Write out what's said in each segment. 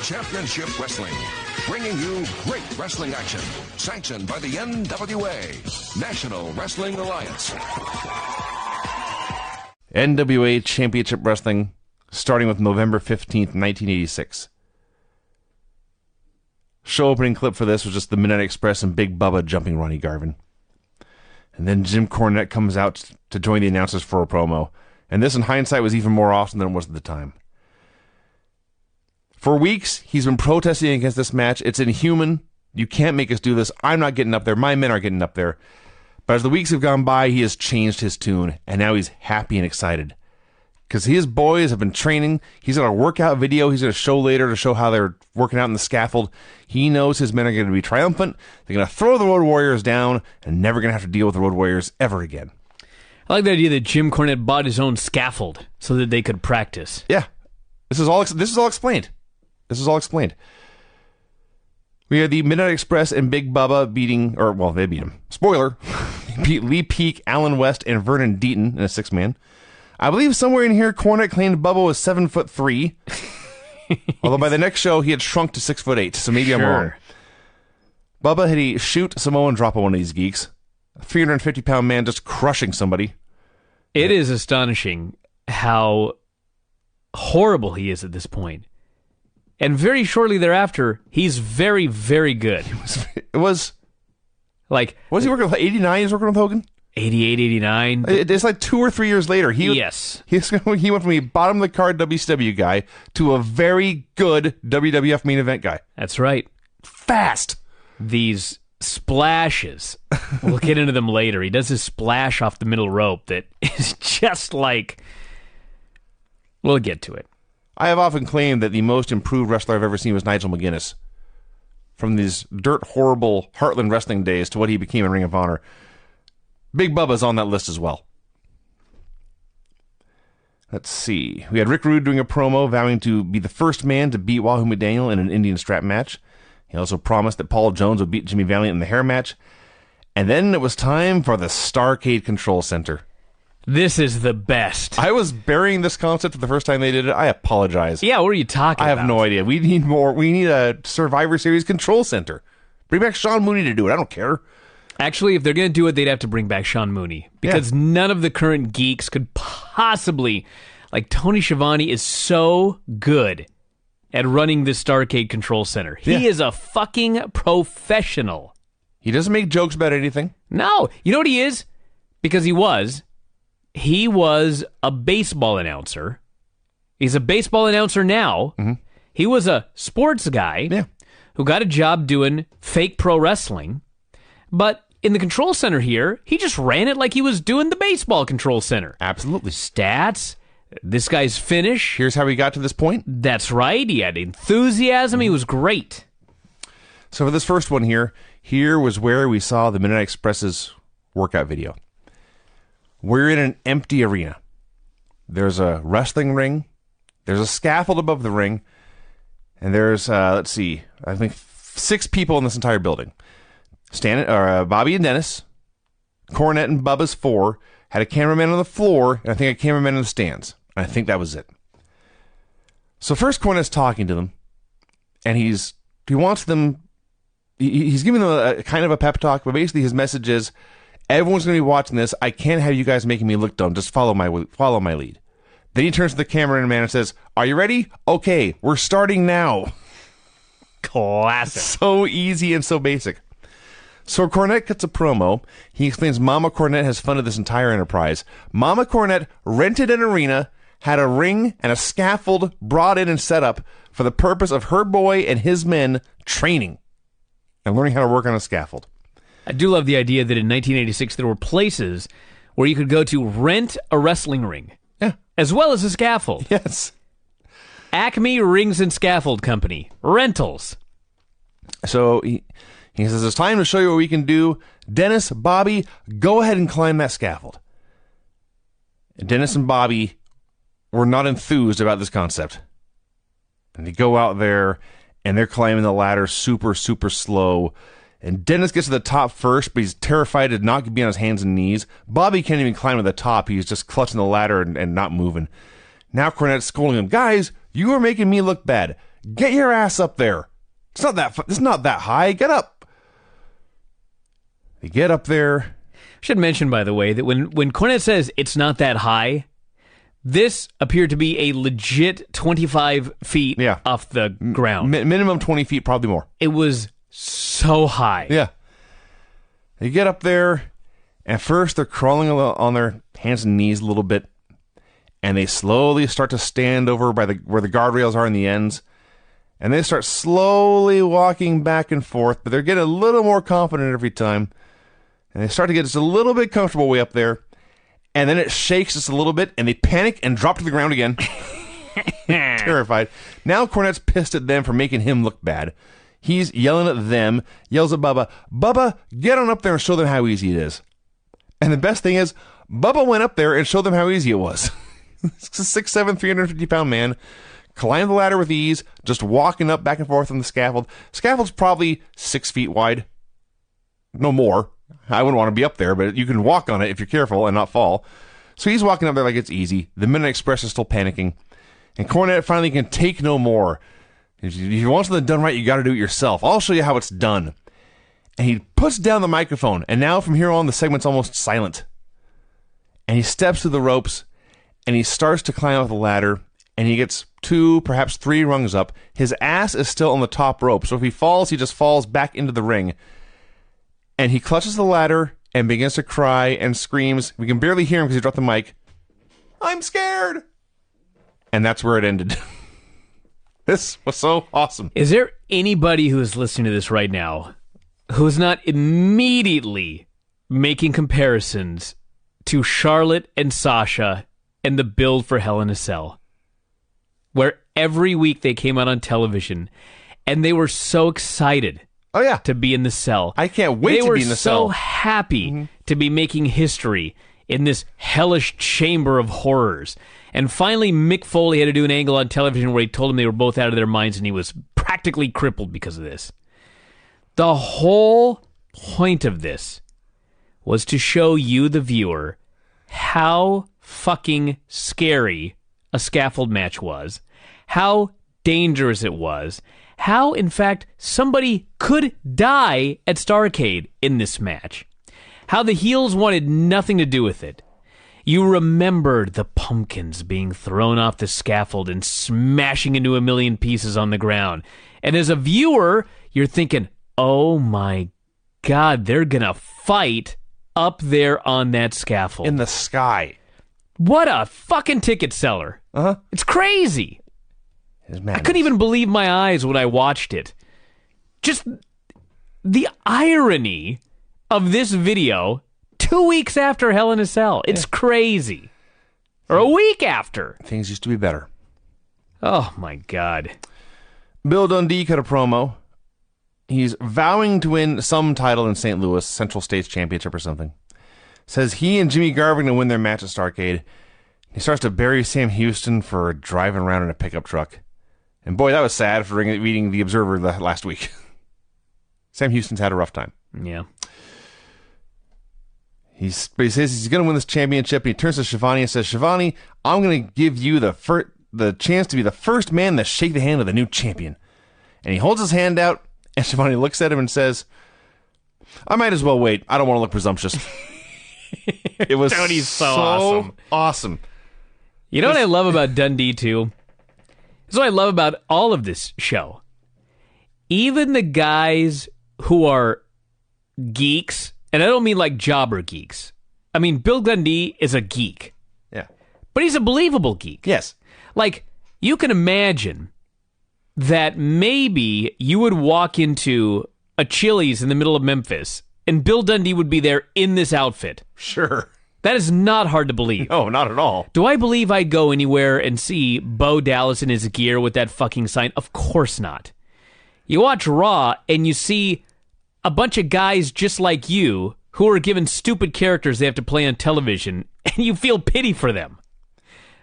Championship Wrestling, bringing you great wrestling action, sanctioned by the NWA, National Wrestling Alliance. NWA Championship Wrestling, starting with November 15th, 1986. Show opening clip for this was just the Midnight Express and Big Bubba jumping Ronnie Garvin. And then Jim Cornette comes out to join the announcers for a promo. And this, in hindsight, was even more awesome than it was at the time. For weeks, he's been protesting against this match. It's inhuman. You can't make us do this. I'm not getting up there. My men are getting up there. But as the weeks have gone by, he has changed his tune. And now he's happy and excited. Because his boys have been training. He's got a workout video he's going to show later to show how they're working out in the scaffold. He knows his men are going to be triumphant. They're going to throw the Road Warriors down and never going to have to deal with the Road Warriors ever again. I like the idea that Jim Cornette bought his own scaffold so that they could practice. Yeah. This is all explained. This is all explained. We had the Midnight Express and Big Bubba they beat him. Spoiler. Beat Lee Peak, Alan West, and Vernon Deaton in a six-man. I believe somewhere in here, Cornette claimed Bubba was 7'3". Although by the next show, he had shrunk to 6'8", so maybe I'm wrong. Bubba had a shoot Samoan drop on one of these geeks. A 350-pound man just crushing somebody. It is astonishing how horrible he is at this point. And very shortly thereafter, he's very, very good. Was he working with 89? He was working with Hogan? 88, 89. It's like 2 or 3 years later. Yes. He went from a bottom of the card WCW guy to a very good WWF main event guy. That's right. Fast. These splashes. We'll get into them later. He does his splash off the middle rope that is just like... We'll get to it. I have often claimed that the most improved wrestler I've ever seen was Nigel McGuinness. From these dirt horrible Heartland wrestling days to what he became in Ring of Honor. Big Bubba's on that list as well. Let's see. We had Rick Rude doing a promo vowing to be the first man to beat Wahoo McDaniel in an Indian strap match. He also promised that Paul Jones would beat Jimmy Valiant in the hair match. And then it was time for the Starrcade Control Center. This is the best. I was burying this concept the first time they did it. I apologize. Yeah, what are you talking about? I have no idea. We need more. We need a Survivor Series Control Center. Bring back Sean Mooney to do it. I don't care. Actually, if they're going to do it, they'd have to bring back Sean Mooney. Because none of the current geeks could possibly... Like, Tony Schiavone is so good at running the Starrcade Control Center. He is a fucking professional. He doesn't make jokes about anything. No. You know what he is? Because he was a baseball announcer. He's a baseball announcer now. Mm-hmm. He was a sports guy who got a job doing fake pro wrestling. But in the control center here, he just ran it like he was doing the baseball control center. Absolutely. Stats, this guy's finish. Here's how he got to this point. That's right. He had enthusiasm. He was great. So for this first one here was where we saw the Midnight Express's workout video. We're in an empty arena. There's a wrestling ring. There's a scaffold above the ring. And there's, I think 6 people in this entire building. Bobby and Dennis, Cornette and Bubba's 4, had a cameraman on the floor, and I think a cameraman in the stands. And I think that was it. So first Cornette's talking to them, and he wants them, he's giving them a kind of a pep talk, but basically his message is, everyone's going to be watching this. I can't have you guys making me look dumb. Just follow my lead. Then he turns to the cameraman and says, are you ready? Okay, we're starting now. Classic. So easy and so basic. So Cornette gets a promo. He explains Mama Cornette has funded this entire enterprise. Mama Cornette rented an arena, had a ring and a scaffold brought in and set up for the purpose of her boy and his men training and learning how to work on a scaffold. I do love the idea that in 1986 there were places where you could go to rent a wrestling ring. Yeah. As well as a scaffold. Yes. Acme Rings and Scaffold Company. Rentals. So he says, it's time to show you what we can do. Dennis, Bobby, go ahead and climb that scaffold. And Dennis and Bobby were not enthused about this concept. And they go out there, and they're climbing the ladder super, super slow. And Dennis gets to the top first, but he's terrified to not be on his hands and knees. Bobby can't even climb to the top. He's just clutching the ladder and not moving. Now Cornette's scolding him, guys, you are making me look bad. Get your ass up there. It's not that high. Get up. They get up there. Should mention, by the way, that when Cornette says it's not that high, this appeared to be a legit 25 feet off the ground. Minimum 20 feet, probably more. It was so high. Yeah. They get up there, and first they're crawling on their hands and knees a little bit, and they slowly start to stand over by where the guardrails are in the ends, and they start slowly walking back and forth, but they're getting a little more confident every time, and they start to get just a little bit comfortable way up there, and then it shakes just a little bit, and they panic and drop to the ground again. Terrified. Now Cornette's pissed at them for making him look bad. He's yelling at them, yells at Bubba, Bubba, get on up there and show them how easy it is. And the best thing is, Bubba went up there and showed them how easy it was. It's a 6'7", 350-pound man, climbed the ladder with ease, just walking up back and forth on the scaffold. Scaffold's probably 6 feet wide. No more. I wouldn't want to be up there, but you can walk on it if you're careful and not fall. So he's walking up there like it's easy. The Midnight Express is still panicking. And Cornette finally can take no more. If you want something done right, you got to do it yourself. I'll show you how it's done. And he puts down the microphone. And now from here on, the segment's almost silent. And he steps to the ropes. And he starts to climb up the ladder. And he gets 2, perhaps 3 rungs up. His ass is still on the top rope. So if he falls, he just falls back into the ring. And he clutches the ladder and begins to cry and screams. We can barely hear him because he dropped the mic. I'm scared. And that's where it ended. This was so awesome. Is there anybody who is listening to this right now who is not immediately making comparisons to Charlotte and Sasha and the build for Hell in a Cell? Where every week they came out on television and they were so excited. Oh, yeah. To be in the cell. I can't wait to be in the cell. They were so happy to be making history in this hellish chamber of horrors. And finally, Mick Foley had to do an angle on television where he told them they were both out of their minds and he was practically crippled because of this. The whole point of this was to show you, the viewer, how fucking scary a scaffold match was, how dangerous it was, how, in fact, somebody could die at Starrcade in this match. How the heels wanted nothing to do with it. You remembered the pumpkins being thrown off the scaffold and smashing into a million pieces on the ground. And as a viewer, you're thinking, oh my God, they're gonna fight up there on that scaffold. In the sky. What a fucking ticket seller. Uh-huh. It's crazy. I couldn't even believe my eyes when I watched it. Just the irony of this video 2 weeks after Hell in a Cell. It's crazy. Or a week after. Things used to be better. Oh, my God. Bill Dundee cut a promo. He's vowing to win some title in St. Louis, Central States Championship or something. Says he and Jimmy Garvin will win their match at Starrcade. He starts to bury Sam Houston for driving around in a pickup truck. And boy, that was sad for reading The Observer last week. Sam Houston's had a rough time. Yeah. He says he's going to win this championship, and he turns to Shivani and says, Shivani, I'm going to give you the chance to be the first man to shake the hand of the new champion. And he holds his hand out, and Shivani looks at him and says, I might as well wait. I don't want to look presumptuous. It was Tony's so awesome. You know what I love about Dundee, too? This is what I love about all of this show. Even the guys who are geeks, and I don't mean like jobber geeks. I mean, Bill Dundee is a geek. Yeah. But he's a believable geek. Yes. Like, you can imagine that maybe you would walk into a Chili's in the middle of Memphis, and Bill Dundee would be there in this outfit. Sure. That is not hard to believe. No, not at all. Do I believe I'd go anywhere and see Bo Dallas in his gear with that fucking sign? Of course not. You watch Raw, and you see a bunch of guys just like you who are given stupid characters they have to play on television, and you feel pity for them.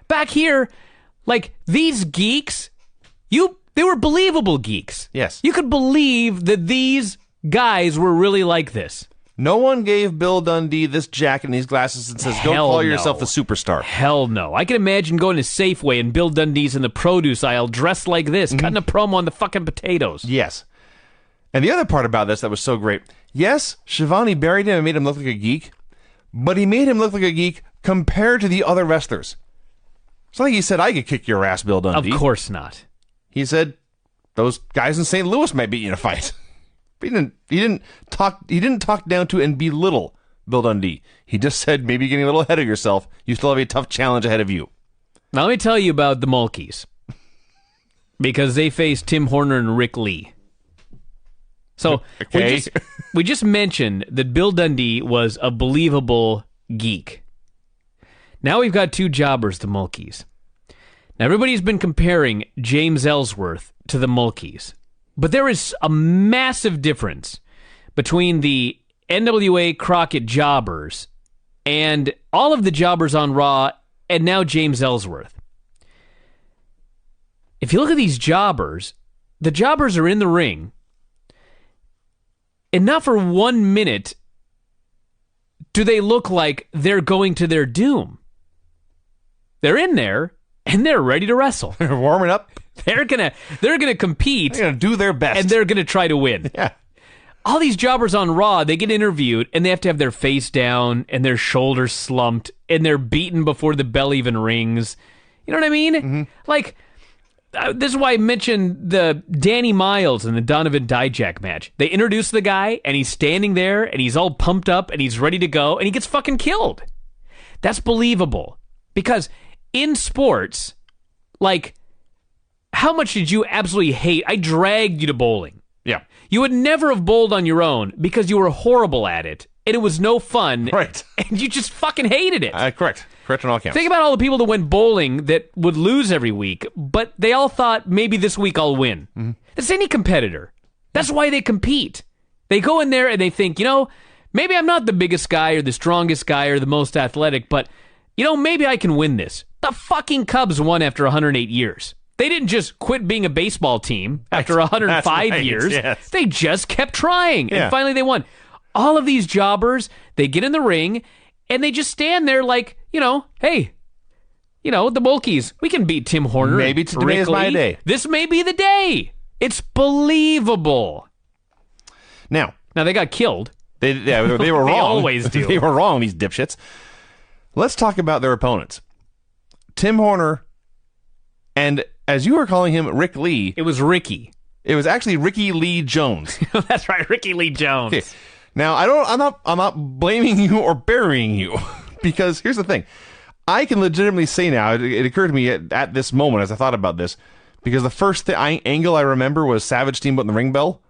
Back here, like, these geeks, they were believable geeks. Yes. You could believe that these guys were really like this. No one gave Bill Dundee this jacket and these glasses and says, go call yourself a superstar. Hell no. I can imagine going to Safeway and Bill Dundee's in the produce aisle dressed like this, cutting a promo on the fucking potatoes. Yes. And the other part about this that was so great, yes, Shivani buried him and made him look like a geek, but he made him look like a geek compared to the other wrestlers. It's not like he said, I could kick your ass, Bill Dundee. Of course not. He said, those guys in St. Louis might beat you in a fight. He didn't talk down to and belittle Bill Dundee. He just said, maybe you're getting a little ahead of yourself. You still have a tough challenge ahead of you. Now let me tell you about the Mulkeys. Because they faced Tim Horner and Rick Lee. So okay. we just mentioned that Bill Dundee was a believable geek. Now we've got two jobbers, the Mulkeys. Now everybody's been comparing James Ellsworth to the Mulkeys. But there is a massive difference between the NWA Crockett jobbers and all of the jobbers on Raw and now James Ellsworth. If you look at these jobbers, the jobbers are in the ring, and not for 1 minute do they look like they're going to their doom. They're in there, and they're ready to wrestle. They're warming up. They're gonna compete. They're gonna do their best, and they're gonna try to win. Yeah. All these jobbers on Raw, they get interviewed, and they have to have their face down and their shoulders slumped, and they're beaten before the bell even rings. You know what I mean? Mm-hmm. Like, this is why I mentioned the Danny Miles and the Donovan Dijak match. They introduce the guy, and he's standing there, and he's all pumped up, and he's ready to go, and he gets fucking killed. That's believable. Because in sports, like, how much did you absolutely hate? I dragged you to bowling. Yeah. You would never have bowled on your own because you were horrible at it, and it was no fun. Right. And you just fucking hated it. Correct. Correct on all counts. Think about all the people that went bowling that would lose every week, but they all thought, maybe this week I'll win. Mm-hmm. That's any competitor. That's why they compete. They go in there and they think, maybe I'm not the biggest guy or the strongest guy or the most athletic, but, maybe I can win this. The fucking Cubs won after 108 years. They didn't just quit being a baseball team after 105 years. Yes. They just kept trying, and finally they won. All of these jobbers, they get in the ring, and they just stand there like, hey, the Mulkeys, we can beat Tim Horner. Maybe today is my day. This may be the day. It's believable. Now they got killed. They were They wrong. always do. They were wrong, these dipshits. Let's talk about their opponents. Tim Horner and, as you were calling him, Rick Lee. It was Ricky. It was actually Ricky Lee Jones. That's right, Ricky Lee Jones. Okay. Now, I'm not blaming you or burying you, because here's the thing. I can legitimately say now, it occurred to me at this moment as I thought about this, because the first angle I remember was Savage Steamboat and the Ring Bell.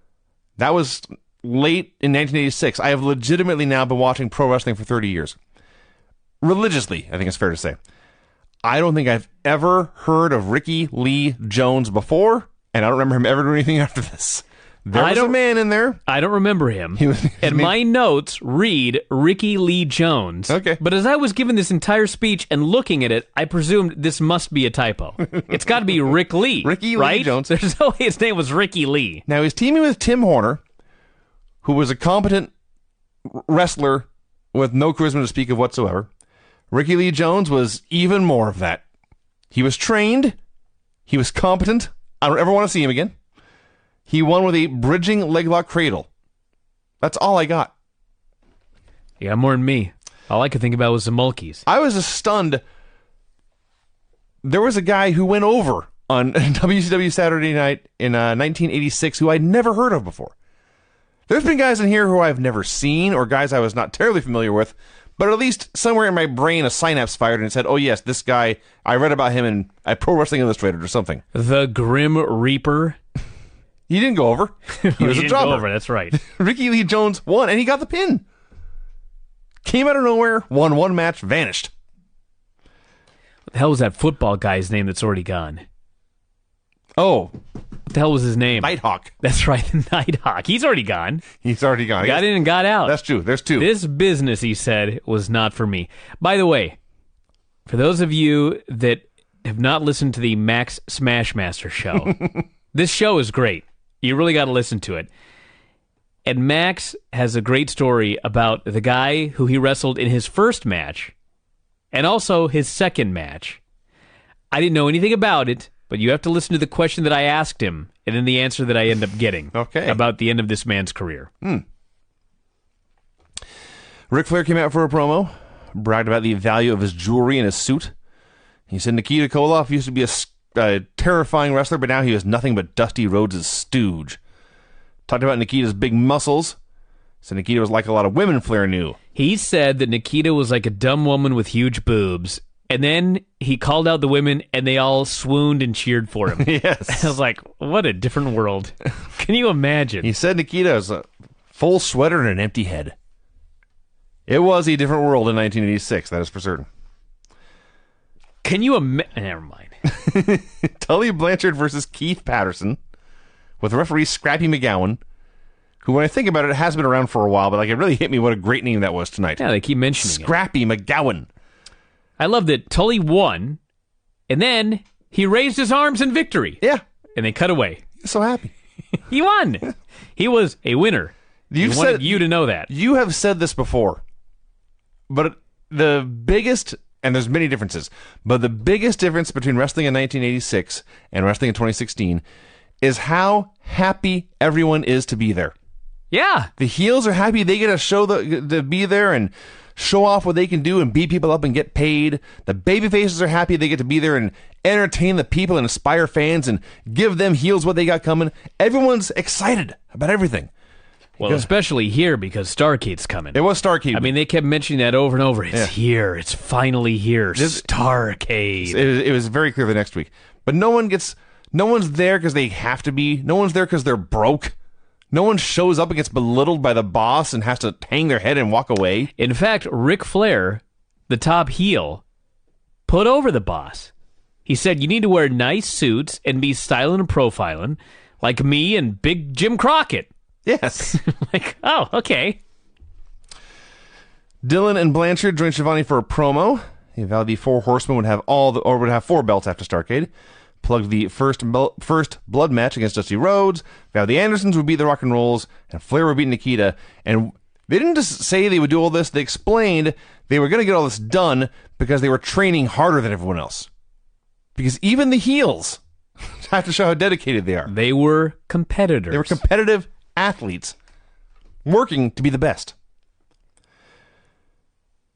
That was late in 1986. I have legitimately now been watching pro wrestling for 30 years. Religiously, I think it's fair to say. I don't think I've ever heard of Ricky Lee Jones before, and I don't remember him ever doing anything after this. There was a man in there. I don't remember him. And my notes read Ricky Lee Jones. Okay. But as I was giving this entire speech and looking at it, I presumed this must be a typo. It's got to be Rick Lee. Ricky right? Lee Jones. There's no way his name was Ricky Lee. Now, he's teaming with Tim Horner, who was a competent wrestler with no charisma to speak of whatsoever. Ricky Lee Jones was even more of that. He was trained. He was competent. I don't ever want to see him again. He won with a bridging leglock cradle. That's all I got. You got more than me. All I could think about was the Mulkeys. I was just stunned. There was a guy who went over on WCW Saturday Night in 1986 who I'd never heard of before. There's been guys in here who I've never seen or guys I was not terribly familiar with, but at least somewhere in my brain a synapse fired and said, oh yes, this guy, I read about him in Pro Wrestling Illustrated or something. The Grim Reaper. He didn't go over. He was a jobber. Go over, that's right. Ricky Lee Jones won, and he got the pin. Came out of nowhere, won one match, vanished. What the hell was that football guy's name that's already gone? Oh. What the hell was his name? Nighthawk. That's right, Nighthawk. He's already gone. He's already gone. Got in and got out. That's true. There's two. This business, he said, was not for me. By the way, for those of you that have not listened to the Max Smashmaster show, this show is great. You really got to listen to it. And Max has a great story about the guy who he wrestled in his first match and also his second match. I didn't know anything about it, but you have to listen to the question that I asked him and then the answer that I end up getting about the end of this man's career. Ric Flair came out for a promo, bragged about the value of his jewelry and his suit. He said Nikita Koloff used to be a terrifying wrestler, but now he was nothing but Dusty Rhodes' stooge. Talked about Nikita's big muscles. Said Nikita was like a lot of women Flair knew. He said that Nikita was like a dumb woman with huge boobs. And then he called out the women, and they all swooned and cheered for him. Yes. I was like, what a different world. Can you imagine? He said Nikita was a full sweater and an empty head. It was a different world in 1986, that is for certain. Can you imagine? Never mind. Tully Blanchard versus Keith Patterson with referee Scrappy McGowan, who, when I think about it, has been around for a while, but like it really hit me what a great name that was tonight. Yeah, they keep mentioning Scrappy McGowan. I love that Tully won, and then he raised his arms in victory. Yeah. And they cut away. So happy. He won. He was a winner. He wanted you to know that. You have said this before, but the biggest, and there's many differences, but the biggest difference between wrestling in 1986 and wrestling in 2016 is how happy everyone is to be there. Yeah. The heels are happy they get a show to be there and show off what they can do and beat people up and get paid. The baby faces are happy they get to be there and entertain the people and inspire fans and give them heels what they got coming. Everyone's excited about everything. Well, especially here because Starrcade's coming. It was Starrcade. I mean, they kept mentioning that over and over. It's here. It's finally here. Starrcade. It was very clear the next week. But no one's there because they have to be. No one's there because they're broke. No one shows up and gets belittled by the boss and has to hang their head and walk away. In fact, Ric Flair, the top heel, put over the boss. He said, you need to wear nice suits and be styling and profiling like me and Big Jim Crockett. Yes. Like, oh, okay. Dillon and Blanchard joined Shivani for a promo. He vowed the Four Horsemen would have would have 4 belts after Starrcade. Plugged the first blood match against Dusty Rhodes. Vowed the Andersons would beat the Rock and Rolls, and Flair would beat Nikita. And they didn't just say they would do all this. They explained they were going to get all this done because they were training harder than everyone else. Because even the heels have to show how dedicated they are. They were competitors. They were competitive athletes working to be the best.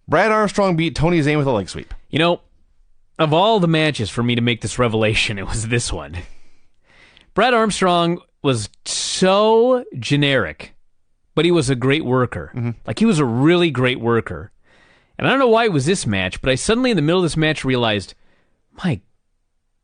Brad Armstrong beat Tony Zane with a leg sweep. You know, of all the matches for me to make this revelation, it was this one. Brad Armstrong was so generic, but he was a great worker. Mm-hmm. Like, he was a really great worker. And I don't know why it was this match, but I suddenly in the middle of this match realized, my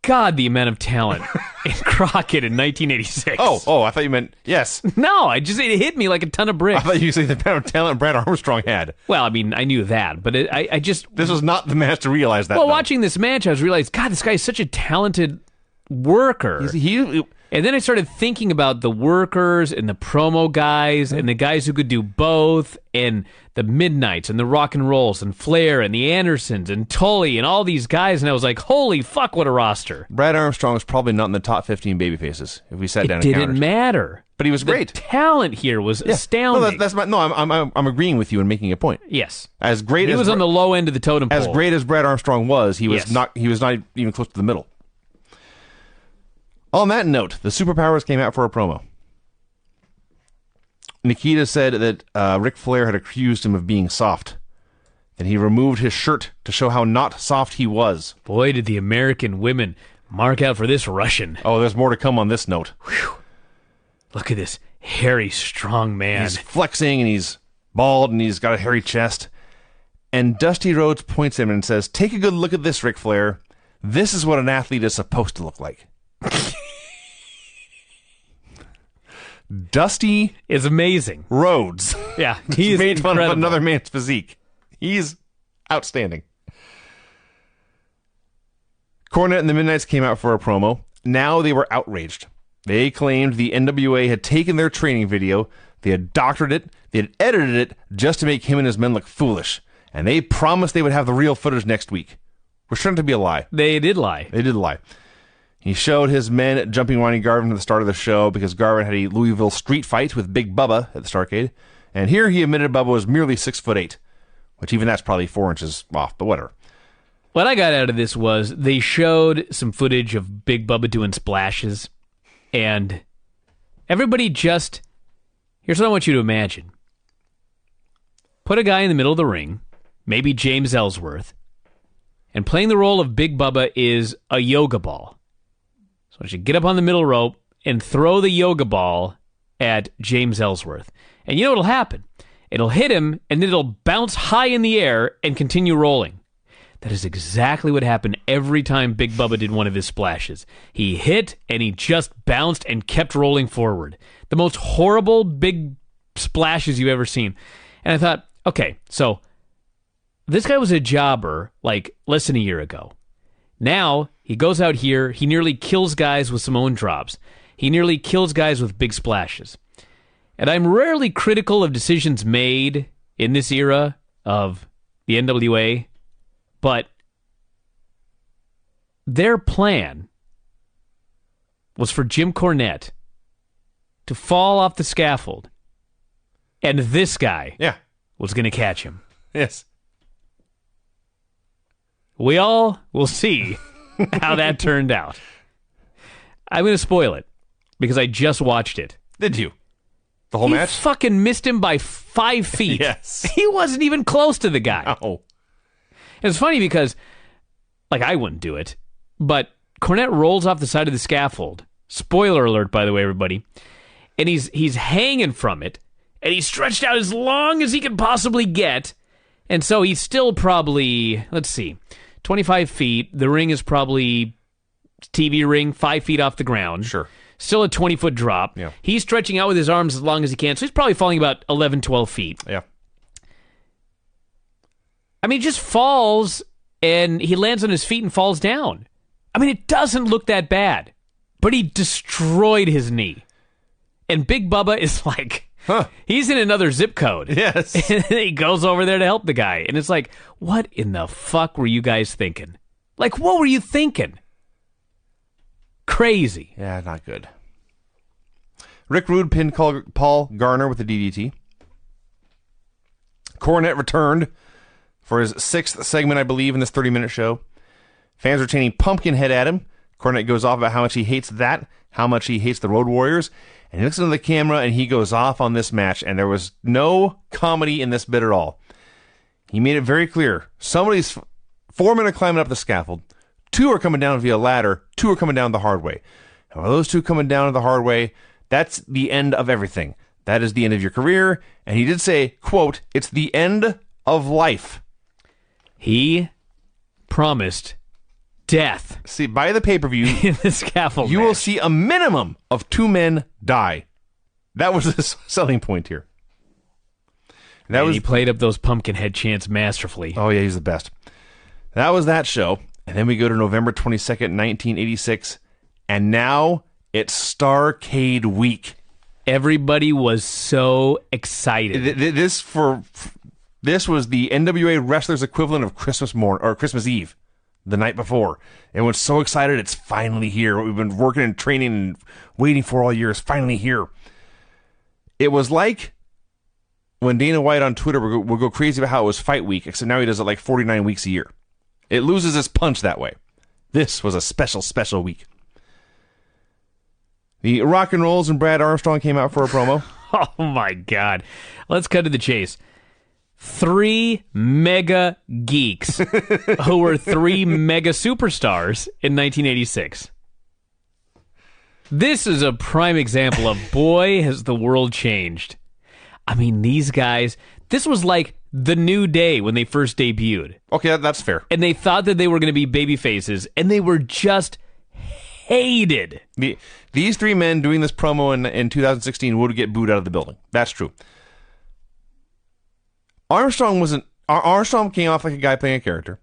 God, the amount of talent in Crockett in 1986. Oh, I thought you meant, yes. No, it hit me like a ton of bricks. I thought you said the amount of talent Brad Armstrong had. Well, I mean, I knew that, but I just... This was not the match to realize that. Well, watching this match, I was realized, God, this guy is such a talented worker. And then I started thinking about the workers and the promo guys and the guys who could do both and the Midnights and the Rock and Rolls and Flair and the Andersons and Tully and all these guys. And I was like, holy fuck, what a roster. Brad Armstrong was probably not in the top 15 babyfaces if we sat down and counted. It didn't matter. But he was great. The talent here was astounding. I'm agreeing with you and making a point. Yes. As great he as was on the low end of the totem pole. As great as Brad Armstrong was, he was not even close to the middle. On that note, the Superpowers came out for a promo. Nikita said that Ric Flair had accused him of being soft. And he removed his shirt to show how not soft he was. Boy, did the American women mark out for this Russian. Oh, there's more to come on this note. Whew. Look at this hairy, strong man. He's flexing, and he's bald, and he's got a hairy chest. And Dusty Rhodes points at him and says, take a good look at this, Ric Flair. This is what an athlete is supposed to look like. Dusty is amazing. Rhodes. Yeah, he's made fun incredible. of another man's physique. He's outstanding. Cornette and the Midnights came out for a promo. Now they were outraged. They claimed the NWA had taken their training video, they had doctored it, they had edited it just to make him and his men look foolish. And they promised they would have the real footage next week. Which turned out to be a lie. They did lie. They did lie. He showed his men jumping Ronnie Garvin at the start of the show because Garvin had a Louisville street fight with Big Bubba at the Starrcade. And here he admitted Bubba was merely 6'8", which even that's probably 4 inches off, but whatever. What I got out of this was they showed some footage of Big Bubba doing splashes, and everybody just... Here's what I want you to imagine. Put a guy in the middle of the ring, maybe James Ellsworth, and playing the role of Big Bubba is a yoga ball. So I should get up on the middle rope and throw the yoga ball at James Ellsworth. And you know what'll happen? It'll hit him, and then it'll bounce high in the air and continue rolling. That is exactly what happened every time Big Bubba did one of his splashes. He hit, and he just bounced and kept rolling forward. The most horrible big splashes you've ever seen. And I thought, okay, so this guy was a jobber like less than a year ago. Now, he goes out here, he nearly kills guys with Samoan drops. He nearly kills guys with big splashes. And I'm rarely critical of decisions made in this era of the NWA, but their plan was for Jim Cornette to fall off the scaffold, and this guy was going to catch him. Yes. We all will see how that turned out. I'm going to spoil it because I just watched it. Did you? The whole match? He fucking missed him by 5 feet. Yes. He wasn't even close to the guy. Oh. It's funny because, like, I wouldn't do it, but Cornette rolls off the side of the scaffold. Spoiler alert, by the way, everybody. And he's hanging from it, and he's stretched out as long as he can possibly get. And so he's still probably, 25 feet. The ring is probably TV ring, 5 feet off the ground. Sure. Still a 20-foot drop. Yeah. He's stretching out with his arms as long as he can, so he's probably falling about 11, 12 feet. Yeah. I mean, he just falls, and he lands on his feet and falls down. I mean, it doesn't look that bad, but he destroyed his knee. And Big Bubba is like, he's in another zip code. Yes. And he goes over there to help the guy. And it's like, what in the fuck were you guys thinking? Like, what were you thinking? Crazy. Yeah, not good. Rick Rude pinned Paul Garner with the DDT. Cornette returned for his 6th segment, I believe, in this 30-minute show. Fans were chanting Pumpkinhead at him. Cornette goes off about how much he hates that, how much he hates the Road Warriors, and he looks into the camera and he goes off on this match, and there was no comedy in this bit at all. He made it very clear. 4 men are climbing up the scaffold. 2 are coming down via ladder. 2 are coming down the hard way. And while those 2 coming down the hard way, that's the end of everything. That is the end of your career. And he did say, quote, it's the end of life. He promised death. See, by the pay-per-view, in the scaffold you match. will see a minimum of 2 men die. That was the selling point here. He played up those Pumpkinhead chants masterfully. Oh, yeah, he's the best. That was that show. And then we go to November 22nd, 1986. And now it's Starrcade week. Everybody was so excited. This was the NWA wrestlers' equivalent of Christmas morning or Christmas Eve, the night before. Everyone's so excited it's finally here. What we've been working and training and waiting for all year is finally here. It was like when Dana White on Twitter would go crazy about how it was fight week, except now he does it like 49 weeks a year. It loses its punch that way. This was a special, special week. The Rock and Rolls and Brad Armstrong came out for a promo. Oh, my God. Let's cut to the chase. 3 mega geeks who were 3 mega superstars in 1986. This is a prime example of, boy, has the world changed. I mean, these guys, this was like the New Day when they first debuted. Okay, that's fair. And they thought that they were going to be baby faces, and they were just hated. These 3 men doing this promo in 2016 would get booed out of the building. That's true. Armstrong came off like a guy playing a character.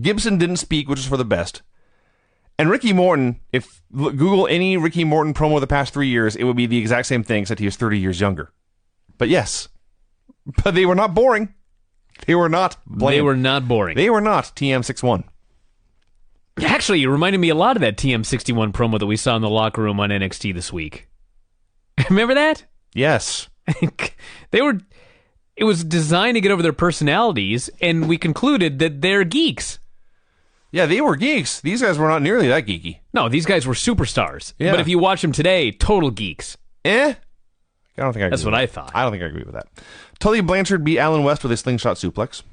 Gibson didn't speak, which is for the best. And Ricky Morton, if Google any Ricky Morton promo of the past 3 years, it would be the exact same thing, except he was 30 years younger. But yes. But they were not boring. They were not bland. They were not boring. They were not TM61. Actually, it reminded me a lot of that TM61 promo that we saw in the locker room on NXT this week. Remember that? Yes. It was designed to get over their personalities, and we concluded that they're geeks. Yeah, they were geeks. These guys were not nearly that geeky. No, these guys were superstars. Yeah. But if you watch them today, total geeks. I don't think I agree. That's what with I that. thought. I don't think I agree with that. Tully Blanchard beat Alan West with a slingshot suplex.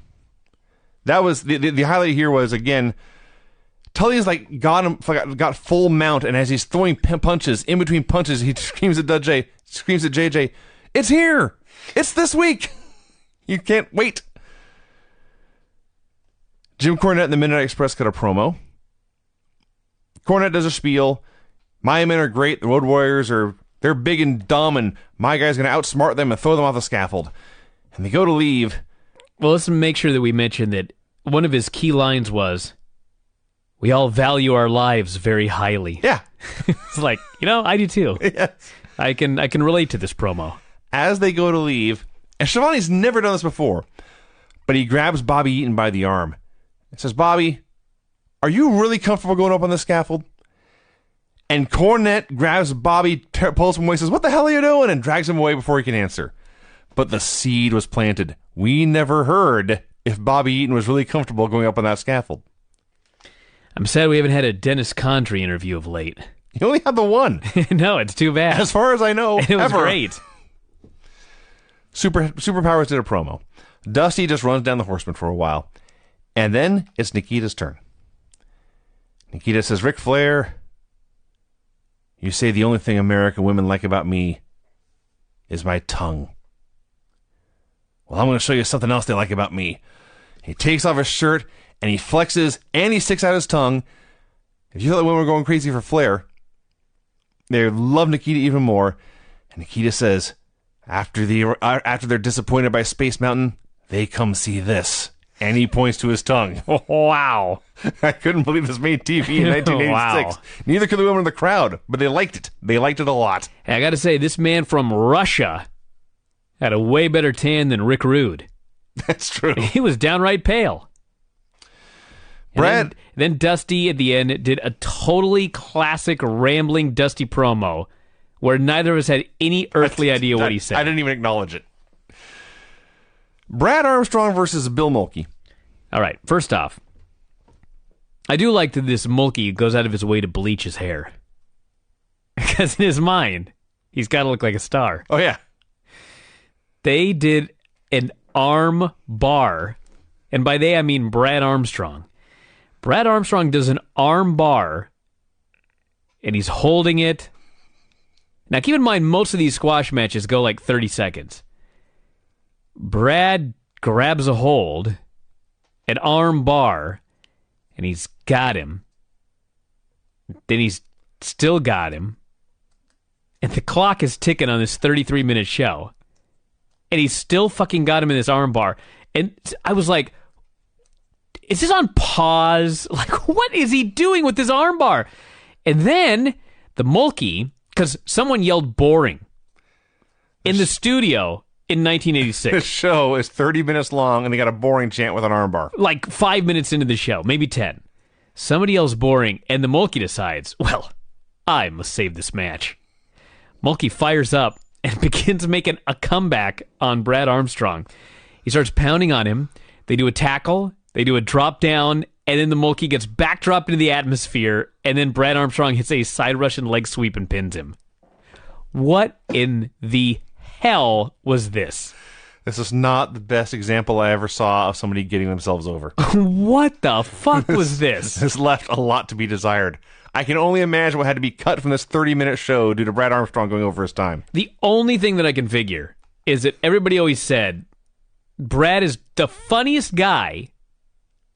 That was the highlight here was, again, Tully's like got full mount, and as he's throwing punches, in between punches, he screams at JJ, "It's here! It's this week! You can't wait!" Jim Cornette and the Midnight Express cut a promo. Cornette does a spiel. My men are great. The Road Warriors they're big and dumb, and my guy's going to outsmart them and throw them off the scaffold. And they go to leave. Well, let's make sure that we mention that one of his key lines was, "We all value our lives very highly." Yeah. It's like, I do too. Yes. I can relate to this promo. As they go to leave, and Shivani's never done this before, but he grabs Bobby Eaton by the arm and says, "Bobby, are you really comfortable going up on the scaffold?" And Cornette grabs Bobby, pulls him away, says, "What the hell are you doing?" and drags him away before he can answer. But the seed was planted. We never heard if Bobby Eaton was really comfortable going up on that scaffold. I'm sad we haven't had a Dennis Condrey interview of late. You only had the one. No, it's too bad. As far as I know, it was ever. great. Superpowers did a promo. Dusty just runs down the Horseman for a while. And then it's Nikita's turn. Nikita says, "Ric Flair, you say the only thing American women like about me is my tongue. Well, I'm going to show you something else they like about me." He takes off his shirt, and he flexes, and he sticks out his tongue. If you thought the women were going crazy for Flair, they love Nikita even more. And Nikita says, after they're disappointed by Space Mountain, they come see this. And he points to his tongue. Wow. I couldn't believe this made TV in 1986. Wow. Neither could the women in the crowd, but they liked it. They liked it a lot. Hey, I got to say, this man from Russia had a way better tan than Rick Rude. That's true. He was downright pale. Brad. Then Dusty at the end did a totally classic rambling Dusty promo where neither of us had any earthly idea what he said. I didn't even acknowledge it. Brad Armstrong versus Bill Mulkey. All right, first off, I do like that this Mulkey goes out of his way to bleach his hair. Because in his mind, he's got to look like a star. Oh, yeah. They did an arm bar, and by they I mean Brad Armstrong. Brad Armstrong does an arm bar, and he's holding it. Now, keep in mind, most of these squash matches go like 30 seconds. Brad grabs a hold, an arm bar, and he's got him. Then he's still got him. And the clock is ticking on this 33-minute show. And he's still fucking got him in this arm bar. And I was like, is this on pause? Like, what is he doing with this arm bar? And then the Mulkey, because someone yelled boring in the studio in 1986. This show is 30 minutes long, and they got a boring chant with an armbar. Like 5 minutes into the show, maybe 10. Somebody yells boring, and the Mulkey decides, well, I must save this match. Mulkey fires up and begins making a comeback on Brad Armstrong. He starts pounding on him. They do a tackle. They do a drop down, and then the Mulkey gets backdropped into the atmosphere, and then Brad Armstrong hits a side Russian leg sweep and pins him. What in the hell was this? This is not the best example I ever saw of somebody getting themselves over. What the fuck was this? This left a lot to be desired. I can only imagine what had to be cut from this 30-minute show due to Brad Armstrong going over his time. The only thing that I can figure is that everybody always said Brad is the funniest guy.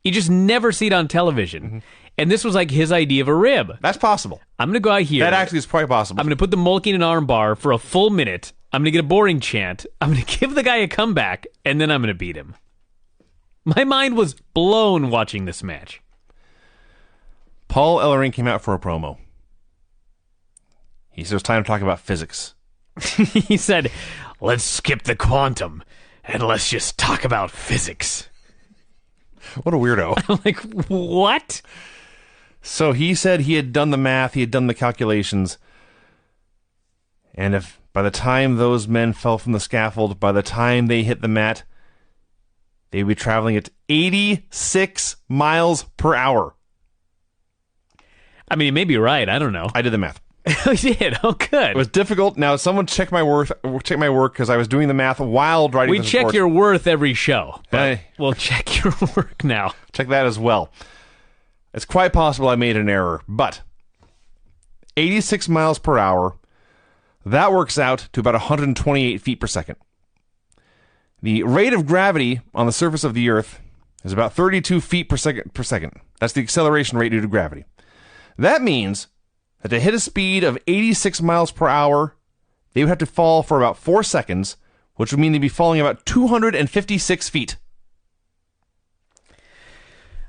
You just never see it on television. Mm-hmm. And this was like his idea of a rib. That's possible. I'm going to go out here. That actually is probably possible. I'm going to put the Mulkey in an arm bar for a full minute. I'm going to get a boring chant. I'm going to give the guy a comeback, and then I'm going to beat him. My mind was blown watching this match. Paul Ellering came out for a promo. He said it was time to talk about physics. He said, let's skip the quantum, and let's just talk about physics. What a weirdo. I'm like, what? So he said he had done the math, he had done the calculations, and if by the time those men fell from the scaffold, by the time they hit the mat, they would be traveling at 86 miles per hour. I mean, you may be right. I don't know. I did the math. You did? Oh, good. It was difficult. Now, someone check my work because I was doing the math while writing We this check report. your worth every show. But Hey. we'll check your work now. Check that as well. It's quite possible I made an error, but 86 miles per hour, that works out to about 128 feet per second. The rate of gravity on the surface of the Earth is about 32 feet per second. That's the acceleration rate due to gravity. That means that to hit a speed of 86 miles per hour, they would have to fall for about 4 seconds, which would mean they'd be falling about 256 feet.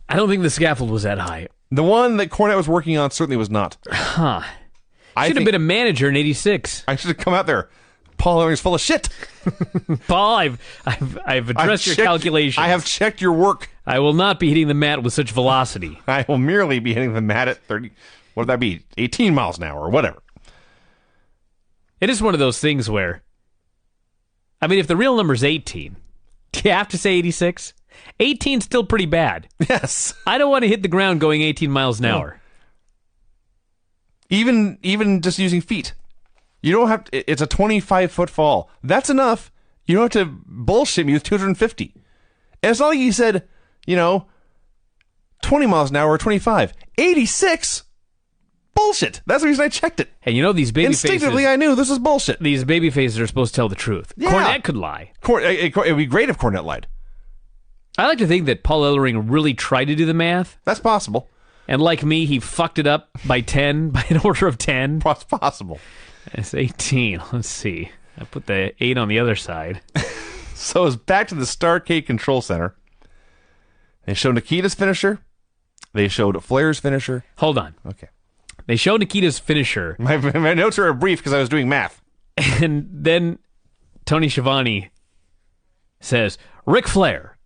I don't think the scaffold was that high. The one that Cornette was working on certainly was not. Huh. I Should have think been a manager in 86. I should have come out there. Paul Ellering's full of shit. Paul, I've addressed your calculations. I have checked your work. I will not be hitting the mat with such velocity. I will merely be hitting the mat at 30, what would that be, 18 miles an hour or whatever. It is one of those things where, I mean, if the real number is 18, do you have to say 86? 18's still pretty bad. Yes. I don't want to hit the ground going 18 miles an hour. Even just using feet. You don't have to, it's a 25-foot fall. That's enough. You don't have to bullshit me with 250. And it's not like he said, 20 miles an hour or 25. 86? Bullshit. That's the reason I checked it. And you know these baby Instinctively, faces, I knew this was bullshit. these baby faces are supposed to tell the truth. Yeah. Cornette could lie. It would be great if Cornette lied. I like to think that Paul Ellering really tried to do the math, That's possible. and like me, he fucked it up by 10, by an order of 10. That's possible. It's 18. Let's see. I put the 8 on the other side. So it's back to the Starrcade Control Center. They showed Nikita's finisher. They showed Flair's finisher. Hold on. Okay. They show Nikita's finisher, My notes are brief because I was doing math. and then Tony Schiavone says, Ric Flair,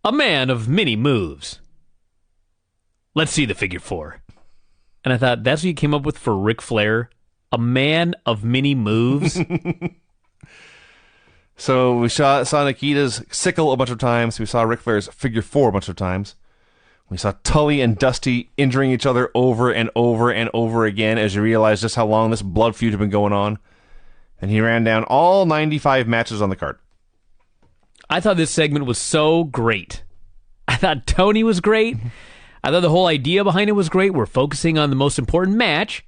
a man of many moves. Let's see the figure 4. And I thought, that's what you came up with for Ric Flair? A man of many moves? So we saw Nikita's sickle a bunch of times. We saw Ric Flair's figure 4 a bunch of times. We saw Tully and Dusty injuring each other over and over and over again as you realize just how long this blood feud had been going on. And he ran down all 95 matches on the card. I thought this segment was so great. I thought Tony was great. I thought the whole idea behind it was great. We're focusing on the most important match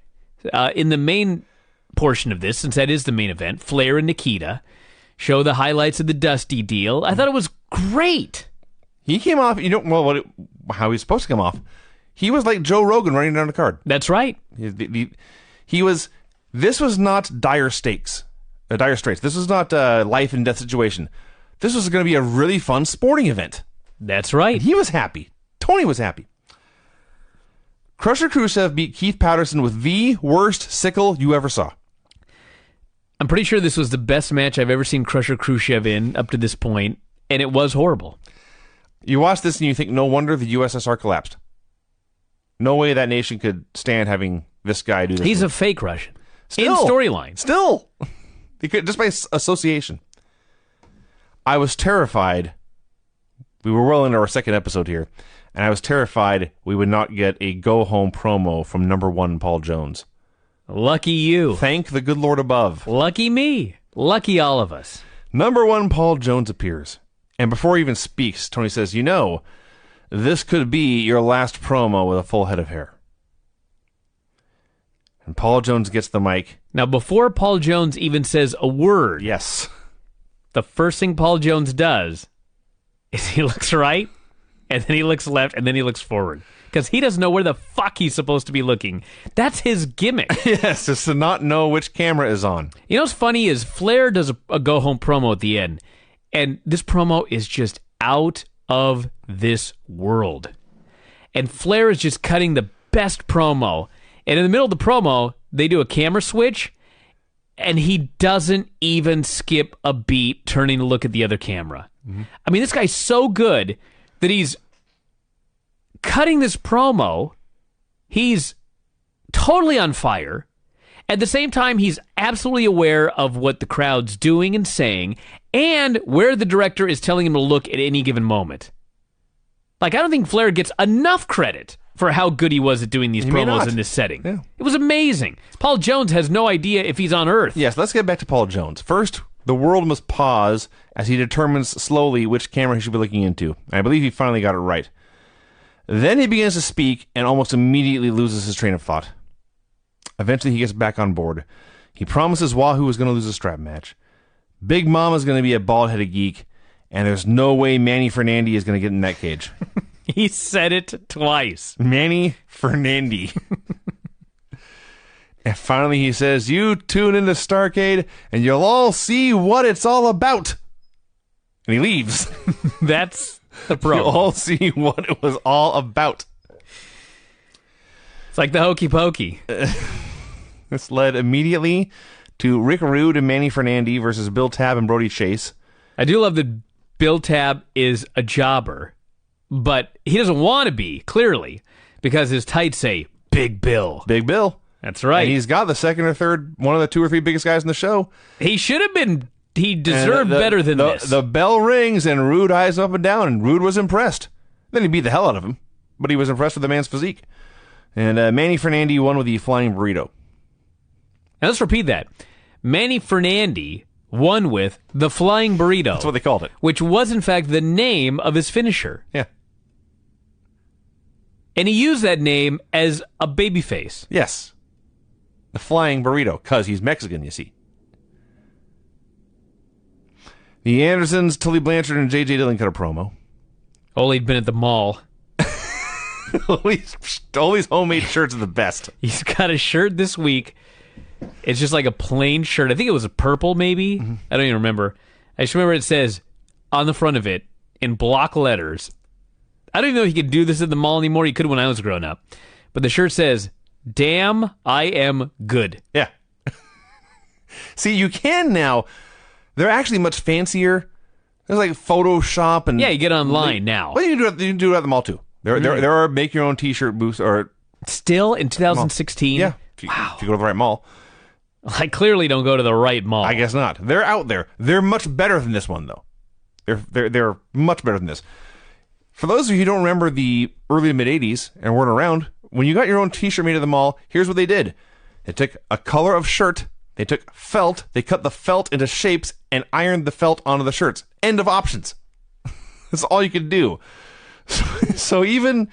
in the main portion of this, since that is the main event. Flair and Nikita show the highlights of the Dusty deal. I thought it was great. He came off, how he's supposed to come off. He was like Joe Rogan running down the card. That's right. This was not dire straits. This was not a life and death situation. This was going to be a really fun sporting event. That's right. He was happy. Tony was happy. Crusher Khrushchev beat Keith Patterson with the worst sickle you ever saw. I'm pretty sure this was the best match I've ever seen Crusher Khrushchev in up to this point, and it was horrible. You watch this and you think, no wonder the USSR collapsed. No way that nation could stand having this guy do this. He's a fake Russian. Still. In storyline. Still. Just by association. I was terrified. We were well into our second episode here, and I was terrified we would not get a go-home promo from number 1 Paul Jones. Lucky you. Thank the good Lord above. Lucky me. Lucky all of us. Number 1 Paul Jones appears. And before he even speaks, Tony says, this could be your last promo with a full head of hair. And Paul Jones gets the mic. Now, before Paul Jones even says a word, Yes. the first thing Paul Jones does is he looks right, and then he looks left, and then he looks forward. Because he doesn't know where the fuck he's supposed to be looking. That's his gimmick. Yes, just to not know which camera is on. You know what's funny is Flair does a go-home promo at the end, and this promo is just out of this world. And Flair is just cutting the best promo. And in the middle of the promo, they do a camera switch, and he doesn't even skip a beat turning to look at the other camera. Mm-hmm. I mean, this guy's so good that he's cutting this promo He's totally on fire. At the same time, he's absolutely aware of what the crowd's doing and saying, and where the director is telling him to look at any given moment. Like, I don't think Flair gets enough credit for how good he was at doing these promos in this setting. Yeah. It was amazing. Paul Jones has no idea if he's on Earth. Yes, let's get back to Paul Jones. First, the world must pause as he determines slowly which camera he should be looking into. I believe he finally got it right. Then he begins to speak and almost immediately loses his train of thought. Eventually, he gets back on board. He promises Wahoo is going to lose a strap match. Big Mama's going to be a bald-headed geek, and there's no way Manny Fernandi is going to get in that cage. He said it twice. Manny Fernandi. And finally, he says, you tune into Starrcade, and you'll all see what it's all about. And he leaves. That's the pro. You'll all see what it was all about. It's like the hokey pokey. This led immediately to Rick Rude and Manny Fernandi versus Bill Tabb and Brody Chase. I do love that Bill Tabb is a jobber, but he doesn't want to be, clearly, because his tights say, Big Bill. Big Bill. That's right. And he's got the second or third, one of the 2 or 3 biggest guys in the show. He should have been, he deserved better than this. The bell rings and Rude eyes up and down, and Rude was impressed. Then he beat the hell out of him, but he was impressed with the man's physique. And Manny Fernandi won with the flying burrito. Now let's repeat that. Manny Fernandi won with the flying burrito. That's what they called it. Which was, in fact, the name of his finisher. Yeah. And he used that name as a babyface. Yes. The flying burrito, because he's Mexican, you see. The Andersons, Tully Blanchard, and J.J. Dillon cut a promo. Ole'd been at the mall. Ole's homemade shirts are the best. He's got a shirt this week. It's just like a plain shirt. I think it was a purple, maybe. Mm-hmm. I don't even remember. I just remember it says on the front of it in block letters. I don't even know if he could do this at the mall anymore. He could when I was growing up. But the shirt says, Damn, I am good. Yeah. See, you can now. They're actually much fancier. There's like Photoshop and... Yeah, you get online now. Well, you can do it at the mall, too. There are make-your-own T-shirt booths. Or still in 2016? Yeah. If you go to the right mall. I clearly don't go to the right mall. I guess not. They're out there. They're much better than this one, though. They're much better than this. For those of you who don't remember the early to mid-'80s and weren't around, when you got your own T-shirt made at the mall, here's what they did. They took a color of shirt, they took felt, they cut the felt into shapes, and ironed the felt onto the shirts. End of options. That's all you could do. So even...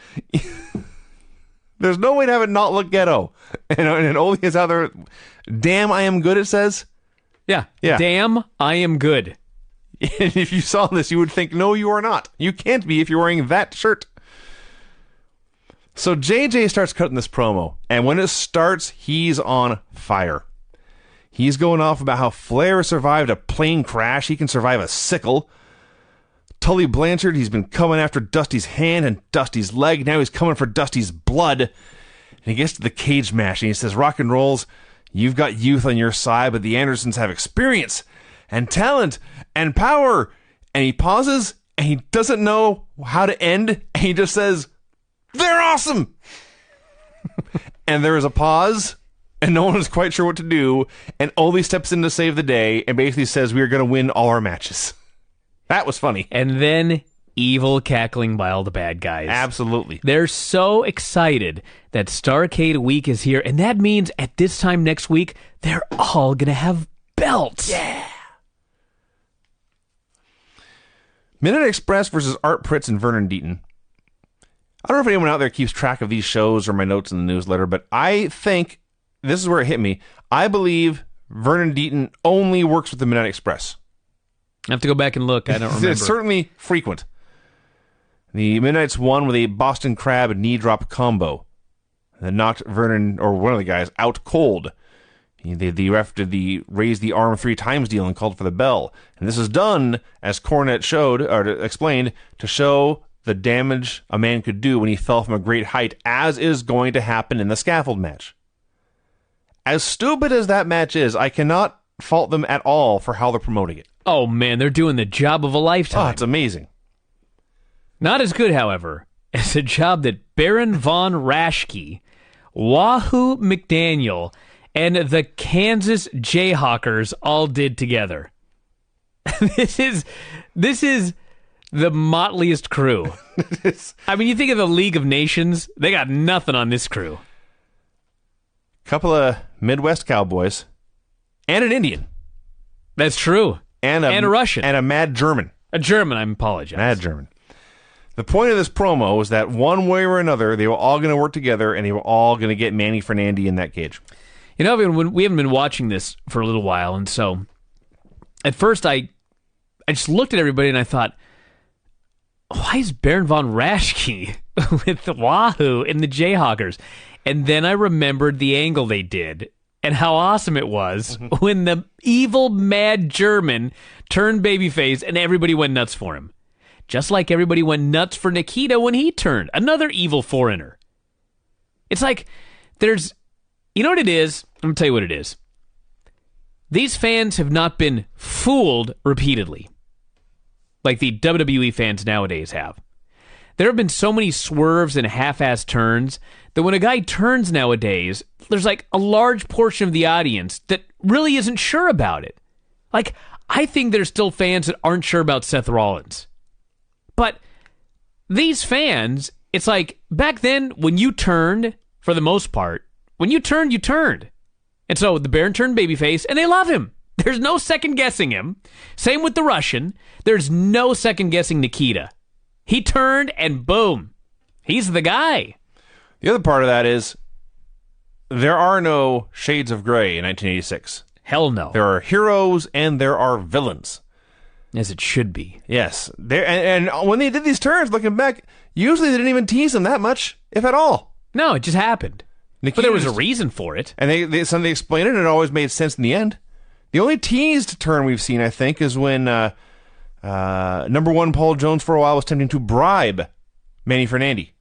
There's no way to have it not look ghetto. And Ole is out there. Damn, I am good, it says. Yeah. Damn, I am good. And if you saw this, you would think, no, you are not. You can't be if you're wearing that shirt. So JJ starts cutting this promo. And when it starts, he's on fire. He's going off about how Flair survived a plane crash. He can survive a sickle. Tully Blanchard, he's been coming after Dusty's hand and Dusty's leg. Now he's coming for Dusty's blood. And he gets to the cage match and he says, Rock and Rolls, you've got youth on your side, but the Andersons have experience and talent and power. And he pauses and he doesn't know how to end. And he just says, they're awesome. And there is a pause and no one is quite sure what to do. And Ole steps in to save the day and basically says, we are going to win all our matches. That was funny. And then evil cackling by all the bad guys. Absolutely. They're so excited that Starrcade Week is here, and that means at this time next week, they're all going to have belts. Yeah. Midnight Express versus Art Pritz and Vernon Deaton. I don't know if anyone out there keeps track of these shows or my notes in the newsletter, but I think, this is where it hit me, I believe Vernon Deaton only works with the Midnight Express. I have to go back and look. I don't remember. It's certainly frequent. The Midnights won with a Boston Crab knee drop combo that knocked Vernon, or one of the guys, out cold. The ref did the raise the arm 3 times deal and called for the bell. And this is done, as Cornette showed, or explained, to show the damage a man could do when he fell from a great height, as is going to happen in the scaffold match. As stupid as that match is, I cannot fault them at all for how they're promoting it. Oh, man, they're doing the job of a lifetime. Oh, it's amazing. Not as good, however, as a job that Baron von Raschke Wahoo McDaniel and the Kansas Jayhawkers all did together. This is the motliest crew. I mean, you think of the League of Nations, they got nothing on this crew. Couple of Midwest cowboys and an Indian. That's true. And a Russian. And a mad German. A German, I apologize. Mad German. The point of this promo was that one way or another, they were all going to work together, and they were all going to get Manny Fernandi in that cage. You know, we haven't been watching this for a little while, and so at first I just looked at everybody and I thought, why is Baron von Raschke with the Wahoo and the Jayhawkers? And then I remembered the angle they did and how awesome it was when the evil mad German turned babyface and everybody went nuts for him. Just like everybody went nuts for Nikita when he turned, another evil foreigner. It's like you know what it is? I'm going to tell you what it is. These fans have not been fooled repeatedly like the WWE fans nowadays have. There have been so many swerves and half-assed turns that when a guy turns nowadays, there's like a large portion of the audience that really isn't sure about it. Like, I think there's still fans that aren't sure about Seth Rollins. But these fans, it's like back then when you turned, for the most part, when you turned, you turned. And so the Baron turned babyface, and they love him. There's no second-guessing him. Same with the Russian. There's no second-guessing Nikita. He turned, and boom. He's the guy. The other part of that is there are no shades of gray in 1986. Hell no. There are heroes, and there are villains. As it should be. Yes. And when they did these turns, looking back, usually they didn't even tease them that much, if at all. No, it just happened. But there was a reason for it. And they explained it, and it always made sense in the end. The only teased turn we've seen, I think, is when number one Paul Jones for a while was attempting to bribe Manny Fernandi.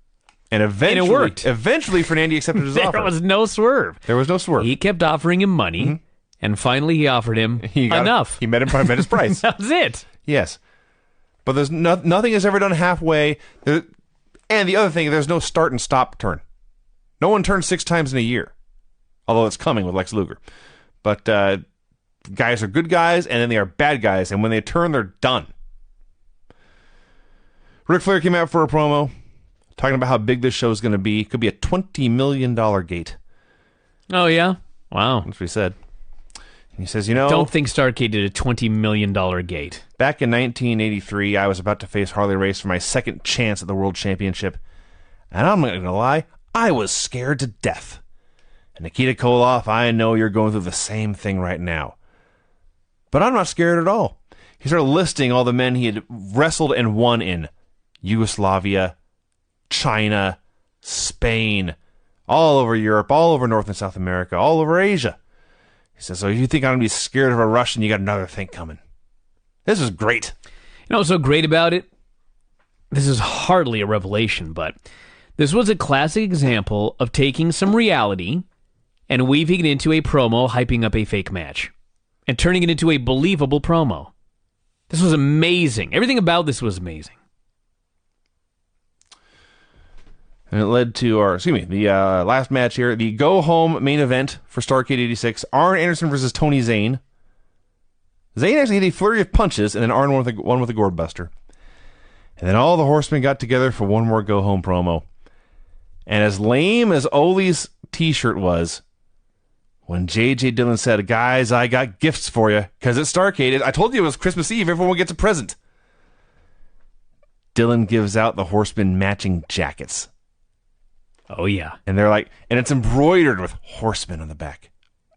And eventually, it worked. Eventually, Fernandi accepted his offer. There was no swerve. There was no swerve. He kept offering him money, and finally he offered him enough. He met his price. That was it. Yes. But there's nothing is ever done halfway. And the other thing, there's no start and stop turn. No one turns 6 times in a year. Although it's coming with Lex Luger. But guys are good guys, and then they are bad guys. And when they turn, they're done. Ric Flair came out for a promo talking about how big this show is going to be. It could be a $20 million gate. Oh, yeah? Wow. That's what he said. And he says, Don't think Starrcade did a $20 million gate. Back in 1983, I was about to face Harley Race for my second chance at the World Championship. And I'm not going to lie, I was scared to death. And Nikita Koloff, I know you're going through the same thing right now. But I'm not scared at all. He started listing all the men he had wrestled and won in Yugoslavia, China, Spain, all over Europe, all over North and South America, all over Asia. He says, so if you think I'm going to be scared of a Russian, you got another thing coming. This is great. You know what's so great about it? This is hardly a revelation, but this was a classic example of taking some reality and weaving it into a promo, hyping up a fake match, and turning it into a believable promo. This was amazing. Everything about this was amazing. And it led to the last match here, the go-home main event for Starrcade 86, Arn Anderson versus Tony Zane. Zane actually hit a flurry of punches, and then Arn won with a gourd buster. And then all the horsemen got together for one more go-home promo. And as lame as Ole's t-shirt was, when J.J. Dillon said, guys, I got gifts for you, because it's Starrcade. I told you it was Christmas Eve, everyone gets a present. Dillon gives out the horsemen matching jackets. Oh, yeah. And they're like, and it's embroidered with horsemen on the back.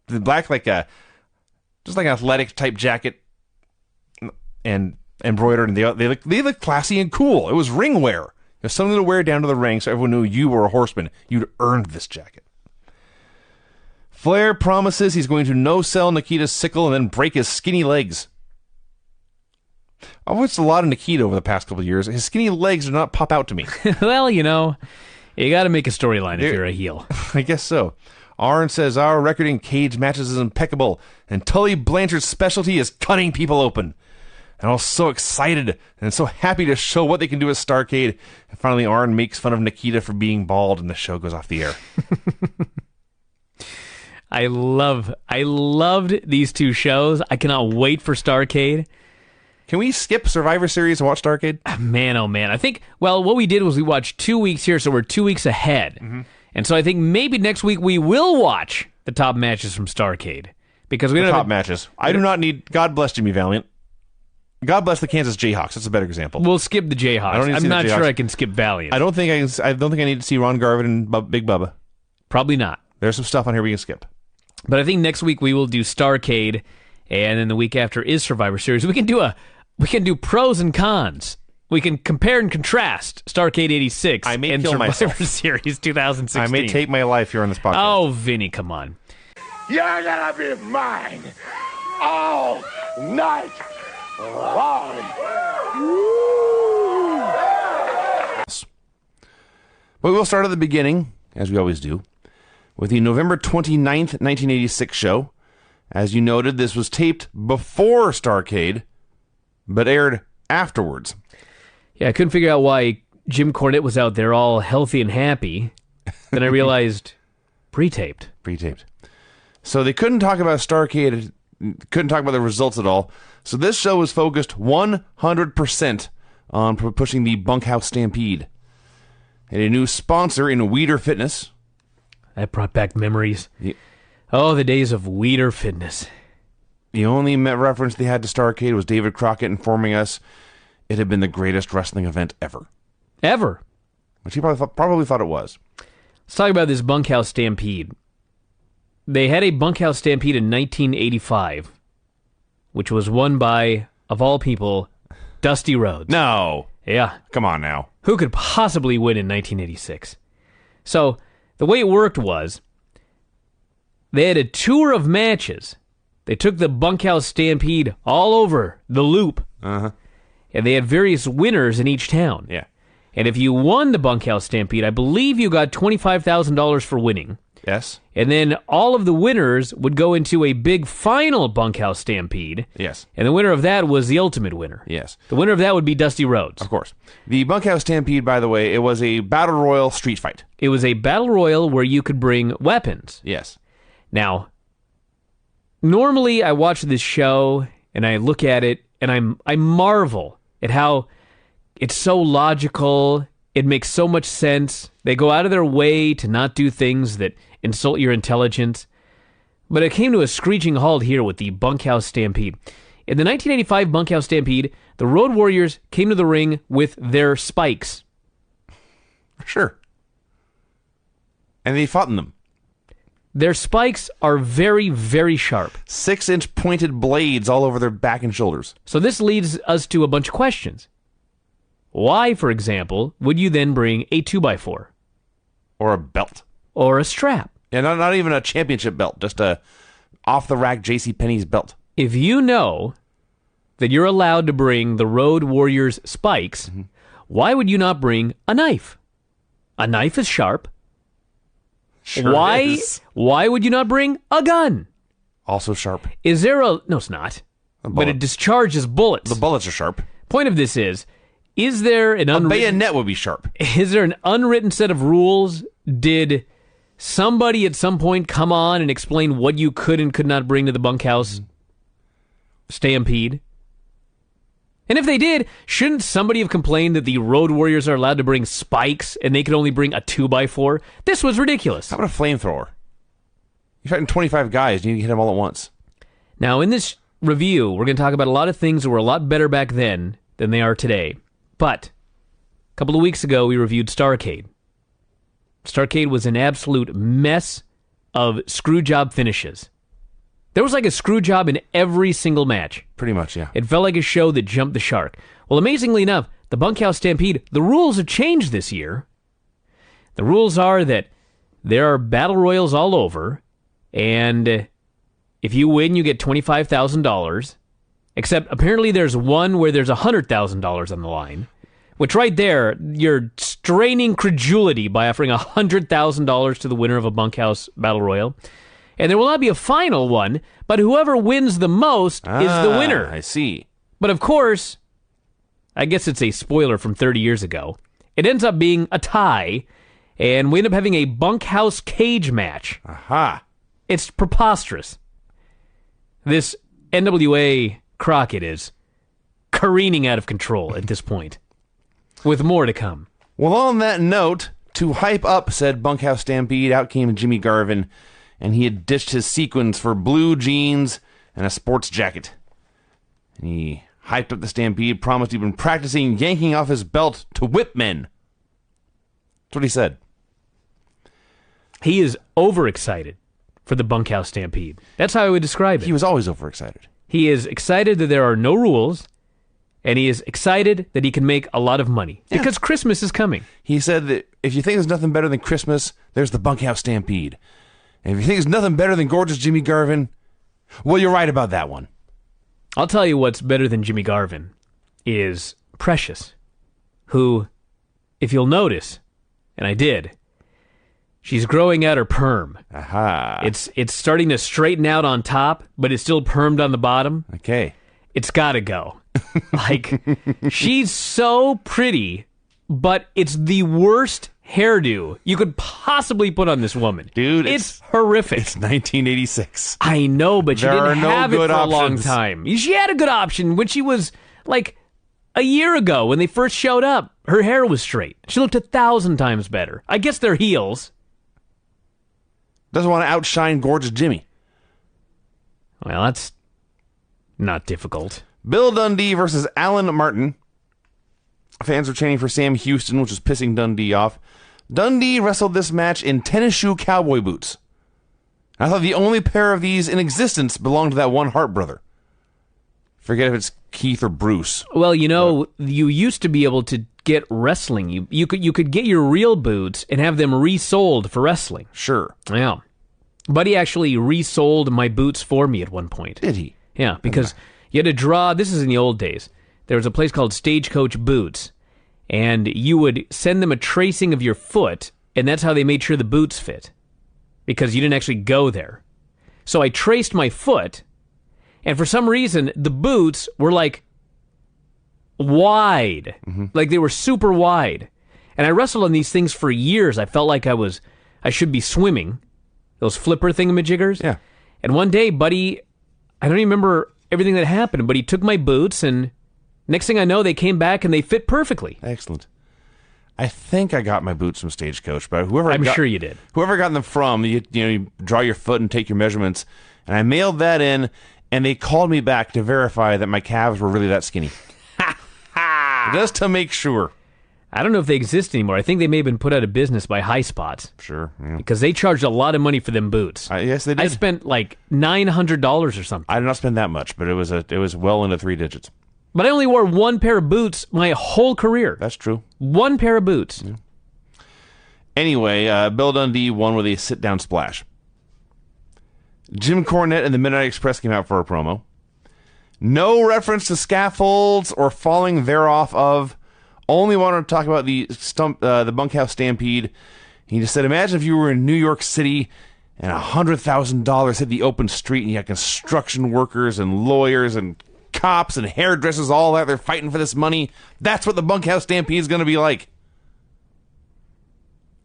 The black, just like an athletic type jacket, and embroidered, and they look classy and cool. It was ring wear. It was something to wear down to the ring so everyone knew you were a horseman. You'd earned this jacket. Flair promises he's going to no-sell Nikita's sickle and then break his skinny legs. I've watched a lot of Nikita over the past couple of years. His skinny legs do not pop out to me. Well, you got to make a storyline if you're a heel. I guess so. Arn says our record in cage matches is impeccable, and Tully Blanchard's specialty is cutting people open. And I was so excited and so happy to show what they can do with Starrcade. And finally, Arn makes fun of Nikita for being bald, and the show goes off the air. I loved these two shows. I cannot wait for Starrcade. Can we skip Survivor Series and watch Starrcade? Man, oh man. I think, well, what we did was we watched 2 weeks here, so we're 2 weeks ahead. Mm-hmm. And so I think maybe next week we will watch the top matches from Starrcade. Because we don't have matches. I do not need, God bless Jimmy Valiant. God bless the Kansas Jayhawks. That's a better example. We'll skip the Jayhawks. I'm not sure I can skip Valiant. I don't think I need to see Ron Garvin and Big Bubba. Probably not. There's some stuff on here we can skip. But I think next week we will do Starrcade, and then the week after is Survivor Series. We can do pros and cons. We can compare and contrast Starrcade 86 and Survivor myself. Series 2016. I may take my life here on this podcast. Oh, Vinny, come on. You're gonna be mine all night long. But we'll start at the beginning, as we always do, with the November 29th, 1986 show. As you noted, this was taped before Starrcade, but aired afterwards. Yeah, I couldn't figure out why Jim Cornette was out there all healthy and happy. Then I realized pre-taped. Pre-taped. So they couldn't talk about Starrcade, couldn't talk about the results at all. So this show was focused 100% on pushing the Bunkhouse Stampede. And a new sponsor in Weider Fitness. That brought back memories. Oh, the days of Weider Fitness. The only reference they had to Starrcade was David Crockett informing us it had been the greatest wrestling event ever. Ever. Which he probably thought it was. Let's talk about this Bunkhouse Stampede. They had a Bunkhouse Stampede in 1985, which was won by, of all people, Dusty Rhodes. No. Yeah. Come on now. Who could possibly win in 1986? So, the way it worked was, they had a tour of matches. They took the Bunkhouse Stampede all over the loop. Uh-huh. And they had various winners in each town. Yeah. And if you won the Bunkhouse Stampede, I believe you got $25,000 for winning. Yes. And then all of the winners would go into a big final Bunkhouse Stampede. Yes. And the winner of that was the ultimate winner. Yes. The winner of that would be Dusty Rhodes. Of course. The Bunkhouse Stampede, by the way, it was a battle royal street fight. It was a battle royal where you could bring weapons. Yes. Now, normally I watch this show and I look at it and I marvel at how it's so logical. It makes so much sense. They go out of their way to not do things that insult your intelligence. But it came to a screeching halt here with the Bunkhouse Stampede. In the 1985 Bunkhouse Stampede, the Road Warriors came to the ring with their spikes. Sure. And they fought in them. Their spikes are very, very sharp. 6-inch pointed blades all over their back and shoulders. So this leads us to a bunch of questions. Why, for example, would you then bring a 2x4? Or a belt. Or a strap? Yeah, not even a championship belt, just a off-the-rack JCPenney's belt. If you know that you're allowed to bring the Road Warriors spikes, why would you not bring a knife? A knife is sharp. Sure is. Why would you not bring a gun? Also sharp. Is there a... No, it's not. But it discharges bullets. The bullets are sharp. Point of this is there an A bayonet would be sharp. Is there an unwritten set of rules? Did somebody at some point come on and explain what you could and could not bring to the Bunkhouse Stampede? And if they did, shouldn't somebody have complained that the Road Warriors are allowed to bring spikes and they could only bring a 2x4? This was ridiculous. How about a flamethrower? You're fighting 25 guys, you need to hit them all at once. Now, in this review, we're going to talk about a lot of things that were a lot better back then than they are today. But a couple of weeks ago, we reviewed Starrcade. Starrcade was an absolute mess of screwjob finishes. There was like a screw job in every single match. Pretty much, yeah. It felt like a show that jumped the shark. Well, amazingly enough, the Bunkhouse Stampede, the rules have changed this year. The rules are that there are battle royals all over, and if you win, you get $25,000. Except apparently there's one where there's $100,000 on the line. Which right there, you're straining credulity by offering $100,000 to the winner of a Bunkhouse Battle Royal. And there will not be a final one, but whoever wins the most is the winner. I see. But of course, I guess it's a spoiler from 30 years ago. It ends up being a tie, and we end up having a bunkhouse cage match. Aha. It's preposterous. This NWA Crockett is careening out of control at this point, with more to come. Well, on that note, to hype up said Bunkhouse Stampede, out came Jimmy Garvin, and he had ditched his sequins for blue jeans and a sports jacket. And he hyped up the Stampede, promised he'd been practicing yanking off his belt to whip men. That's what he said. He is overexcited for the Bunkhouse Stampede. That's how I would describe it. He was always overexcited. He is excited that there are no rules, and he is excited that he can make a lot of money because Christmas is coming. He said that if you think there's nothing better than Christmas, there's the Bunkhouse Stampede. And if you think there's nothing better than gorgeous Jimmy Garvin, well, you're right about that one. I'll tell you what's better than Jimmy Garvin is Precious, who, if you'll notice, and I did, she's growing out her perm. Aha. It's starting to straighten out on top, but it's still permed on the bottom. Okay. It's got to go. Like, she's so pretty, but it's the worst hairdo you could possibly put on this woman. Dude, it's horrific. It's 1986. I know, but she There didn't are no have it for good a long options. time. She had a good option when she was, like, a year ago when they first showed up. Her hair was straight. She looked 1,000 times better. I guess they're heels. Doesn't want to outshine gorgeous Jimmy. Well, that's not difficult. Bill Dundee versus Alan Martin. Fans were chanting for Sam Houston, which was pissing Dundee off. Dundee wrestled this match in tennis shoe cowboy boots. I thought the only pair of these in existence belonged to that one Hart brother. Forget if it's Keith or Bruce. Well, you know, you used to be able to get wrestling. You could get your real boots and have them resold for wrestling. Sure. Yeah. Buddy actually resold my boots for me at one point. Did he? Yeah, because you had to draw. This is in the old days. There was a place called Stagecoach Boots, and you would send them a tracing of your foot, and that's how they made sure the boots fit, because you didn't actually go there. So I traced my foot, and for some reason, the boots were like wide. Like they were super wide. And I wrestled on these things for years. I felt like I should be swimming. Those flipper thingamajiggers. Yeah. And one day, buddy, I don't even remember everything that happened, but he took my boots, and next thing I know, they came back and they fit perfectly. Excellent. I think I got my boots from Stagecoach, but I'm sure you did. Whoever I got them from, you draw your foot and take your measurements, and I mailed that in, and they called me back to verify that my calves were really that skinny. Just to make sure. I don't know if they exist anymore. I think they may have been put out of business by High Spots. Sure. Yeah. Because they charged a lot of money for them boots. Yes, they did. I spent like $900 or something. I did not spend that much, but it was well into 3 digits. But I only wore one pair of boots my whole career. That's true. One pair of boots. Yeah. Anyway, Bill Dundee won with a sit-down splash. Jim Cornette and the Midnight Express came out for a promo. No reference to scaffolds or falling thereof of. Only wanted to talk about the Bunkhouse Stampede. He just said, imagine if you were in New York City and $100,000 hit the open street and you had construction workers and lawyers and cops and hairdressers all out there fighting for this money. That's what the Bunkhouse Stampede is going to be like.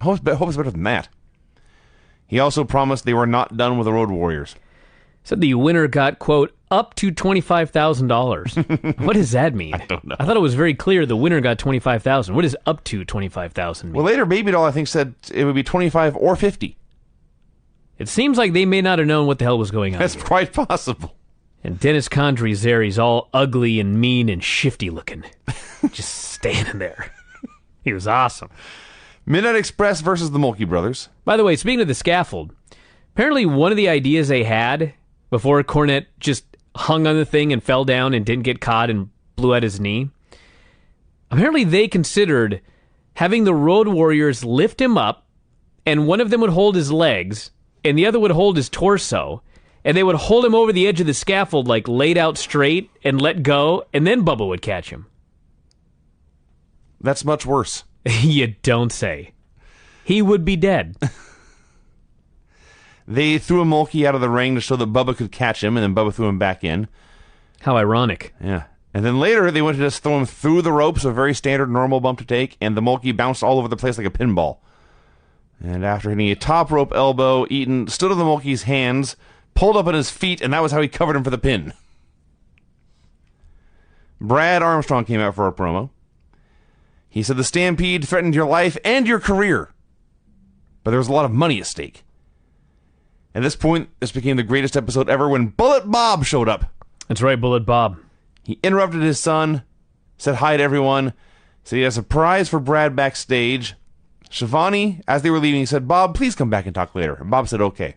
I hope it's better than that. He also promised they were not done with the Road Warriors. Said the winner got, quote, up to $25,000. What does that mean? I don't know. I thought it was very clear the winner got $25,000. What does up to $25,000 mean? Well, later Baby Doll, I think, said it would be 25 or 50. It seems like they may not have known what the hell was going on. That's here. quite possible. And Dennis Condrey's there. He's all ugly and mean and shifty looking. Just standing there. He was awesome. Midnight Express versus the Mulkey Brothers. By the way, speaking of the scaffold, apparently one of the ideas they had before Cornette just hung on the thing and fell down and didn't get caught and blew out his knee, apparently they considered having the Road Warriors lift him up, and one of them would hold his legs, and the other would hold his torso, and they would hold him over the edge of the scaffold, like laid out straight, and let go, and then Bubba would catch him. That's much worse. You don't say. He would be dead. They threw a Mulkey out of the ring to show that Bubba could catch him, and then Bubba threw him back in. How ironic. Yeah. And then later, they went to just throw him through the ropes, a very standard, normal bump to take, and the Mulkey bounced all over the place like a pinball. And after hitting a top rope elbow, Eaton stood on the Mulkey's hands, pulled up on his feet, and that was how he covered him for the pin. Brad Armstrong came out for a promo. He said the Stampede threatened your life and your career, but there was a lot of money at stake. At this point, this became the greatest episode ever when Bullet Bob showed up. That's right, Bullet Bob. He interrupted his son, said hi to everyone, said he had a surprise for Brad backstage. Shivani, as they were leaving, said, Bob, please come back and talk later. And Bob said, okay.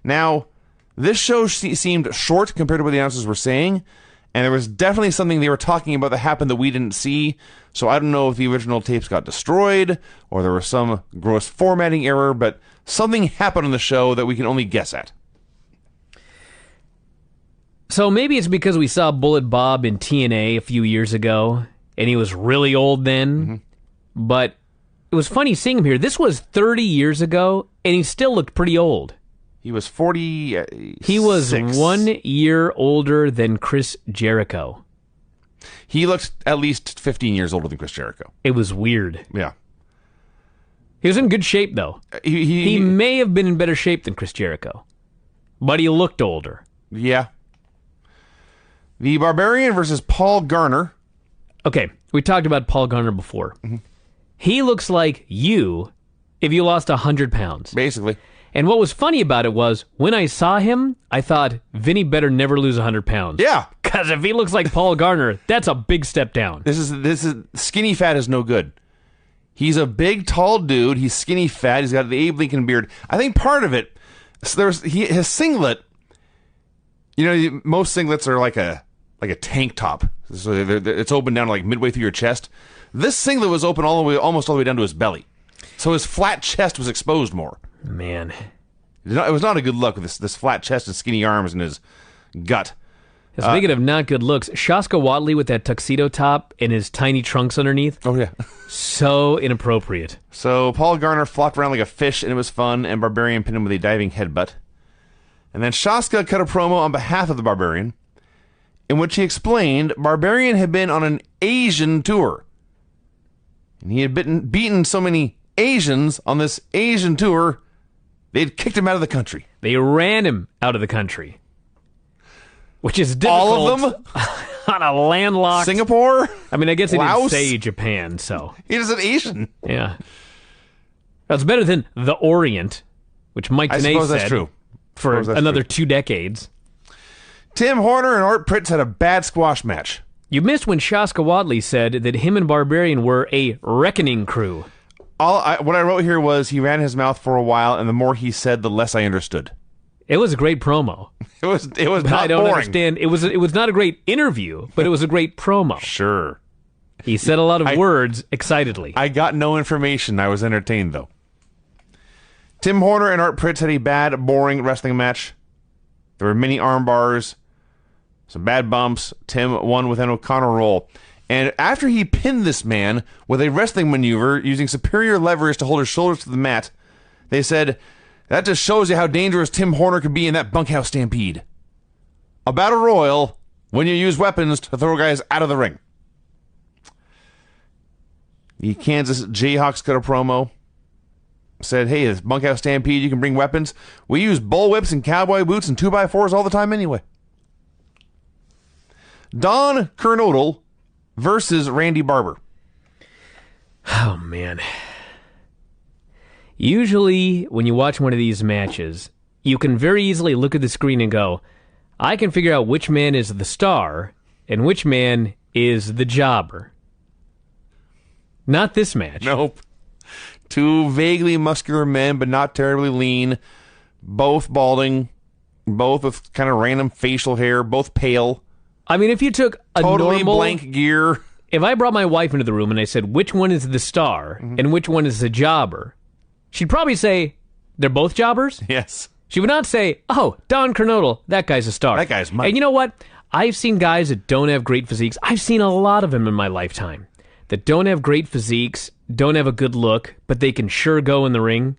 Now, this show seemed short compared to what the announcers were saying, and there was definitely something they were talking about that happened that we didn't see, so I don't know if the original tapes got destroyed, or there was some gross formatting error, but something happened on the show that we can only guess at. So maybe it's because we saw Bullet Bob in TNA a few years ago, and he was really old then. But it was funny seeing him here. This was 30 years ago, and he still looked pretty old. He was 40. He was 1 year older than Chris Jericho. He looked at least 15 years older than Chris Jericho. It was weird. Yeah. He was in good shape, though. He may have been in better shape than Chris Jericho, but he looked older. Yeah. The Barbarian versus Paul Garner. Okay, we talked about Paul Garner before. He looks like you if you lost 100 pounds. Basically. And what was funny about it was, when I saw him, I thought, Vinny better never lose 100 pounds. Yeah. Because if he looks like Paul Garner, that's a big step down. This is skinny fat is no good. He's a big, tall dude. He's skinny fat. He's got the Abe Lincoln beard. I think part of it, so his singlet, you know, most singlets are like a tank top. So it's open down like midway through your chest. This singlet was open almost all the way down to his belly. So his flat chest was exposed more. Man. It was not a good look with this flat chest and skinny arms and his gut. Speaking of not good looks, Shaska Wadley with that tuxedo top and his tiny trunks underneath. Oh, yeah. So inappropriate. So Paul Garner flopped around like a fish, and it was fun, and Barbarian pinned him with a diving headbutt. And then Shaska cut a promo on behalf of the Barbarian, in which he explained Barbarian had been on an Asian tour. And he had beaten so many Asians on this Asian tour, they'd kicked him out of the country. They ran him out of the country. Which is difficult. All of them? On a landlocked... Singapore? I mean, I guess they Laos? didn't say Japan, so... He is an Asian. Yeah. That's better than the Orient, which Mike Tenay said. I suppose that's true. For another 2 decades. Tim Horner and Art Pritz had a bad squash match. You missed when Shaska Wadley said that him and Barbarian were a reckoning crew. What I wrote here was he ran his mouth for a while, and the more he said, the less I understood. It was a great promo. It was but not I don't boring. understand. It was not a great interview, but it was a great promo. Sure. He said a lot of words excitedly. I got no information. I was entertained, though. Tim Horner and Art Pritz had a bad, boring wrestling match. There were many arm bars, some bad bumps. Tim won with an O'Connor roll. And after he pinned this man with a wrestling maneuver using superior leverage to hold his shoulders to the mat, they said, that just shows you how dangerous Tim Horner could be in that Bunkhouse Stampede. A battle royal when you use weapons to throw guys out of the ring. The Kansas Jayhawks cut a promo. Said, hey, this Bunkhouse Stampede, you can bring weapons. We use bullwhips and cowboy boots and 2x4s all the time anyway. Don Kernodle versus Randy Barber. Oh, man. Usually, when you watch one of these matches, you can very easily look at the screen and go, I can figure out which man is the star and which man is the jobber. Not this match. Nope. 2 vaguely muscular men, but not terribly lean. Both balding. Both with kind of random facial hair. Both pale. I mean, if you took a totally normal... blank gear. If I brought my wife into the room and I said, which one is the star and which one is the jobber, she'd probably say, they're both jobbers? Yes. She would not say, oh, Don Kernodle, that guy's a star. That guy's money. And you know what? I've seen guys that don't have great physiques. I've seen a lot of them in my lifetime that don't have great physiques, don't have a good look, but they can sure go in the ring.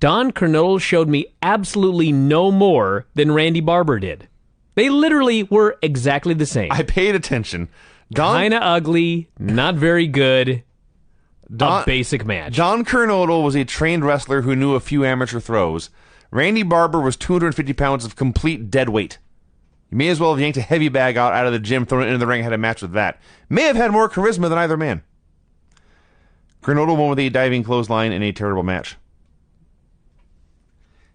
Don Kernodle showed me absolutely no more than Randy Barber did. They literally were exactly the same. I paid attention. Kind of ugly, not very good. A basic match. Don Kernodle was a trained wrestler who knew a few amateur throws. Randy Barber was 250 pounds of complete dead weight. You may as well have yanked a heavy bag out of the gym, thrown it into the ring, and had a match with that. May have had more charisma than either man. Kernodle won with a diving clothesline in a terrible match.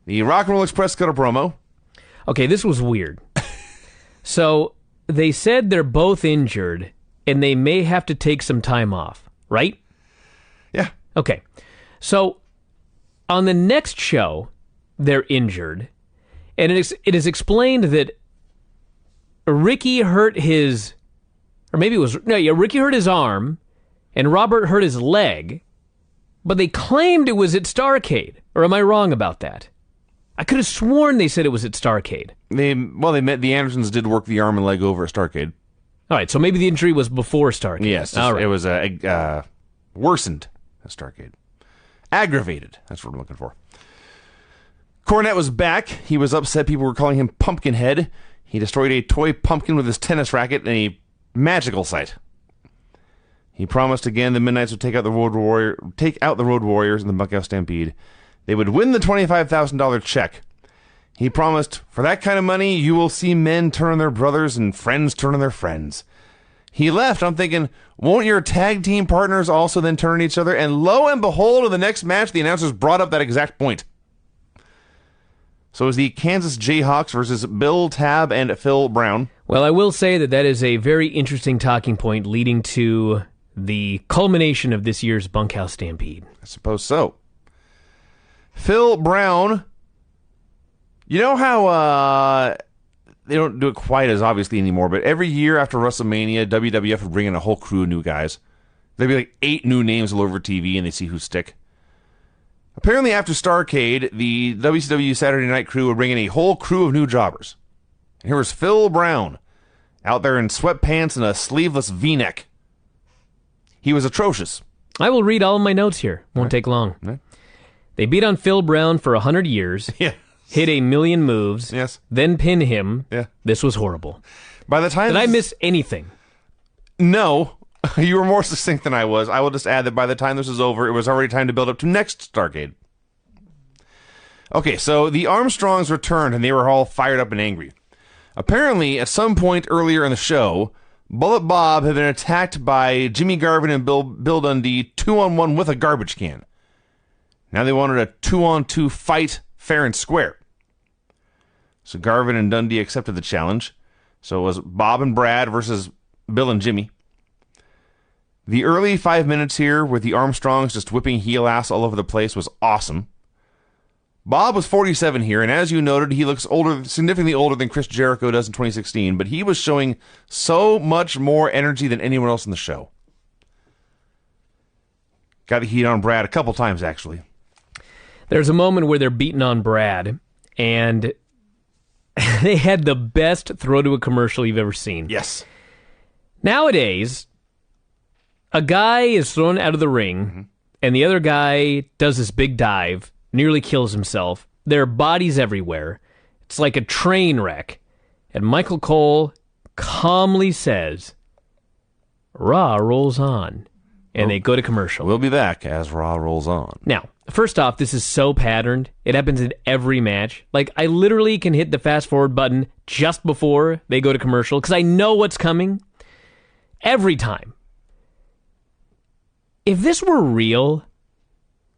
The Rock and Roll Express got a promo. Okay, this was weird. So, they said they're both injured, and they may have to take some time off, right? Yeah. Okay. So, on the next show, they're injured, and it is explained that Ricky hurt his... Or maybe it was... No, yeah, Ricky hurt his arm, and Robert hurt his leg, but they claimed it was at Starrcade. Or am I wrong about that? I could have sworn they said it was at Starrcade. The Andersons did work the arm and leg over at Starrcade. All right, so maybe the injury was before Starrcade. Yes, all right. It was worsened at Starrcade. Aggravated, that's what I'm looking for. Cornette was back. He was upset people were calling him Pumpkinhead. He destroyed a toy pumpkin with his tennis racket in a magical sight. He promised again the Midnights would take out the Road Warriors in the Bunkhouse Stampede. They would win the $25,000 check. He promised, for that kind of money, you will see men turn on their brothers and friends turn on their friends. He left. I'm thinking, won't your tag team partners also then turn on each other? And lo and behold, in the next match, the announcers brought up that exact point. So it was the Kansas Jayhawks versus Bill Tabb and Phil Brown. Well, I will say that is a very interesting talking point leading to the culmination of this year's Bunkhouse Stampede. I suppose so. Phil Brown, you know how they don't do it quite as obviously anymore, but every year after WrestleMania, WWF would bring in a whole crew of new guys. There'd be like 8 new names all over TV, and they see who stick. Apparently after Starrcade, the WCW Saturday Night crew would bring in a whole crew of new jobbers. And here was Phil Brown, out there in sweatpants and a sleeveless V-neck. He was atrocious. I will read all of my notes here. Won't take long. Right. They beat on Phil Brown for 100 years. Yeah. Hit a million moves. Yes. Then pin him. Yeah. This was horrible. By the time Did I miss anything? No. You were more succinct than I was. I will just add that by the time this was over, it was already time to build up to next Starrcade. Okay, so the Armstrongs returned, and they were all fired up and angry. Apparently, at some point earlier in the show, Bullet Bob had been attacked by Jimmy Garvin and Bill Dundee 2-on-1 with a garbage can. Now they wanted a 2-on-2 fight, fair and square. So Garvin and Dundee accepted the challenge. So it was Bob and Brad versus Bill and Jimmy. The early 5 minutes here with the Armstrongs just whipping heel ass all over the place was awesome. Bob was 47 here, and as you noted, he looks older, significantly older than Chris Jericho does in 2016, but he was showing so much more energy than anyone else in the show. Got the heat on Brad a couple times, actually. There's a moment where they're beating on Brad, and they had the best throw to a commercial you've ever seen. Yes. Nowadays, a guy is thrown out of the ring, and the other guy does this big dive, nearly kills himself. There are bodies everywhere. It's like a train wreck. And Michael Cole calmly says, Raw rolls on. And they go to commercial. We'll be back as Raw rolls on. Now, first off, this is so patterned. It happens in every match. Like, I literally can hit the fast forward button just before they go to commercial because I know what's coming every time. If this were real,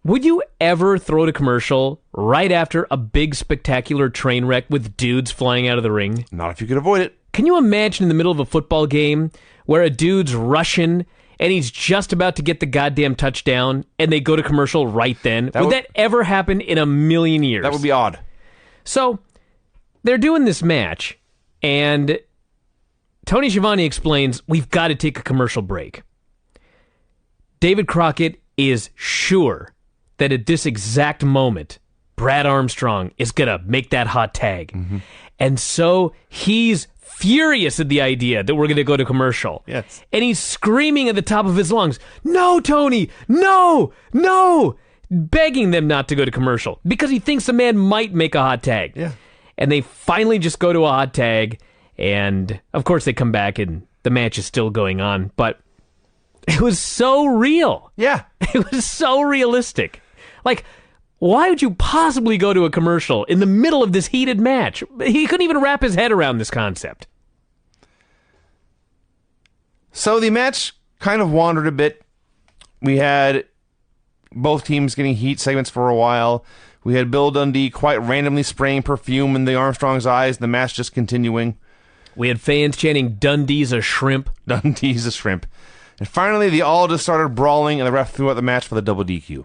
would you ever throw to commercial right after a big spectacular train wreck with dudes flying out of the ring? Not if you could avoid it. Can you imagine in the middle of a football game where a dude's rushing and he's just about to get the goddamn touchdown and they go to commercial right then? Would that ever happen in a million years? That would be odd. So, they're doing this match, and Tony Schiavone explains, we've got to take a commercial break. David Crockett is sure that at this exact moment, Brad Armstrong is going to make that hot tag. And so he's furious at the idea that we're going to go to commercial. Yes. And he's screaming at the top of his lungs, no, Tony, no, no, begging them not to go to commercial because he thinks the man might make a hot tag. Yeah. and they finally just go to a hot tag, and of course they come back and the match is still going on, but it was so real. Yeah. It was so realistic. Like, why would you possibly go to a commercial in the middle of this heated match? He couldn't even wrap his head around this concept. So the match kind of wandered a bit. We had both teams getting heat segments for a while. We had Bill Dundee quite randomly spraying perfume in the Armstrong's eyes, the match just continuing. We had fans chanting, Dundee's a shrimp. Dundee's a shrimp. And finally, they all just started brawling, and the ref threw out the match for the double DQ.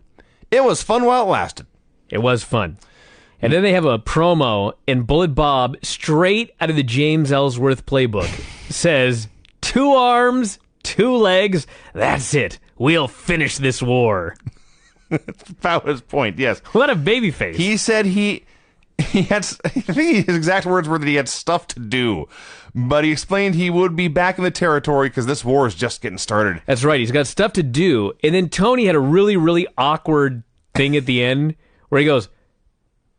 It was fun while it lasted. It was fun. And then they have a promo, and Bullet Bob, straight out of the James Ellsworth playbook, says, 2 arms, 2 legs, that's it. We'll finish this war. That's about his point, yes. What a babyface. He said he had, I think his exact words were that he had stuff to do, but he explained he would be back in the territory because this war is just getting started. That's right. He's got stuff to do. And then Tony had a really, really awkward thing at the end where he goes,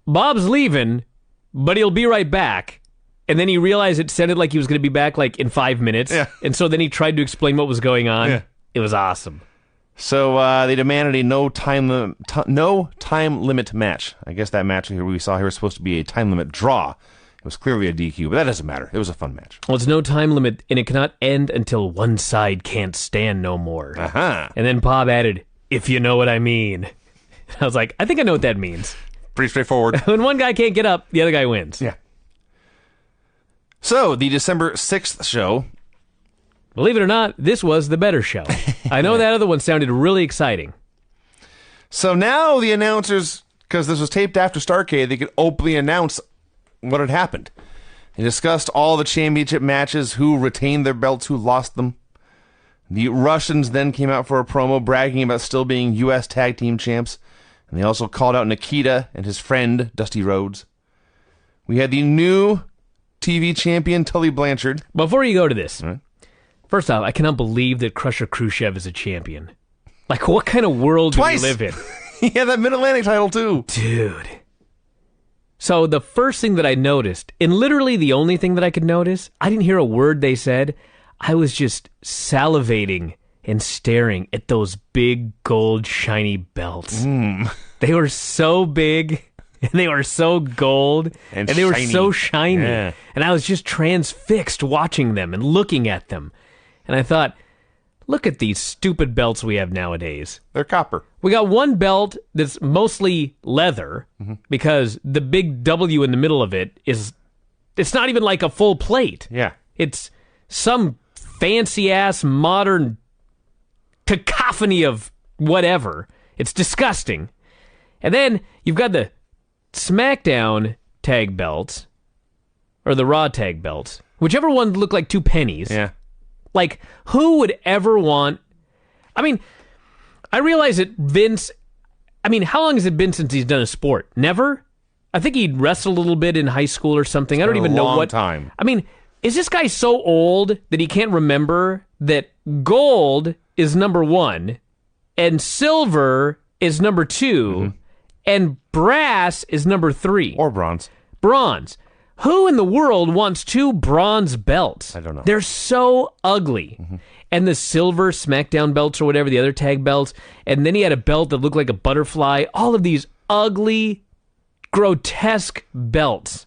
Bob's leaving, but he'll be right back. And then he realized it sounded like he was going to be back like in 5 minutes. Yeah. And so then he tried to explain what was going on. Yeah. It was awesome. So they demanded a no time limit match. I guess that match here we saw here was supposed to be a time limit draw. It was clearly a DQ, but that doesn't matter. It was a fun match. Well, it's no time limit, and it cannot end until one side can't stand no more. Uh-huh. And then Bob added, if you know what I mean. I was like, I think I know what that means. Pretty straightforward. When one guy can't get up, the other guy wins. Yeah. So, the December 6th show. Believe it or not, this was the better show. I know that other one sounded really exciting. So now the announcers, because this was taped after Starrcade, they could openly announce what had happened. They discussed all the championship matches, who retained their belts, who lost them. The Russians then came out for a promo bragging about still being U.S. Tag Team Champs. And they also called out Nikita and his friend, Dusty Rhodes. We had the new TV champion, Tully Blanchard. Before you go to this, Right. First off, I cannot believe that Crusher Khrushchev is a champion. Like, what kind of world Twice. do we live in? He had that Mid-Atlantic title, too. Dude. So the first thing that I noticed, and literally the only thing that I could notice, I didn't hear a word they said. I was just salivating and staring at those big gold shiny belts. They were so big, and they were so gold, and they were shiny. so shiny. Yeah. And I was just transfixed watching them and looking at them. And I thought, look at these stupid belts we have nowadays. They're copper. We got one belt that's mostly leather because the big W in the middle of it it's not even like a full plate. Yeah. It's some fancy-ass modern cacophony of whatever. It's disgusting. And then you've got the SmackDown tag belts, or the Raw tag belts. Whichever one looked like 2 pennies. Yeah. Like, who would ever want... I mean, I realize that Vince... I mean, how long has it been since he's done a sport? Never? I think he wrestled a little bit in high school or something. I don't even know what... time. I mean, is this guy so old that he can't remember that gold is number 1 and silver is number 2 and brass is number 3? Or bronze. Bronze. Who in the world wants 2 bronze belts? I don't know. They're so ugly. And the silver SmackDown belts or whatever, the other tag belts. And then he had a belt that looked like a butterfly. All of these ugly, grotesque belts.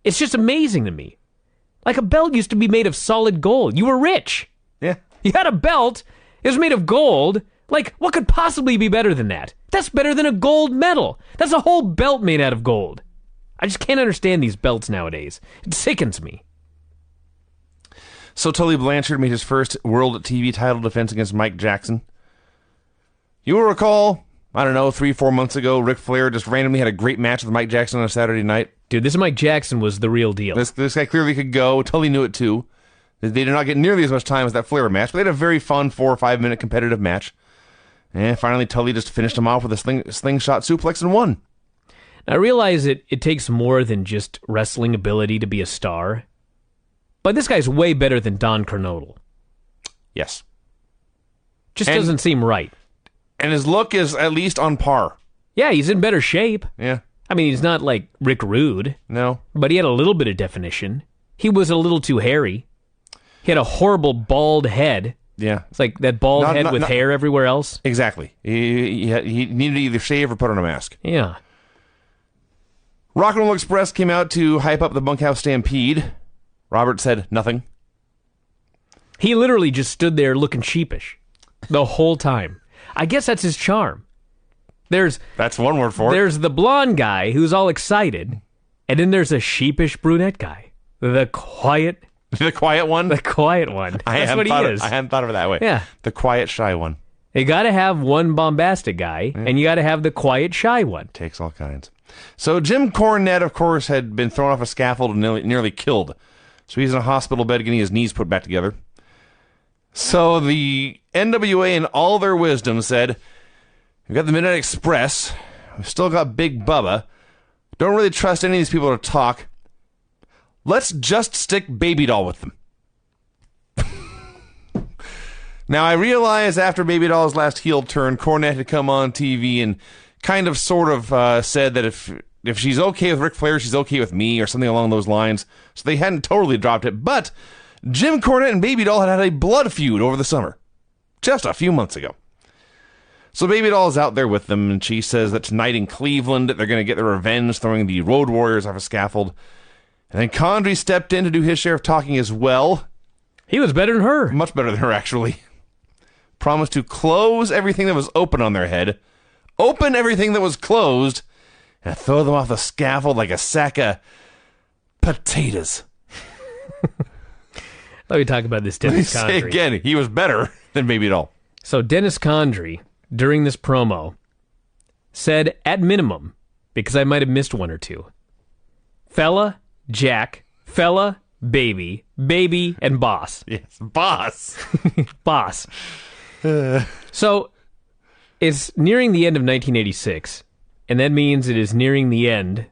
It's just amazing to me. Like, a belt used to be made of solid gold. You were rich. Yeah. You had a belt. It was made of gold. Like, what could possibly be better than that? That's better than a gold medal. That's a whole belt made out of gold. I just can't understand these belts nowadays. It sickens me. So Tully Blanchard made his first World TV title defense against Mike Jackson. You will recall, I don't know, 3-4 months ago, Ric Flair just randomly had a great match with Mike Jackson on a Saturday night. Dude, this Mike Jackson was the real deal. This guy clearly could go. Tully knew it too. They did not get nearly as much time as that Flair match, but they had a very fun 4 or 5 minute competitive match. And finally, Tully just finished him off with a slingshot suplex and won. I realize it takes more than just wrestling ability to be a star, but this guy's way better than Don Kernodle. Yes. Just doesn't seem right. And his look is at least on par. Yeah, he's in better shape. Yeah. I mean, he's not like Rick Rude. No. But he had a little bit of definition. He was a little too hairy. He had a horrible bald head. Yeah. It's like that bald head with hair everywhere else. Exactly. He needed to either shave or put on a mask. Yeah. Rock and Roll Express came out to hype up the Bunkhouse Stampede. Robert said nothing. He literally just stood there looking sheepish the whole time. I guess that's his charm. That's one word for it. There's the blonde guy who's all excited, and then there's a sheepish brunette guy. The quiet one? The quiet one. That's what he is. I hadn't thought of it that way. Yeah. The quiet, shy one. You got to have one bombastic guy, and you got to have the quiet, shy one. Takes all kinds. So Jim Cornette, of course, had been thrown off a scaffold and nearly killed. So he's in a hospital bed getting his knees put back together. So the NWA, in all their wisdom, said, we've got the Midnight Express. We've still got Big Bubba. Don't really trust any of these people to talk. Let's just stick Baby Doll with them. Now, I realize after Baby Doll's last heel turn, Cornette had come on TV and kind of sort of said that if she's okay with Ric Flair, she's okay with me, or something along those lines. So they hadn't totally dropped it. But Jim Cornette and Baby Doll had a blood feud over the summer, just a few months ago. So Baby Doll is out there with them, and she says that tonight in Cleveland, they're going to get their revenge, throwing the Road Warriors off a scaffold. And then Condrey stepped in to do his share of talking as well. He was better than her. Much better than her, actually. Promised to close everything that was open on their head, open everything that was closed, and throw them off the scaffold like a sack of potatoes. Let me talk about this Dennis Say Condrey. again, he was better than Baby Doll. So Dennis Condrey, during this promo, said, at minimum, because I might have missed one or two, fella, Jack, fella, baby, and boss. Yes, boss. Boss. So it's nearing the end of 1986, and that means it is nearing the end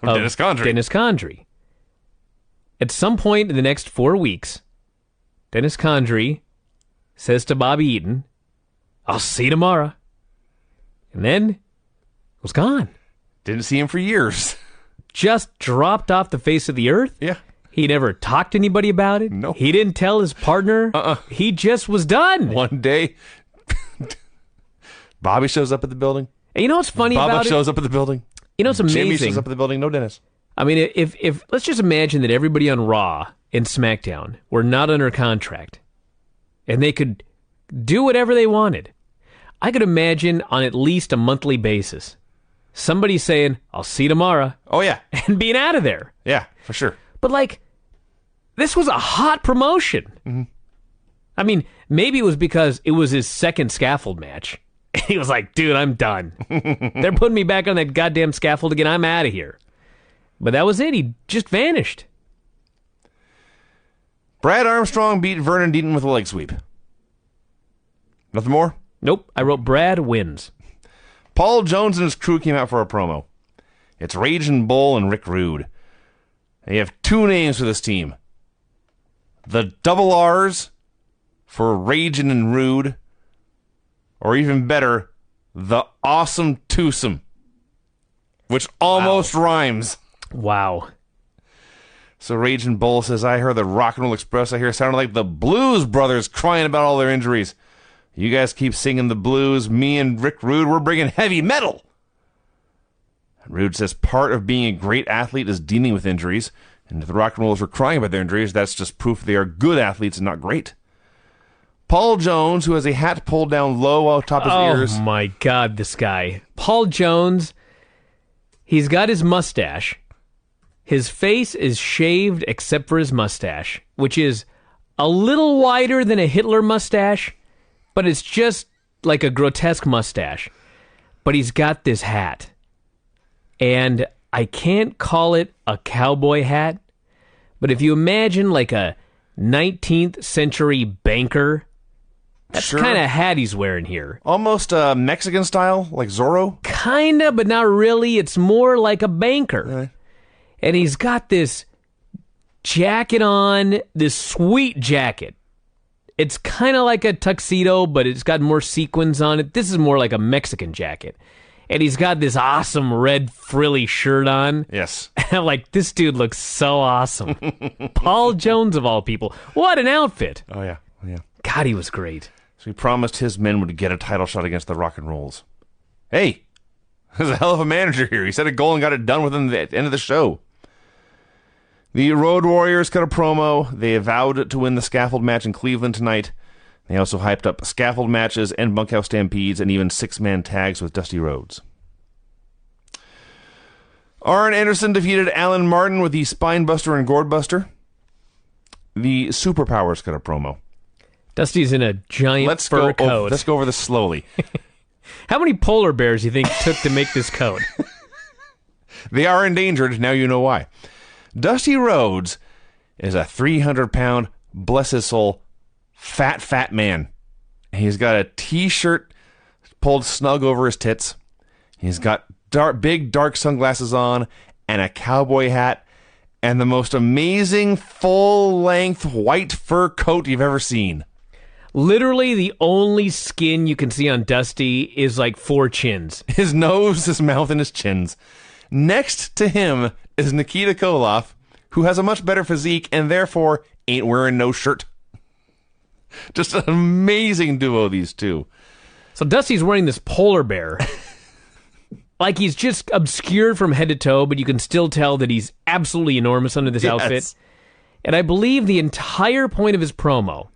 of Dennis Condrey. At some point in the next 4 weeks, Dennis Condrey says to Bobby Eaton, I'll see you tomorrow. And then was gone. Didn't see him for years. Just dropped off the face of the earth. Yeah. He never talked to anybody about it. No. He didn't tell his partner. He just was done. One day, Bobby shows up at the building. And you know what's funny about it? Bubba shows up at the building. You know what's amazing? Jimmy shows up at the building. No Dennis. I mean, if let's just imagine that everybody on Raw and SmackDown were not under contract, and they could do whatever they wanted. I could imagine on at least a monthly basis somebody saying, I'll see you tomorrow. Oh, yeah. And being out of there. Yeah, for sure. But, like, this was a hot promotion. Mm-hmm. I mean, maybe it was because it was his second scaffold match. He was like, dude, I'm done. They're putting me back on that goddamn scaffold again. I'm out of here. But that was it. He just vanished. Brad Armstrong beat Vernon Deaton with a leg sweep. Nothing more? Nope. I wrote Brad wins. Paul Jones and his crew came out for a promo. It's Raging Bull and Rick Rude. They have two names for this team. The double R's for Raging and Rude, or even better, the Awesome Twosome, which almost rhymes. Wow. So Raging Bull says, I heard the Rock and Roll Express I hear sounded like the Blues Brothers crying about all their injuries. You guys keep singing the blues. Me and Rick Rude, we're bringing heavy metal. Rude says part of being a great athlete is dealing with injuries. And if the Rock and Rollers were crying about their injuries, that's just proof they are good athletes and not great. Paul Jones, who has a hat pulled down low on top of his ears. Oh, my God, this guy. Paul Jones, he's got his mustache. His face is shaved except for his mustache, which is a little wider than a Hitler mustache, but it's just like a grotesque mustache. But he's got this hat. And I can't call it a cowboy hat, but if you imagine like a 19th century banker, that's the kind of hat he's wearing here. Almost Mexican style, like Zorro? Kinda, but not really. It's more like a banker. Right. And he's got this jacket on, this sweet jacket. It's kind of like a tuxedo, but it's got more sequins on it. This is more like a Mexican jacket. and he's got this awesome red frilly shirt on. Yes. And I'm like, this dude looks so awesome. Paul Jones, of all people. What an outfit. Oh, yeah. Yeah. God, he was great. So he promised his men would get a title shot against the Rock and Rolls. Hey, there's a hell of a manager here. He set a goal and got it done within the end of the show. The Road Warriors cut a promo. They vowed to win the scaffold match in Cleveland tonight. They also hyped up scaffold matches and bunkhouse stampedes and even six-man tags with Dusty Rhodes. Arn Anderson defeated Alan Martin with the Spinebuster and Gourdbuster. The Superpowers cut a promo. Dusty's in a giant fur coat. Let's go over this slowly. How many polar bears do you think it took to make this coat? They are endangered. Now you know why. Dusty Rhodes is a 300-pound, bless his soul, fat man. He's got a T-shirt pulled snug over his tits. He's got big dark sunglasses on and a cowboy hat and the most amazing full-length white fur coat you've ever seen. Literally the only skin you can see on Dusty is like 4 chins. His nose, his mouth, and his chins. Next to him is Nikita Koloff, who has a much better physique and therefore ain't wearing no shirt. Just an amazing duo, these two. So Dusty's wearing this polar bear. Like he's just obscured from head to toe, but you can still tell that he's absolutely enormous under this outfit. And I believe the entire point of his promo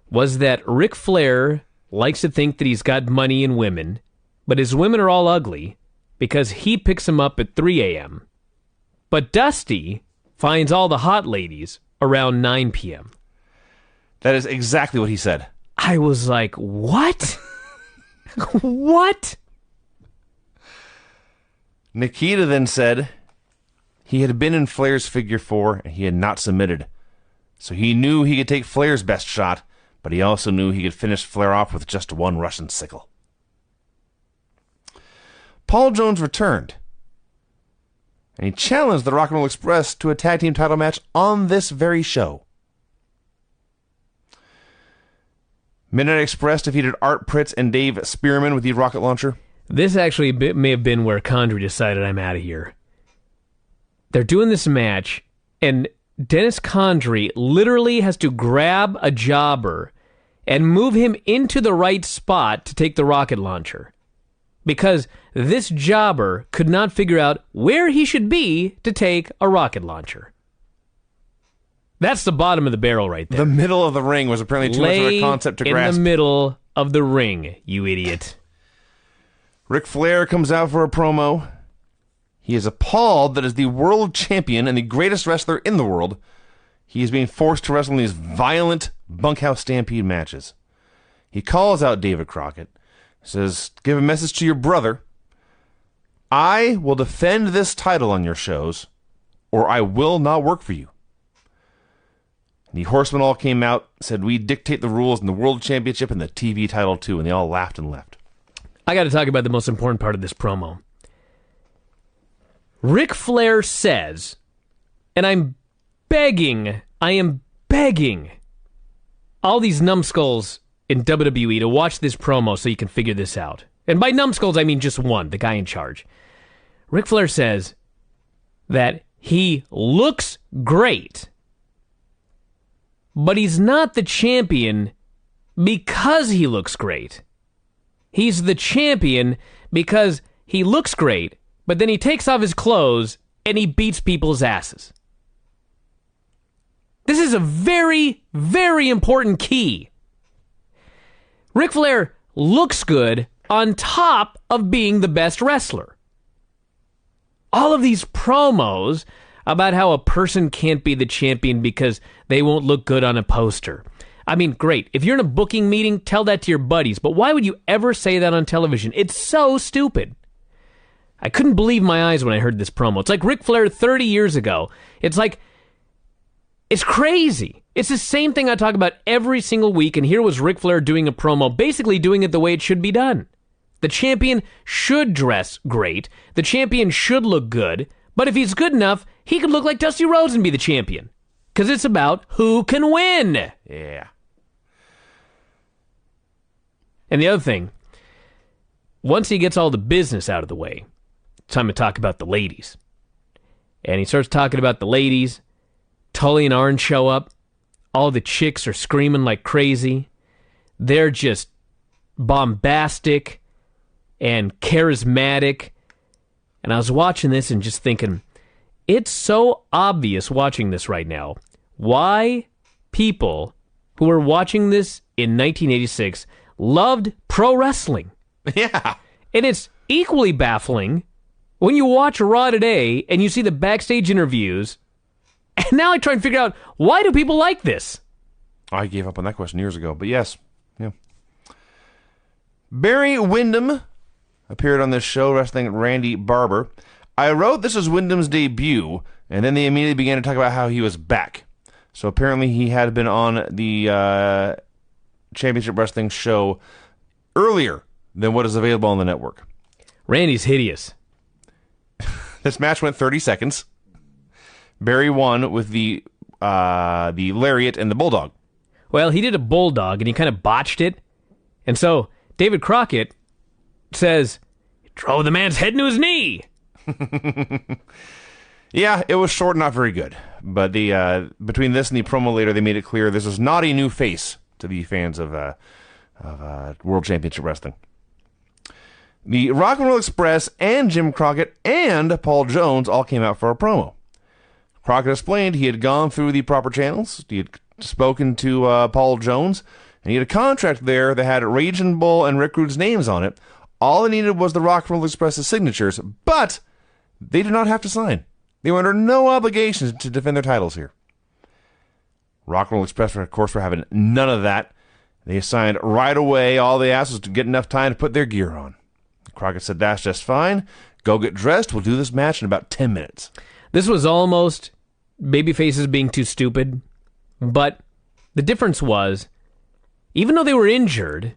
was that Ric Flair likes to think that he's got money and women, but his women are all ugly because he picks them up at 3 a.m. But Dusty finds all the hot ladies around 9 p.m. That is exactly what he said. I was like, what? What? Nikita then said he had been in Flair's figure 4 and he had not submitted. So he knew he could take Flair's best shot, but he also knew he could finish Flair off with just one Russian sickle. Paul Jones returned, and he challenged the Rock and Roll Express to a tag team title match on this very show. Midnight Express defeated Art Pritz and Dave Spearman with the rocket launcher. This actually may have been where Condrey decided, I'm out of here. They're doing this match, and Dennis Condrey literally has to grab a jobber and move him into the right spot to take the rocket launcher. Because this jobber could not figure out where he should be to take a rocket launcher. That's the bottom of the barrel right there. The middle of the ring was apparently too much of a concept to grasp. In the middle of the ring, you idiot. Ric Flair comes out for a promo. He is appalled that as the world champion and the greatest wrestler in the world, he is being forced to wrestle in these violent Bunkhouse Stampede matches. He calls out David Crockett. Says, give a message to your brother. I will defend this title on your shows, or I will not work for you. The Horsemen all came out, said we dictate the rules in the World Championship and the TV title too, and they all laughed and left. I got to talk about the most important part of this promo. Ric Flair says, and I am begging all these numbskulls in WWE to watch this promo so you can figure this out. And by numbskulls, I mean just one, the guy in charge. Ric Flair says that he looks great, but he's not the champion because he looks great. He's the champion because he looks great, but then he takes off his clothes and he beats people's asses. This is a very, very important key. Ric Flair looks good on top of being the best wrestler. All of these promos about how a person can't be the champion because they won't look good on a poster. I mean, great. If you're in a booking meeting, tell that to your buddies. But why would you ever say that on television? It's so stupid. I couldn't believe my eyes when I heard this promo. It's like Ric Flair 30 years ago. It's crazy. It's the same thing I talk about every single week, and here was Ric Flair doing a promo, basically doing it the way it should be done. The champion should dress great. The champion should look good. But if he's good enough, he could look like Dusty Rhodes and be the champion. Because it's about who can win. Yeah. And the other thing, once he gets all the business out of the way, it's time to talk about the ladies. And he starts talking about the ladies. Tully and Arn show up. All the chicks are screaming like crazy. They're just bombastic and charismatic. And I was watching this and just thinking, it's so obvious watching this right now why people who were watching this in 1986 loved pro wrestling. Yeah. And it's equally baffling when you watch Raw today and you see the backstage interviews. And now I try and figure out, why do people like this? I gave up on that question years ago, but yes. Yeah. Barry Windham appeared on this show wrestling Randy Barber. I wrote this was Wyndham's debut, and then they immediately began to talk about how he was back. So apparently he had been on the Championship Wrestling show earlier than what is available on the network. Randy's hideous. This match went 30 seconds. Barry won with the lariat and the bulldog. Well, he did a bulldog, and he kind of botched it. And so David Crockett says, he drove the man's head into his knee. Yeah, it was short, not very good. But the between this and the promo later, they made it clear this is not a new face to the fans of World Championship Wrestling. The Rock and Roll Express and Jim Crockett and Paul Jones all came out for a promo. Crockett explained he had gone through the proper channels. He had spoken to Paul Jones, and he had a contract there that had Raging Bull and Rick Rude's names on it. All it needed was the Rock and Roll Express's signatures, but they did not have to sign. They were under no obligation to defend their titles here. Rock and Roll Express, of course, were having none of that. They signed right away. All they asked was to get enough time to put their gear on. Crockett said, that's just fine. Go get dressed. We'll do this match in about 10 minutes. This was almost babyfaces being too stupid, but the difference was, even though they were injured,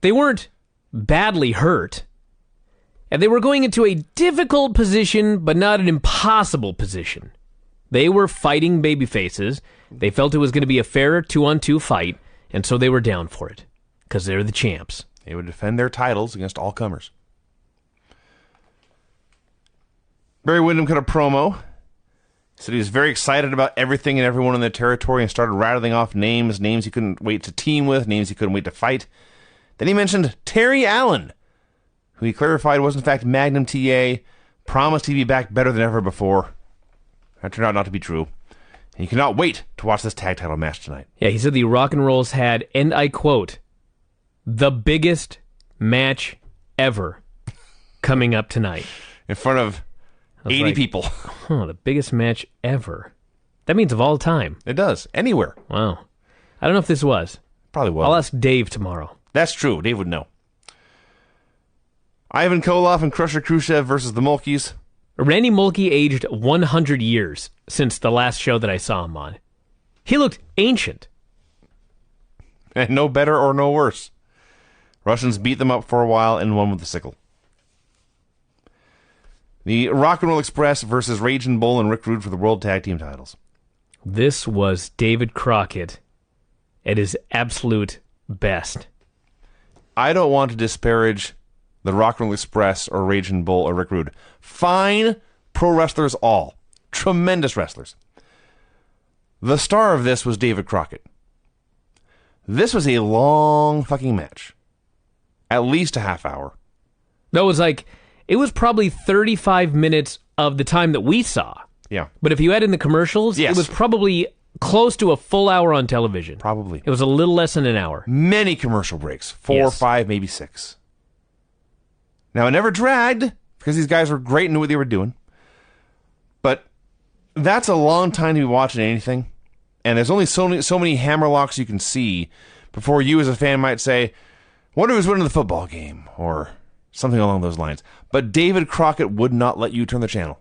they weren't badly hurt, and they were going into a difficult position, but not an impossible position. They were fighting babyfaces. They felt it was going to be a fair 2-on-2 fight, and so they were down for it, because they're the champs. They would defend their titles against all comers. Barry Windham cut a promo. He said he was very excited about everything and everyone in the territory and started rattling off names he couldn't wait to team with, names he couldn't wait to fight. Then he mentioned Terry Allen, who he clarified was in fact Magnum TA, promised he'd be back better than ever before. That turned out not to be true. And he cannot wait to watch this tag title match tonight. Yeah, he said the Rock and Rolls had, and I quote, the biggest match ever coming up tonight. In front of 80 people. Oh, the biggest match ever. That means of all time. It does. Anywhere. Wow. I don't know if this was. Probably was. I'll ask Dave tomorrow. That's true. Dave would know. Ivan Koloff and Crusher Khrushchev versus the Mulkeys. Randy Mulkey aged 100 years since the last show that I saw him on. He looked ancient. And no better or no worse. Russians beat them up for a while and won with the sickle. The Rock and Roll Express versus Raging Bull and Rick Rude for the World Tag Team titles. This was David Crockett at his absolute best. I don't want to disparage the Rock and Roll Express or Raging Bull or Rick Rude. Fine pro wrestlers all. Tremendous wrestlers. The star of this was David Crockett. This was a long fucking match. At least a half hour. That was like, it was probably 35 minutes of the time that we saw. Yeah. But if you add in the commercials, yes, it was probably close to a full hour on television. Probably. It was a little less than an hour. Many commercial breaks. 4, Yes. 5, maybe 6. Now, it never dragged, because these guys were great and knew what they were doing. But that's a long time to be watching anything. And there's only so many hammerlocks you can see before you as a fan might say, wonder who's winning the football game, or something along those lines. But David Crockett would not let you turn the channel.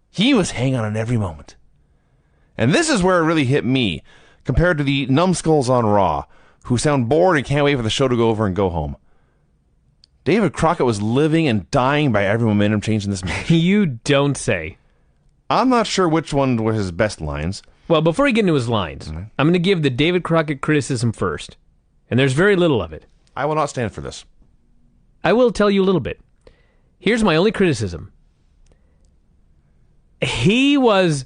He was hanging on every moment. And this is where it really hit me, compared to the numbskulls on Raw, who sound bored and can't wait for the show to go over and go home. David Crockett was living and dying by every momentum change in this match. You don't say. I'm not sure which one were his best lines. Well, before we get into his lines, I'm going to give the David Crockett criticism first. And there's very little of it. I will not stand for this. I will tell you a little bit. Here's my only criticism. He was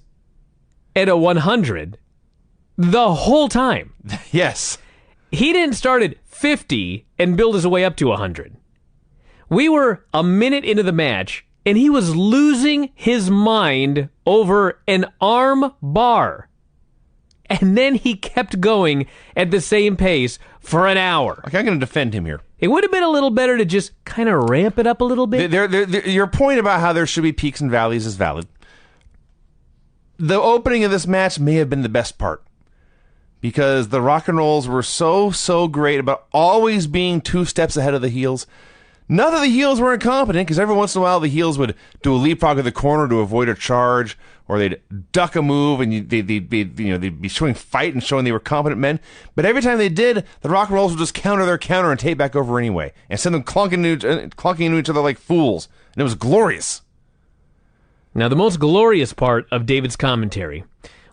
at a 100 the whole time. Yes. He didn't start at 50 and build his way up to 100. We were a minute into the match, and he was losing his mind over an arm bar. And then he kept going at the same pace for an hour. Okay, I'm going to defend him here. It would have been a little better to just kind of ramp it up a little bit. Your point about how there should be peaks and valleys is valid. The opening of this match may have been the best part, because the rock and rolls were so great about always being 2 steps ahead of the heels. Not that the heels were incompetent, because every once in a while the heels would do a leapfrog in the corner to avoid a charge, or they'd duck a move, and they'd be showing fight and showing they were competent men. But every time they did, the rock and rolls would just counter their counter and tape back over anyway, and send them clunking into each other like fools. And it was glorious. Now, the most glorious part of David's commentary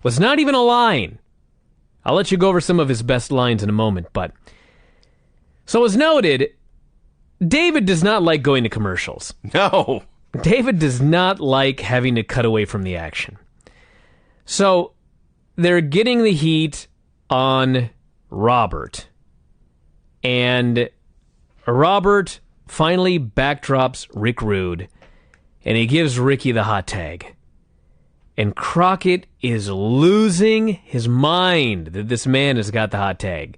was not even a line. I'll let you go over some of his best lines in a moment, but... So as noted, David does not like going to commercials. No. David does not like having to cut away from the action. So they're getting the heat on Robert. And Robert finally backdrops Rick Rude, and he gives Ricky the hot tag. And Crockett is losing his mind that this man has got the hot tag.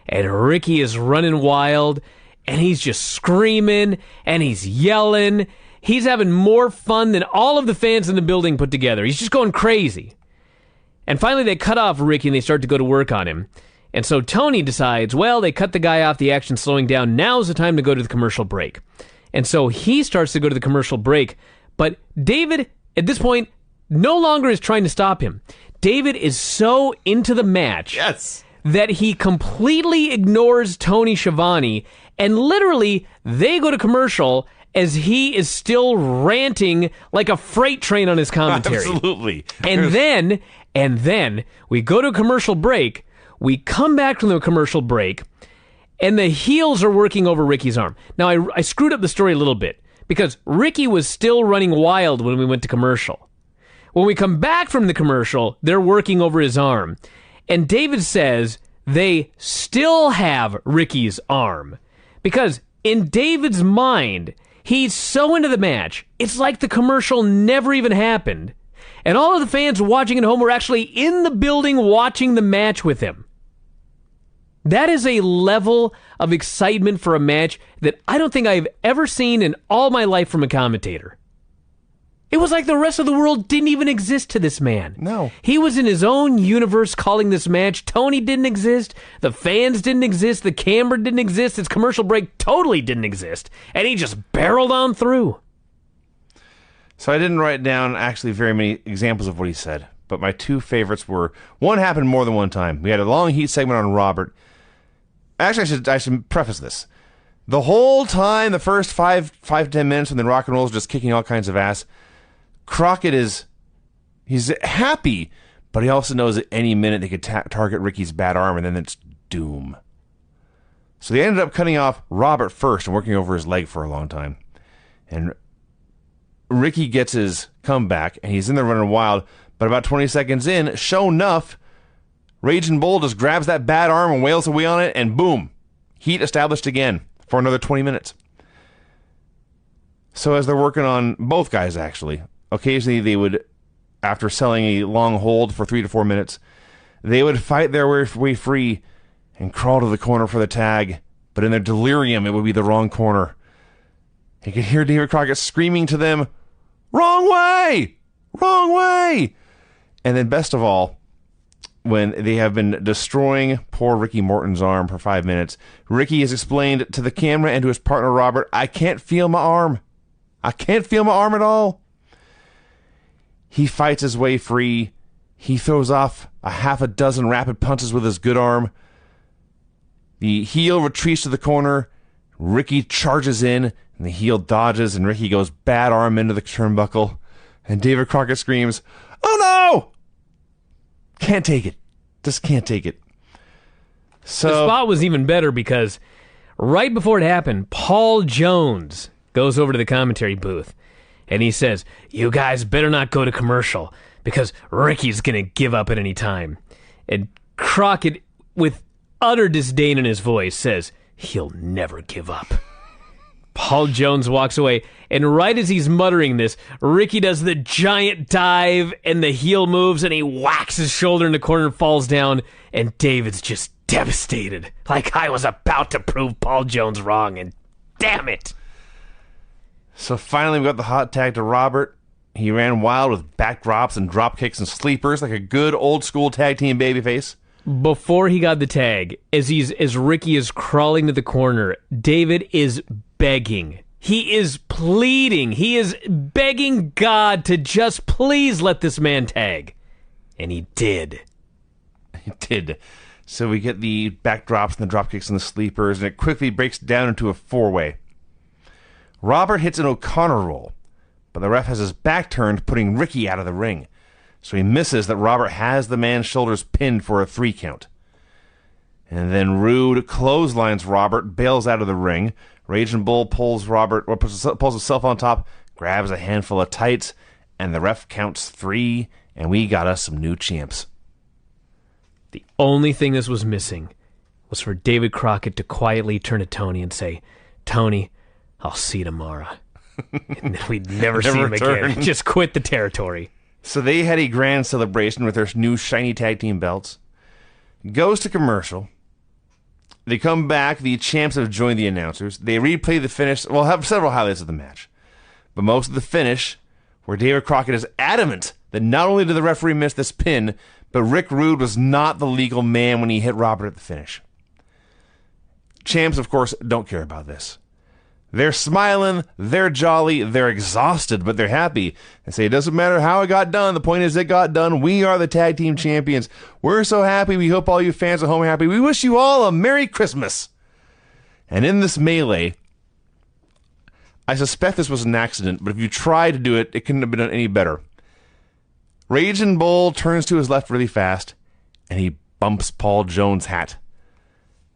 And Ricky is running wild, and he's just screaming, and he's yelling. He's having more fun than all of the fans in the building put together. He's just going crazy. And finally they cut off Ricky, and they start to go to work on him. And so Tony decides, well, they cut the guy off, the action slowing down. Now's the time to go to the commercial break. And so he starts to go to the commercial break. But David, at this point, no longer is trying to stop him. David is so into the match that he completely ignores Tony Schiavone, and literally they go to commercial as he is still ranting like a freight train on his commentary. Absolutely. And then we go to a commercial break. We come back from the commercial break, and the heels are working over Ricky's arm. Now, I screwed up the story a little bit, because Ricky was still running wild when we went to commercial. When we come back from the commercial, they're working over his arm. And David says they still have Ricky's arm. Because in David's mind, he's so into the match, it's like the commercial never even happened. And all of the fans watching at home were actually in the building watching the match with him. That is a level of excitement for a match that I don't think I've ever seen in all my life from a commentator. It was like the rest of the world didn't even exist to this man. No. He was in his own universe calling this match. Tony didn't exist. The fans didn't exist. The camera didn't exist. His commercial break totally didn't exist. And he just barreled on through. So I didn't write down actually very many examples of what he said, but my 2 favorites were, one happened more than one time. We had a long heat segment on Robert. Actually, I should preface this. The whole time, the first 5 to 10 minutes when the rock and roll is just kicking all kinds of ass, Crockett he's happy, but he also knows at any minute they could target Ricky's bad arm, and then it's doom. So they ended up cutting off Robert first and working over his leg for a long time. And Ricky gets his comeback, and he's in there running wild, but about 20 seconds in, sure enough, Raging Bull just grabs that bad arm and wails away on it, and boom, heat established again for another 20 minutes. So as they're working on both guys, actually, occasionally they would, after selling a long hold for 3 to 4 minutes, they would fight their way free and crawl to the corner for the tag, but in their delirium, it would be the wrong corner. You could hear David Crockett screaming to them, "Wrong way! Wrong way!" And then best of all, when they have been destroying poor Ricky Morton's arm for 5 minutes, Ricky has explained to the camera and to his partner Robert, "I can't feel my arm. I can't feel my arm at all." He fights his way free. He throws off a half a dozen rapid punches with his good arm. The heel retreats to the corner. Ricky charges in, and the heel dodges, and Ricky goes bad arm into the turnbuckle. And David Crockett screams, "Oh no!" Can't take it. Just can't take it. So the spot was even better because Right before it happened, Paul Jones goes over to the commentary booth, and he says, "You guys better not go to commercial, because Ricky's going to give up at any time." And Crockett, with utter disdain in his voice, says, "He'll never give up." Paul Jones walks away, and right as he's muttering this, Ricky does the giant dive, and the heel moves, and he whacks his shoulder in the corner and falls down, and David's just devastated. Like I was about to prove Paul Jones wrong, and damn it. So finally we got the hot tag to Robert. He ran wild with backdrops and drop kicks and sleepers like a good old school tag team babyface. Before he got the tag, as Ricky is crawling to the corner, David is begging. He is pleading. He is begging God to just please let this man tag. And he did. He did. So we get the backdrops and the drop kicks and the sleepers, and it quickly breaks down into a four-way. Robert hits an O'Connor roll, but the ref has his back turned, putting Ricky out of the ring. So he misses that Robert has the man's shoulders pinned for a 3 count. And then Rude clotheslines Robert, bails out of the ring. Raging Bull pulls himself on top, grabs a handful of tights, and the ref counts 3, and we got us some new champs. The only thing this was missing was for David Crockett to quietly turn to Tony and say, "Tony, I'll see you tomorrow." And then we'd never see him again. Just quit the territory. So they had a grand celebration with their new shiny tag team belts. Goes to commercial. They come back. The champs have joined the announcers. They replay the finish. We'll have several highlights of the match. But most of the finish, where David Crockett is adamant that not only did the referee miss this pin, but Rick Rude was not the legal man when he hit Robert at the finish. Champs, of course, don't care about this. They're smiling, they're jolly, they're exhausted, but they're happy. They say, it doesn't matter how it got done. The point is it got done. We are the tag team champions. We're so happy. We hope all you fans at home are happy. We wish you all a Merry Christmas. And in this melee, I suspect this was an accident, but if you try to do it, it couldn't have been done any better. Raging Bull turns to his left really fast, and he bumps Paul Jones' hat.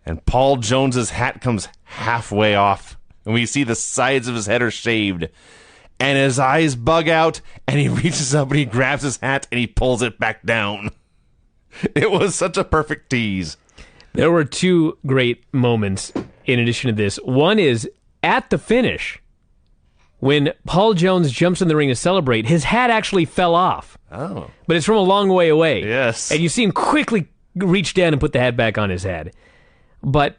And Paul Jones's hat comes halfway off. And we see the sides of his head are shaved. And his eyes bug out, and he reaches up and he grabs his hat and he pulls it back down. It was such a perfect tease. There were 2 great moments in addition to this. One is at the finish, when Paul Jones jumps in the ring to celebrate, his hat actually fell off. Oh. But it's from a long way away. Yes. And you see him quickly reach down and put the hat back on his head. But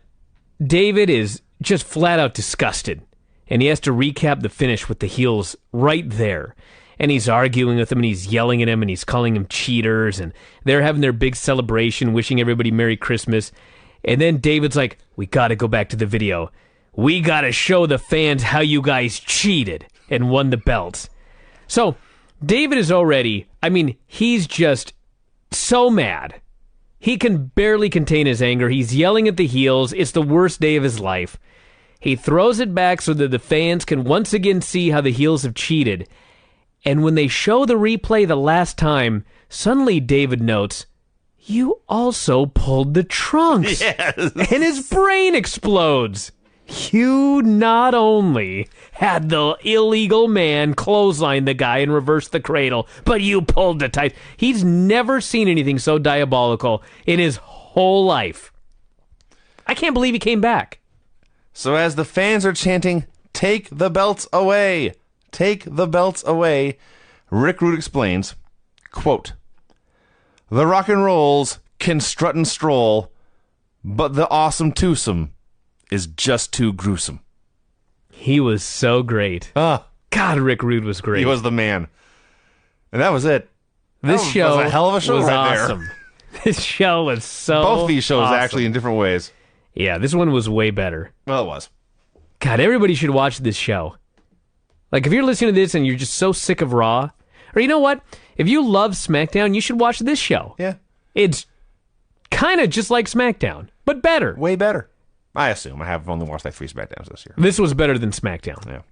David is just flat out disgusted, and he has to recap the finish with the heels right there, and he's arguing with them, and he's yelling at him, and he's calling them cheaters, and they're having their big celebration, wishing everybody Merry Christmas, and then David's like, "We gotta go back to the video. We gotta show the fans how you guys cheated and won the belts." So David is already, he's just so mad. He can barely contain his anger. He's yelling at the heels. It's the worst day of his life. He throws it back so that the fans can once again see how the heels have cheated. And when they show the replay the last time, suddenly David notes, "You also pulled the trunks." Yes. And his brain explodes. You not only had the illegal man clothesline the guy and reverse the cradle, but you pulled the tight. He's never seen anything so diabolical in his whole life. I can't believe he came back. So as the fans are chanting, "Take the belts away! Take the belts away!" Rick Rude explains, quote, "The rock and rolls can strut and stroll, but the awesome twosome is just too gruesome." He was so great. God, Rick Rude was great. He was the man. And that was it. This show was a hell of a show was right awesome. This show was so Both these shows awesome. actually in different ways. Yeah, this one was way better. Well, it was. God, everybody should watch this show. Like, if you're listening to this and you're just so sick of Raw, or you know what? If you love SmackDown, you should watch this show. Yeah. It's kind of just like SmackDown, but better. Way better. I assume. I have only watched like 3 SmackDowns this year. This was better than SmackDown. Yeah.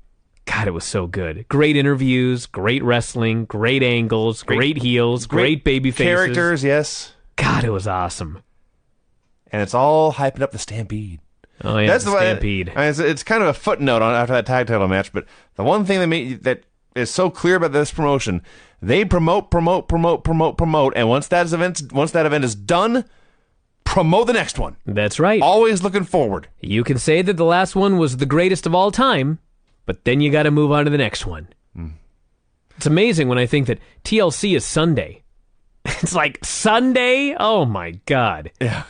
God, it was so good. Great interviews, great wrestling, great angles, great heels, great baby faces. Characters, yes. God, it was awesome. And it's all hyping up the Stampede. Oh, yeah, That's the the way. Stampede. I mean, it's kind of a footnote after that tag title match, but the one thing that is so clear about this promotion, they promote, and once that event is done, promote the next one. That's right. Always looking forward. You can say that the last one was the greatest of all time, but then you got to move on to the next one. It's amazing when I think that TLC is Sunday. It's like, Sunday? Oh, my God. Yeah.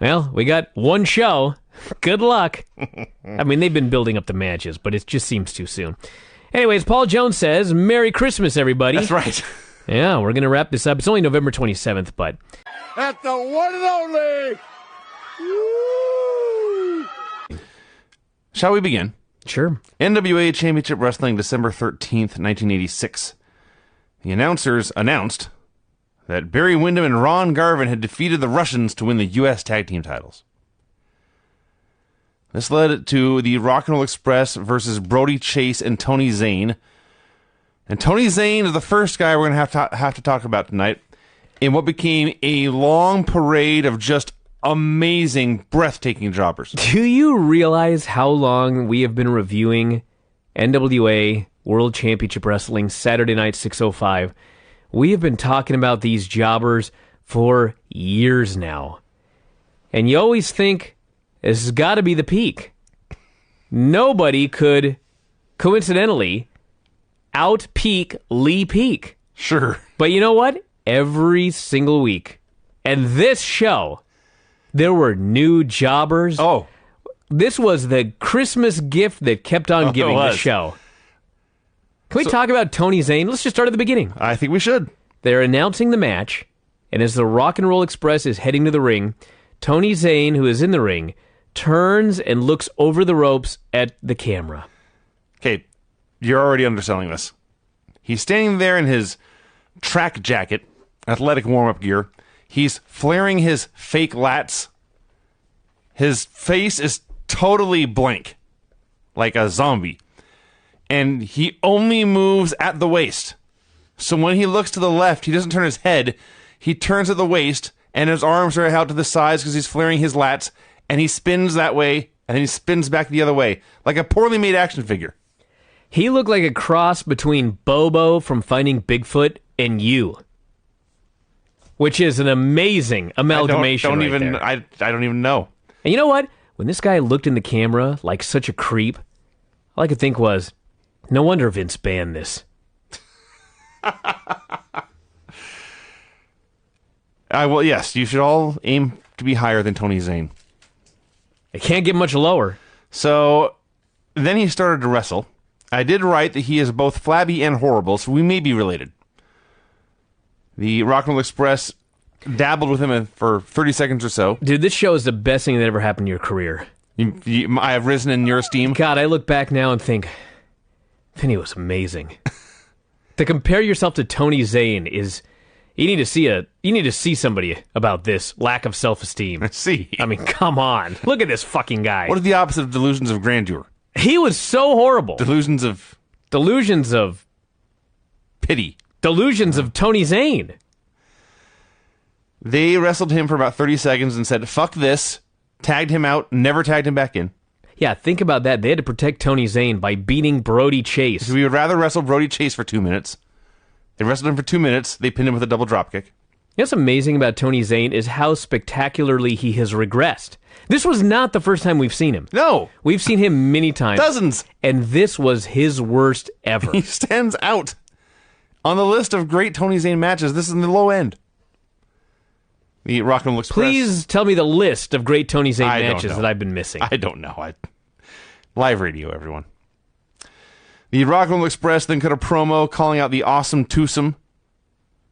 Well, we got one show. Good luck. I mean, they've been building up the matches, but it just seems too soon. Anyways, Paul Jones says, Merry Christmas, everybody. That's right. Yeah, we're going to wrap this up. It's only November 27th, but... At the one and only. Woo! Shall we begin? Sure. NWA Championship Wrestling, December 13th, 1986. The announcers announced that Barry Windham and Ron Garvin had defeated the Russians to win the U.S. Tag Team titles. This led to the Rock and Roll Express versus Brody Chase and Tony Zane. And Tony Zane is the first guy we're going to have to talk about tonight in what became a long parade of just amazing, breathtaking jobbers. Do you realize how long we have been reviewing NWA World Championship Wrestling Saturday Night 605? We have been talking about these jobbers for years now. And you always think this has got to be the peak. Nobody could, coincidentally, out-peak Lee Peak. Sure. But you know what? Every single week. And this show, there were new jobbers. Oh. This was the Christmas gift that kept on giving the show. Can we talk about Tony Zane? Let's just start at the beginning. I think we should. They're announcing the match, and as the Rock and Roll Express is heading to the ring, Tony Zane, who is in the ring, turns and looks over the ropes at the camera. Okay, you're already underselling this. He's standing there in his track jacket, athletic warm-up gear. He's flaring his fake lats. His face is totally blank, like a zombie. And he only moves at the waist. So when he looks to the left, he doesn't turn his head. He turns at the waist, and his arms are out to the sides because he's flaring his lats, and he spins that way, and then he spins back the other way, like a poorly made action figure. He looked like a cross between Bobo from Finding Bigfoot and you, which is an amazing amalgamation there. I don't even know. And you know what? When this guy looked in the camera like such a creep, all I could think was, no wonder Vince banned this. Well, yes, you should all aim to be higher than Tony Zane. It can't get much lower. So then he started to wrestle. I did write that he is both flabby and horrible, so we may be related. The Rock and Roll Express dabbled with him for 30 seconds or so. Dude, this show is the best thing that ever happened in your career. I have risen in your esteem. God, I look back now and think, Vinny was amazing. To compare yourself to Tony Zane is... You need to see somebody about this lack of self-esteem. See. I mean, come on. Look at this fucking guy. What is the opposite of delusions of grandeur? He was so horrible. Delusions of pity. Delusions of Tony Zane. They wrestled him for about 30 seconds and said, fuck this, tagged him out, never tagged him back in. Yeah, think about that. They had to protect Tony Zane by beating Brody Chase. We would rather wrestle Brody Chase for 2 minutes. They wrestled him for 2 minutes. They pinned him with a double dropkick. You know what's amazing about Tony Zane is how spectacularly he has regressed. This was not the first time we've seen him. No. We've seen him many times. Dozens. And this was his worst ever. He stands out. On the list of great Tony Zane matches, this is in the low end. The Rock and Roll Express. Please tell me the list of great Tony Zane matches that I've been missing. I don't know. Live radio, everyone. The Rock and Roll Express then cut a promo calling out the Awesome Twosome.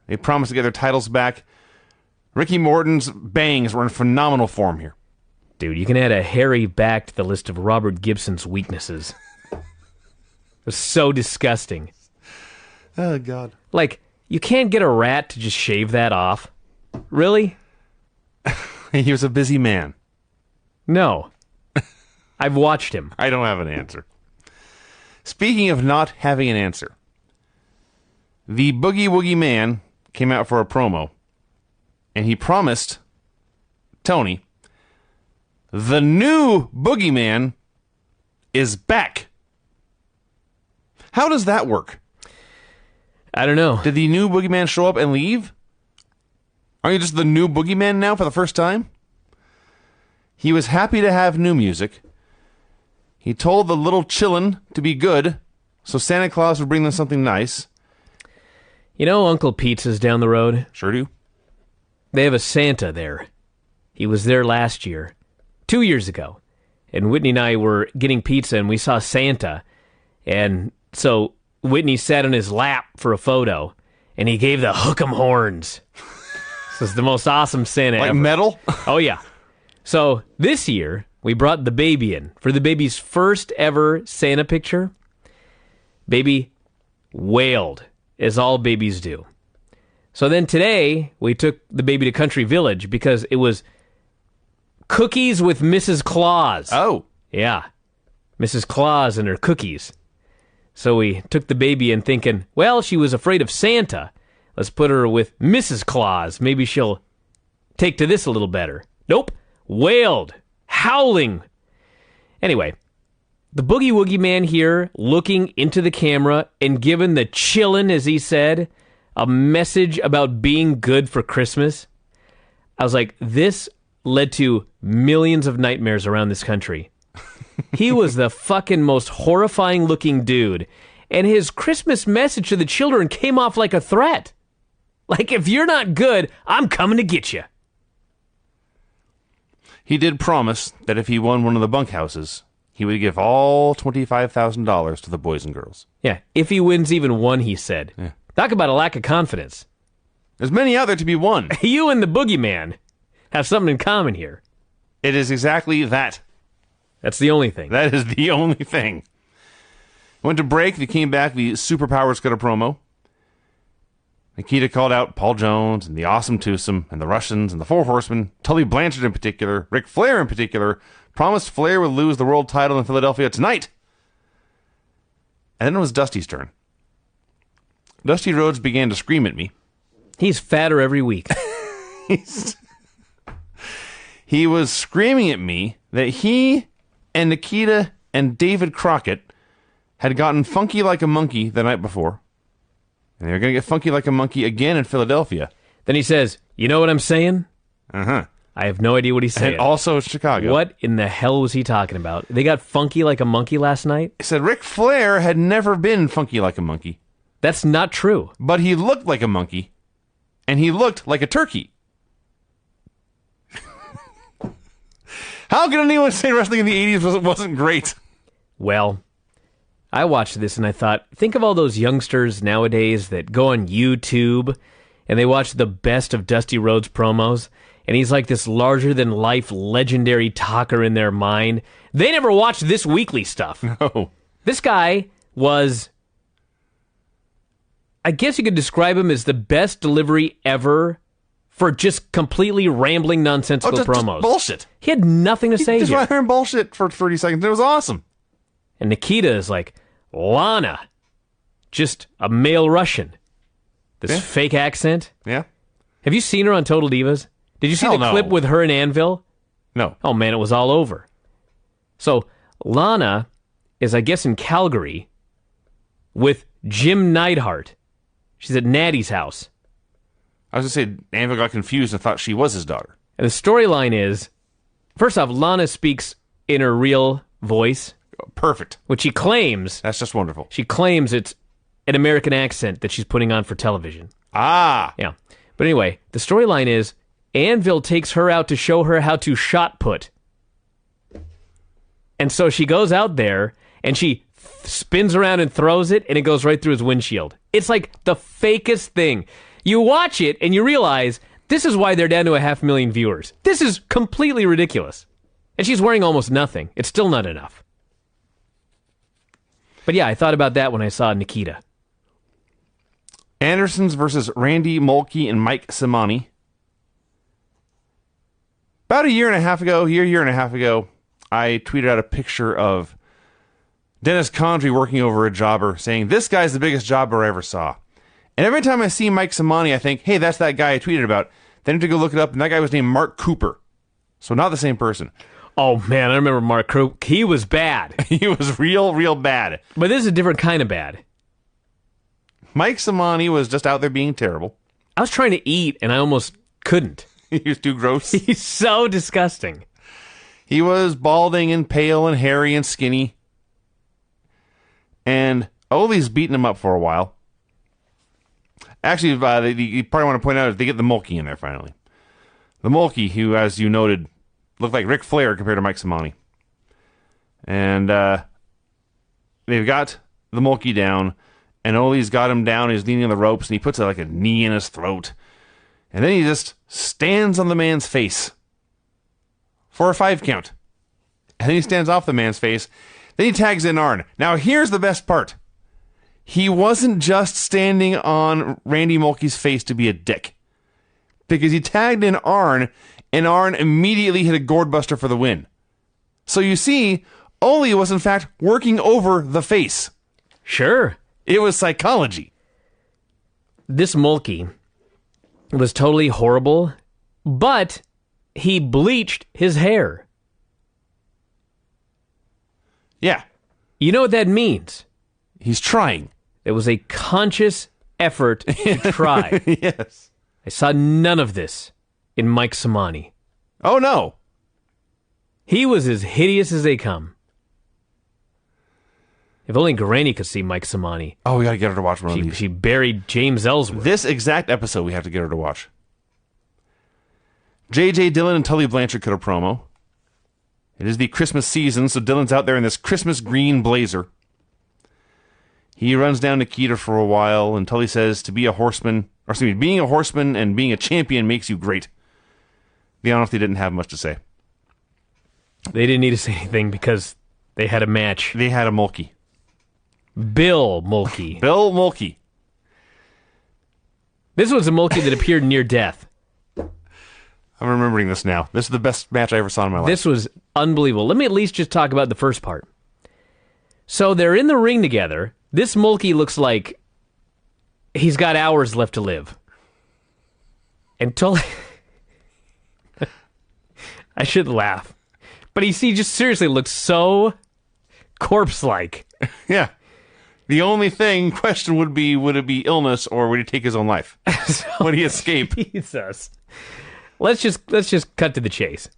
They promised to get their titles back. Ricky Morton's bangs were in phenomenal form here. Dude, you can add a hairy back to the list of Robert Gibson's weaknesses. It was so disgusting. Oh, God. Like, you can't get a rat to just shave that off. Really? He was a busy man. No. I've watched him. I don't have an answer. Speaking of not having an answer, the Boogie Woogie Man came out for a promo, and he promised Tony The new boogeyman is back. How does that work? I don't know. Did the new boogeyman show up and leave? Are you just the new boogeyman now for the first time? He was happy to have new music. He told the little chillin' to be good, so Santa Claus would bring them something nice. You know Uncle Pizza's down the road? Sure do. They have a Santa there. He was there last year. 2 years ago. And Whitney and I were getting pizza and we saw Santa. And so Whitney sat on his lap for a photo and he gave the hook 'em horns. This is the most awesome Santa like ever. metal? Oh, yeah. So this year, we brought the baby in for the baby's first ever Santa picture. Baby wailed, as all babies do. So then today, we took the baby to Country Village because it was cookies with Mrs. Claus. Oh. Yeah. Mrs. Claus and her cookies. So we took the baby in thinking, well, she was afraid of Santa. Let's put her with Mrs. Claus. Maybe she'll take to this a little better. Nope. Wailed. Howling. Anyway, the Boogie Woogie Man here looking into the camera and giving the chillin', as he said, a message about being good for Christmas. I was like, this led to millions of nightmares around this country. He was the fucking most horrifying looking dude. And his Christmas message to the children came off like a threat. Like, if you're not good, I'm coming to get you. He did promise that if he won one of the bunkhouses, he would give all $25,000 to the boys and girls. Yeah, if he wins even one, he said. Yeah. Talk about a lack of confidence. There's many out there to be won. You and the boogeyman have something in common here. It is exactly that. That's the only thing. That is the only thing. Went to break. They came back. The Superpowers got a promo. Nikita called out Paul Jones and the Awesome Twosome and the Russians and the Four Horsemen, Tully Blanchard in particular, Ric Flair in particular, promised Flair would lose the world title in Philadelphia tonight. And then it was Dusty's turn. Dusty Rhodes began to scream at me. He's fatter every week. He was screaming at me that he and Nikita and David Crockett had gotten funky like a monkey the night before. And they were going to get funky like a monkey again in Philadelphia. Then he says, you know what I'm saying? Uh-huh. I have no idea what he's saying. And also Chicago. What in the hell was he talking about? They got funky like a monkey last night? He said Ric Flair had never been funky like a monkey. That's not true. But he looked like a monkey. And he looked like a turkey. How can anyone say wrestling in the 80s wasn't great? Well, I watched this and I thought, think of all those youngsters nowadays that go on YouTube and they watch the best of Dusty Rhodes promos, and he's like this larger-than-life legendary talker in their mind. They never watched this weekly stuff. No. This guy was, I guess you could describe him as the best delivery ever for just completely rambling, nonsensical promos. Just bullshit. He had nothing to say Just here. went hearing bullshit for 30 seconds. It was awesome. And Nikita is like, Lana, just a male Russian. This fake accent. Yeah. Have you seen her on Total Divas? Did you see Hell the no. clip with her and Anvil? No. Oh, man, it was all over. So, Lana is, I guess, in Calgary with Jim Neidhart. She's at Natty's house. I was going to say, Anvil got confused and thought she was his daughter. And the storyline is, first off, Lana speaks in her real voice. Perfect. Which she claims. That's just wonderful. She claims it's an American accent that she's putting on for television. Ah. Yeah. But anyway, the storyline is Anvil takes her out to show her how to shot put. And so she goes out there and she spins around and throws it and it goes right through his windshield. It's like the fakest thing. You watch it and you realize this is why they're down to 500,000 viewers. This is completely ridiculous. And she's wearing almost nothing. It's still not enough. But yeah, I thought about that when I saw Nikita. Andersons versus Randy Mulkey and Mike Simani. About a year and a half ago, I tweeted out a picture of Dennis Condrey working over a jobber saying, this guy's the biggest jobber I ever saw. And every time I see Mike Simani, I think, hey, that's that guy I tweeted about. Then I have to go look it up, and that guy was named Mark Cooper. So not the same person. Oh, man, I remember Mark Crook. He was bad. He was real bad. But this is a different kind of bad. Mike Simani was just out there being terrible. I was trying to eat, and I almost couldn't. He was too gross. He's so disgusting. He was balding and pale and hairy and skinny. And Ole's beating him up for a while. Actually, the part I want to point out is they get the Mulkey in there finally. The Mulkey, who, as you noted, looked like Ric Flair compared to Mike Simani. And they've got the Mulkey down, and Ole's got him down. He's leaning on the ropes, and he puts like a knee in his throat. And then he just stands on the man's face for a 5 count. And then he stands off the man's face. Then he tags in Arn. Now, here's the best part. He wasn't just standing on Randy Mulkey's face to be a dick. Because he tagged in Arn, and Arn immediately hit a gourd buster for the win. So you see, Ole was in fact working over the face. Sure. It was psychology. This Mulkey was totally horrible, but he bleached his hair. Yeah. You know what that means? He's trying. It was a conscious effort to try. Yes. I saw none of this in Mike Simani. Oh, no. He was as hideous as they come. If only Granny could see Mike Simani. Oh, we got to get her to watch one of these. She buried James Ellsworth. This exact episode we have to get her to watch. J.J. Dillon and Tully Blanchard cut a promo. It is the Christmas season, so Dillon's out there in this Christmas green blazer. He runs down Nikita for a while, and Tully says to be a horseman, or excuse me, being a horseman and being a champion makes you great. Be honest, they didn't have much to say. They didn't need to say anything because they had a match. They had a Mulkey. Bill Mulkey. Bill Mulkey. This was a Mulkey that appeared near death. I'm remembering this now. This is the best match I ever saw in my life. This was unbelievable. Let me at least just talk about the first part. So they're in the ring together. This Mulkey looks like he's got hours left to live. And Tully... I should laugh. But he just seriously looks so corpse-like. Yeah. The only question would it be illness or would he take his own life? Would he escape? Jesus. Let's just cut to the chase.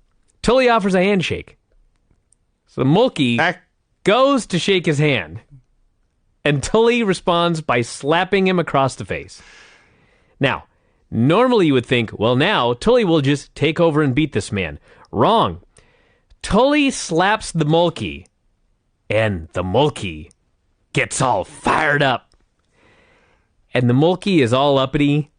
Tully offers a handshake. So Mulkey goes to shake his hand. And Tully responds by slapping him across the face. Now, normally you would think, well, now Tully will just take over and beat this man. Wrong. Tully slaps the Mulkey, and the Mulkey gets all fired up. And the Mulkey is all uppity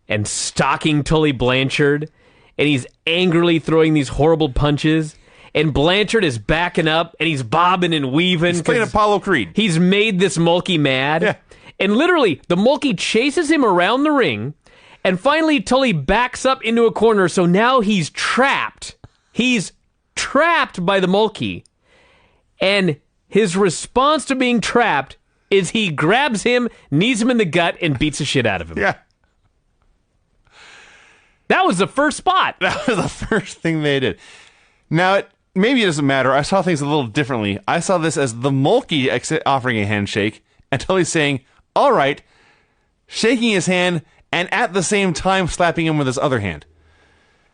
and stalking Tully Blanchard, and he's angrily throwing these horrible punches. And Blanchard is backing up, and he's bobbing and weaving. He's playing Apollo Creed. He's made this Mulkey mad. Yeah. And literally, the Mulkey chases him around the ring, and finally Tully backs up into a corner, so now he's trapped. He's trapped by the Mulkey. And his response to being trapped is he grabs him, knees him in the gut, and beats the shit out of him. Yeah. That was the first spot. That was the first thing they did. Now, maybe it doesn't matter. I saw things a little differently. I saw this as the Mulkey offering a handshake and Tully's saying, all right, shaking his hand and at the same time slapping him with his other hand.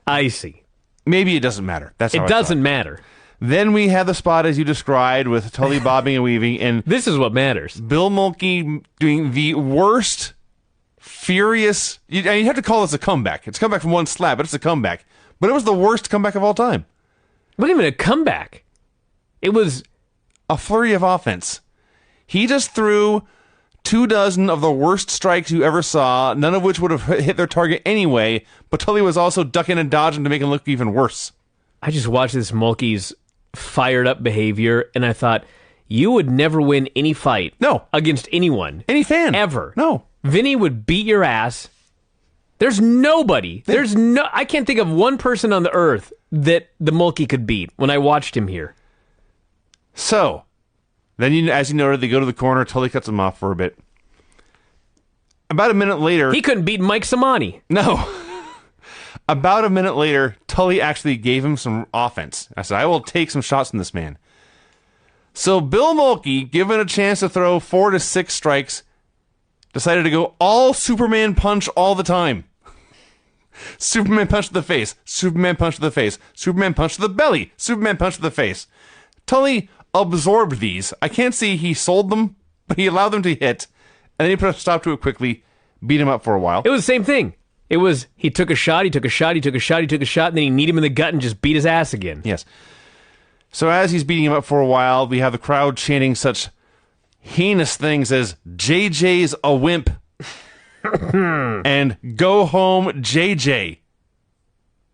I see. Maybe it doesn't matter. That's how it doesn't matter. Then we had the spot, as you described, with Tully bobbing and weaving, and this is what matters. Bill Mulkey doing the worst, furious... You have to call this a comeback. It's a comeback from one slap, but it's a comeback. But it was the worst comeback of all time. It wasn't even a comeback. It was... a flurry of offense. He just threw 24 of the worst strikes you ever saw, none of which would have hit their target anyway, but Tully was also ducking and dodging to make him look even worse. I just watched this Mulkey's fired up behavior, and I thought, you would never win any fight. No. Against anyone. Any fan. Ever. No. Vinny would beat your ass. There's nobody. I can't think of one person on the earth that the Mulkey could beat when I watched him here. So, then, as you noted, they go to the corner. Tully cuts him off for a bit. About a minute later... He couldn't beat Mike Simani. No. About a minute later, Tully actually gave him some offense. I said, I will take some shots from this man. So Bill Mulkey, given a chance to throw 4 to 6 strikes, decided to go all Superman punch all the time. Superman punch to the face, Superman punch to the face, Superman punch to the belly, Superman punch to the face. Tully absorbed these. I can't see he sold them, but he allowed them to hit, and then he put a stop to it quickly, beat him up for a while. It was the same thing. It was, he took a shot, he took a shot, he took a shot, he took a shot, and then he kneed him in the gut and just beat his ass again. Yes. So as he's beating him up for a while, we have the crowd chanting such heinous things as, JJ's a wimp, and go home, JJ.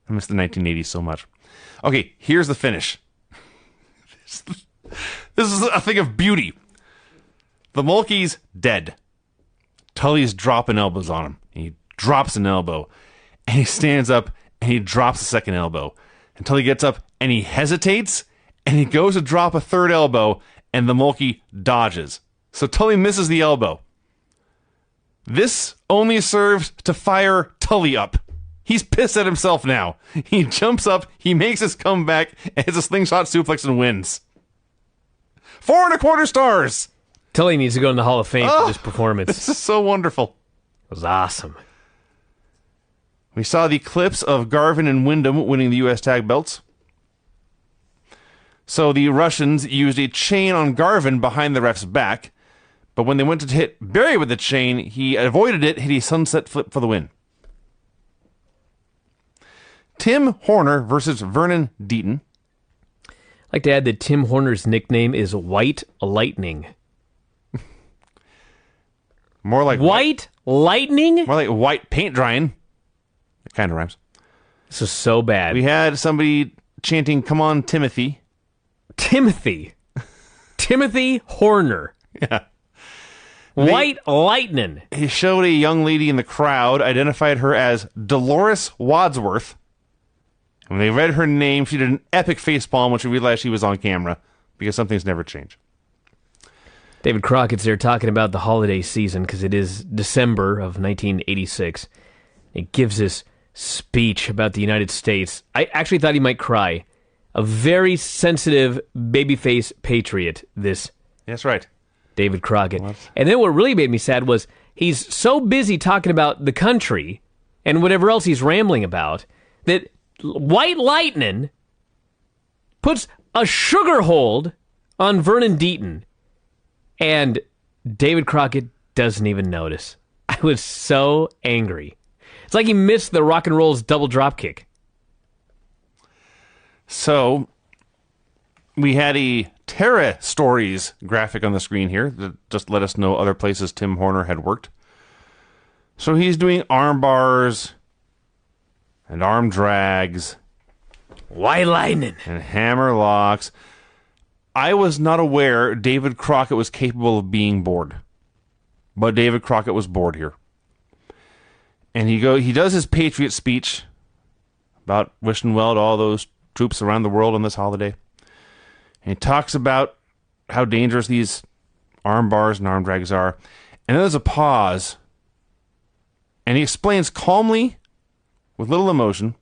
I miss the 1980s so much. Okay, here's the finish. This is a thing of beauty. The Mulkey's dead. Tully's dropping elbows on him. He drops an elbow, and he stands up, and he drops a second elbow. And Tully gets up, and he hesitates, and he goes to drop a third elbow, and the Mulkey dodges. So Tully misses the elbow. This only serves to fire Tully up. He's pissed at himself now. He jumps up, he makes his comeback, and hits a slingshot suplex and wins. 4.25 stars! Tully needs to go in the Hall of Fame for this performance. This is so wonderful. It was awesome. We saw the clips of Garvin and Wyndham winning the U.S. tag belts. So the Russians used a chain on Garvin behind the ref's back, but when they went to hit Barry with the chain, he avoided it, hit a sunset flip for the win. Tim Horner versus Vernon Deaton. I'd like to add that Tim Horner's nickname is White Lightning. More like White Lightning? More like white paint drying. It kind of rhymes. This is so bad. We had somebody chanting, "Come on, Timothy." Timothy Horner. Yeah. White Lightning. He showed a young lady in the crowd, identified her as Dolores Wadsworth. When they read her name, she did an epic facepalm when she realized she was on camera, because some things never change. David Crockett's there talking about the holiday season because it is December of 1986. He gives this speech about the United States. I actually thought he might cry. A very sensitive babyface patriot, this That's right. David Crockett. And then what really made me sad was he's so busy talking about the country and whatever else he's rambling about that White Lightning puts a sugar hold on Vernon Deaton. And David Crockett doesn't even notice. I was so angry. It's like he missed the Rock and Roll's double drop kick. So, we had a Terra Stories graphic on the screen here that just let us know other places Tim Horner had worked. So he's doing arm bars and arm drags. White Lightning. And hammer locks. I was not aware David Crockett was capable of being bored. But David Crockett was bored here. And he does his Patriot speech about wishing well to all those troops around the world on this holiday. And he talks about how dangerous these arm bars and arm drags are. And then there's a pause. And he explains calmly, with little emotion,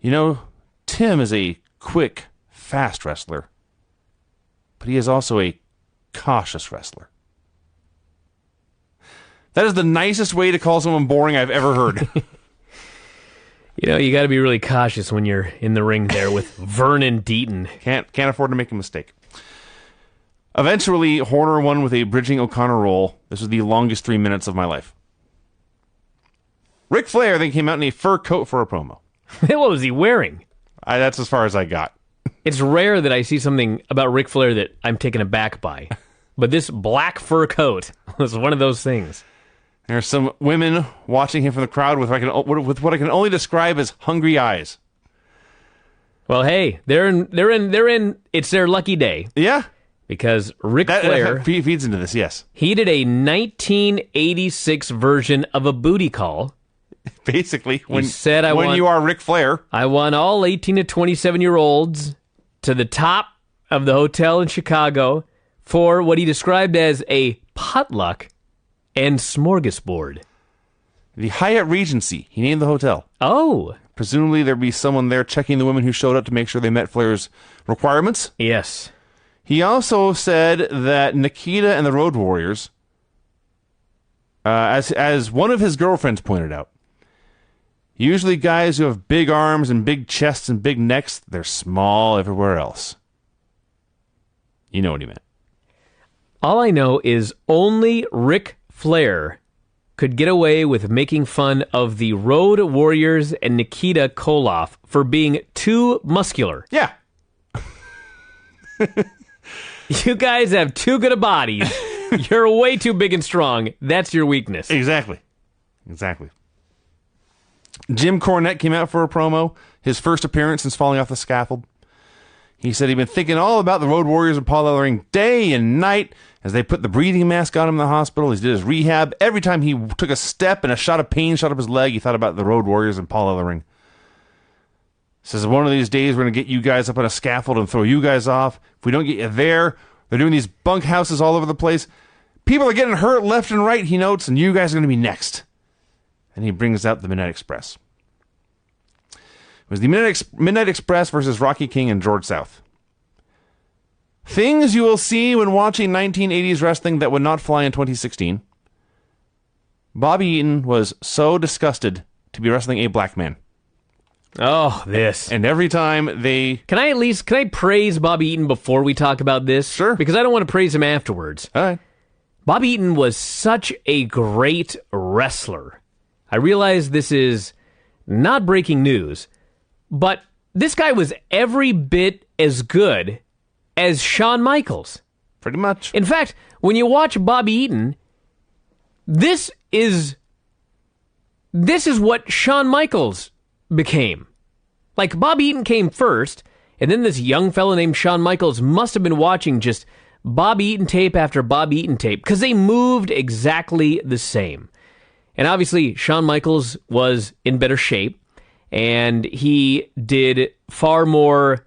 Tim is a quick, fast wrestler. But he is also a cautious wrestler. That is the nicest way to call someone boring I've ever heard. You got to be really cautious when you're in the ring there with Vernon Deaton. Can't afford to make a mistake. Eventually, Horner won with a bridging O'Connor roll. This was the longest 3 minutes of my life. Ric Flair then came out in a fur coat for a promo. What was he wearing? That's as far as I got. It's rare that I see something about Ric Flair that I'm taken aback by. But this black fur coat was one of those things. There are some women watching him from the crowd with what I can only describe as hungry eyes. Well, hey, they're in. It's their lucky day. Yeah, because Ric Flair that feeds into this. Yes, he did a 1986 version of a booty call. Basically, when when you are Ric Flair, I want all 18 to 27-year-olds to the top of the hotel in Chicago for what he described as a potluck and smorgasbord. The Hyatt Regency. He named the hotel. Oh. Presumably there'd be someone there checking the women who showed up to make sure they met Flair's requirements. Yes. He also said that Nikita and the Road Warriors, as one of his girlfriends pointed out, usually guys who have big arms and big chests and big necks, they're small everywhere else. You know what he meant. All I know is only Ric Flair could get away with making fun of the Road Warriors and Nikita Koloff for being too muscular. Yeah. You guys have too good of bodies. You're way too big and strong. That's your weakness. Exactly. Jim Cornette came out for a promo, his first appearance since falling off the scaffold. He said he'd been thinking all about the Road Warriors and Paul Ellering day and night as they put the breathing mask on him in the hospital. He did his rehab. Every time he took a step and a shot of pain shot up his leg, he thought about the Road Warriors and Paul Ellering. Says one of these days we're going to get you guys up on a scaffold and throw you guys off. If we don't get you there, they're doing these bunkhouses all over the place. People are getting hurt left and right, he notes, and you guys are going to be next. And he brings out the Midnight Express. It was the Midnight Express versus Rocky King and George South. Things you will see when watching 1980s wrestling that would not fly in 2016. Bobby Eaton was so disgusted to be wrestling a black man. Oh, this. And every time they... Can I praise Bobby Eaton before we talk about this? Sure. Because I don't want to praise him afterwards. All right. Bobby Eaton was such a great wrestler. I realize this is not breaking news, but this guy was every bit as good as Shawn Michaels. Pretty much. In fact, when you watch Bobby Eaton, this is what Shawn Michaels became. Like, Bobby Eaton came first, and then this young fella named Shawn Michaels must have been watching just Bobby Eaton tape after Bobby Eaton tape, because they moved exactly the same. And obviously, Shawn Michaels was in better shape, and he did far more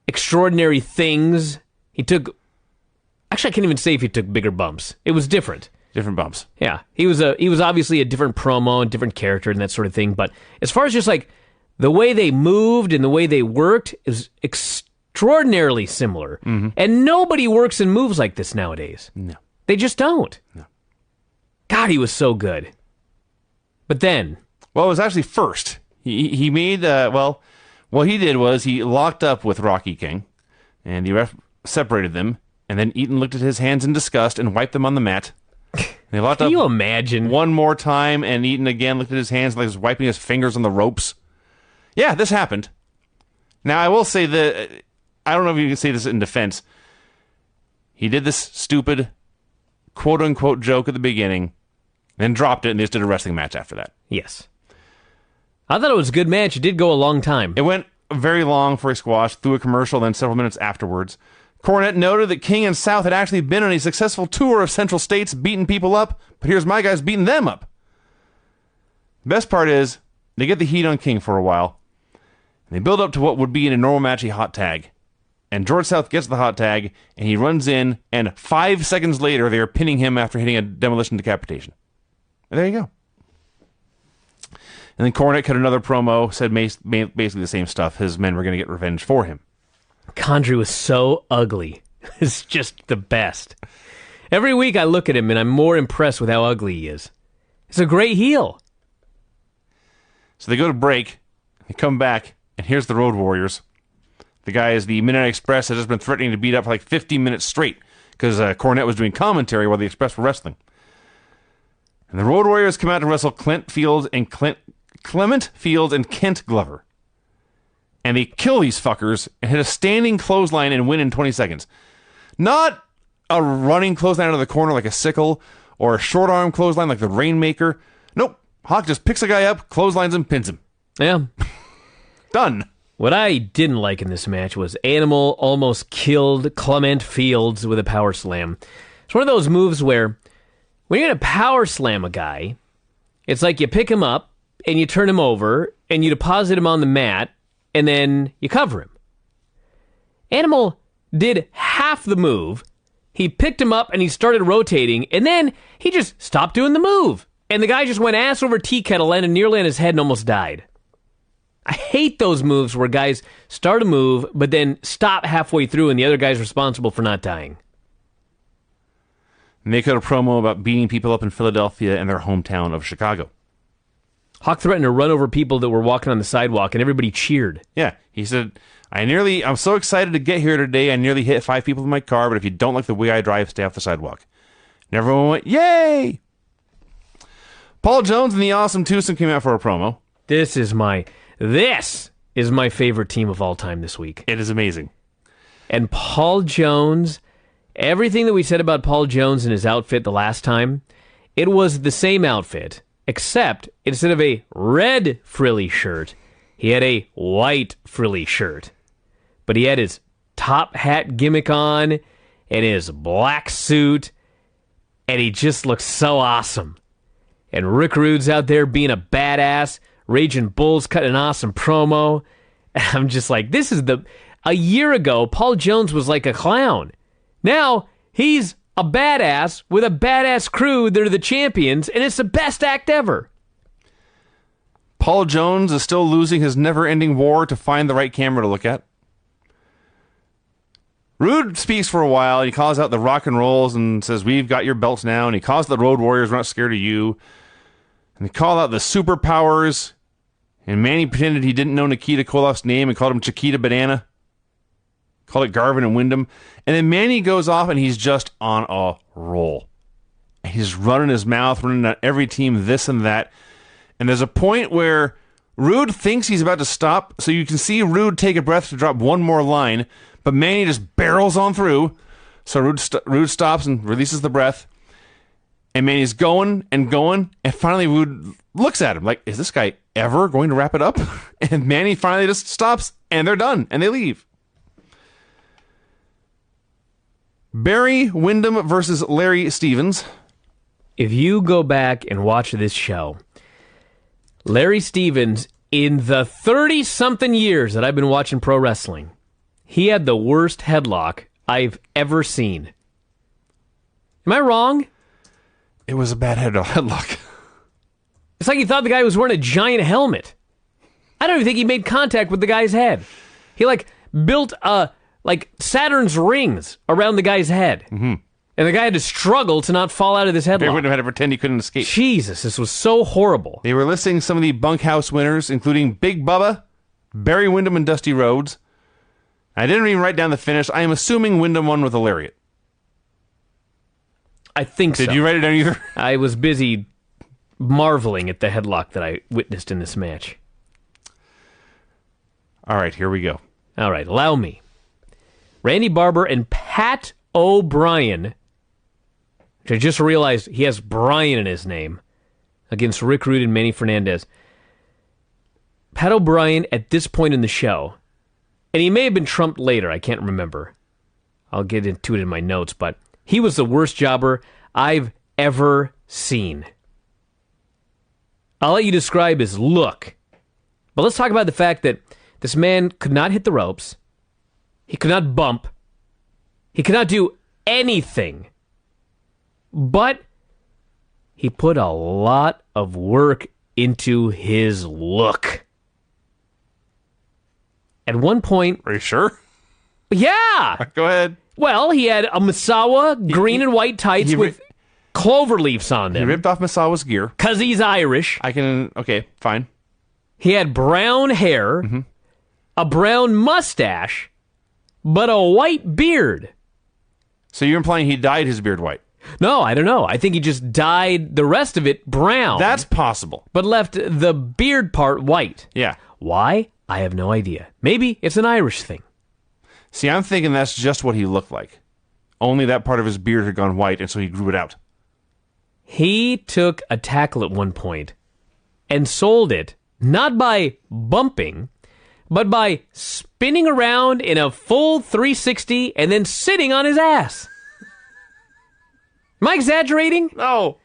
extraordinary things. Actually, I can't even say if he took bigger bumps. It was different. Different bumps. Yeah. He was obviously a different promo and different character and that sort of thing. But as far as just like the way they moved and the way they worked is extraordinarily similar. Mm-hmm. And nobody works and moves like this nowadays. No. They just don't. No. God, he was so good. But then... Well, it was actually first. He made, what he did was he locked up with Rocky King, and the ref separated them, and then Eaton looked at his hands in disgust and wiped them on the mat. They locked Can up you imagine? one more time, and Eaton again looked at his hands like he was wiping his fingers on the ropes. Yeah, this happened. Now, I will say that, I don't know if you can say this in defense. He did this stupid, quote-unquote joke at the beginning, then dropped it, and they just did a wrestling match after that. Yes. I thought it was a good match. It did go a long time. It went very long for a squash, through a commercial, then several minutes afterwards. Cornette noted that King and South had actually been on a successful tour of Central States, beating people up, but here's my guys beating them up. The best part is, they get the heat on King for a while, and they build up to what would be in a normal match a hot tag. And George South gets the hot tag, and he runs in, and 5 seconds later, they are pinning him after hitting a demolition decapitation. And there you go. And then Cornette cut another promo, said basically the same stuff. His men were going to get revenge for him. Condrey was so ugly. It's just the best. Every week I look at him and I'm more impressed with how ugly he is. He's a great heel. So they go to break, they come back, and here's the Road Warriors. The guys, the Midnight Express, has just been threatening to beat up for like 15 minutes straight because Cornette was doing commentary while the Express were wrestling. And the Road Warriors come out to wrestle Clement Fields and Kent Glover. And they kill these fuckers and hit a standing clothesline and win in 20 seconds. Not a running clothesline out of the corner like a sickle or a short arm clothesline like the Rainmaker. Nope. Hawk just picks a guy up, clotheslines him, pins him. Yeah. Done. What I didn't like in this match was Animal almost killed Clement Fields with a power slam. It's one of those moves where when you're going to power slam a guy, it's like you pick him up and you turn him over and you deposit him on the mat and then you cover him. Animal did half the move. He picked him up and he started rotating, and then he just stopped doing the move. And the guy just went ass over tea kettle, landed nearly on his head and almost died. I hate those moves where guys start a move, but then stop halfway through and the other guy's responsible for not dying. And they cut a promo about beating people up in Philadelphia and their hometown of Chicago. Hawk threatened to run over people that were walking on the sidewalk, and everybody cheered. Yeah, he said, I'm so excited to get here today, I nearly hit 5 people in my car, but if you don't like the way I drive, stay off the sidewalk. And everyone went, yay! Paul Jones and the Awesome Twosome came out for a promo. This is my favorite team of all time this week. It is amazing. And Paul Jones, everything that we said about Paul Jones and his outfit the last time, it was the same outfit, except instead of a red frilly shirt, he had a white frilly shirt. But he had his top hat gimmick on and his black suit, and he just looked so awesome. And Rick Rude's out there being a badass, Raging Bull's cutting an awesome promo. And I'm just like, a year ago, Paul Jones was like a clown. Now, he's a badass with a badass crew that are the champions, and it's the best act ever. Paul Jones is still losing his never-ending war to find the right camera to look at. Rude speaks for a while. He calls out the rock and rolls and says, we've got your belts now. And he calls the Road Warriors, we're not scared of you. And they call out the superpowers. And Manny pretended he didn't know Nikita Koloff's name and called him Chiquita Banana. Called it Garvin and Wyndham. And then Manny goes off and he's just on a roll. And he's running his mouth, running at every team, this and that. And there's a point where Rude thinks he's about to stop. So you can see Rude take a breath to drop one more line. But Manny just barrels on through. So Rude stops and releases the breath. And Manny's going and going. And finally Rude looks at him like, is this guy ever going to wrap it up? And Manny finally just stops. And they're done. And they leave. Barry Windham versus Larry Stevens. If you go back and watch this show, Larry Stevens, in the 30-something years that I've been watching pro wrestling, he had the worst headlock I've ever seen. Am I wrong? It was a bad headlock. It's like he thought the guy was wearing a giant helmet. I don't even think he made contact with the guy's head. He built Saturn's rings around the guy's head. Mm-hmm. And the guy had to struggle to not fall out of this headlock. They wouldn't have had to pretend he couldn't escape. Jesus, this was so horrible. They were listing some of the Bunkhouse winners, including Big Bubba, Barry Windham, and Dusty Rhodes. I didn't even write down the finish. I am assuming Windham won with a lariat. I think so. Did you write it down either? I was busy marveling at the headlock that I witnessed in this match. All right, here we go. All right, allow me. Randy Barber and Pat O'Brien, which I just realized he has Brian in his name, against Rick Rude and Manny Fernandez. Pat O'Brien, at this point in the show, and he may have been trumped later, I can't remember. I'll get into it in my notes, but he was the worst jobber I've ever seen. I'll let you describe his look. But let's talk about the fact that this man could not hit the ropes. He could not bump. He could not do anything. But he put a lot of work into his look. At one point... Are you sure? Yeah! Go ahead. Well, he had a Misawa green and white tights with clover leaves on them. He ripped off Misawa's gear. Because he's Irish. Okay, fine. He had brown hair, a brown mustache, but a white beard. So you're implying he dyed his beard white? No, I don't know. I think he just dyed the rest of it brown. That's possible. But left the beard part white. Yeah. Why? I have no idea. Maybe it's an Irish thing. See, I'm thinking that's just what he looked like. Only that part of his beard had gone white, and so he grew it out. He took a tackle at one point and sold it, not by bumping, but by spinning around in a full 360 and then sitting on his ass. Am I exaggerating? No.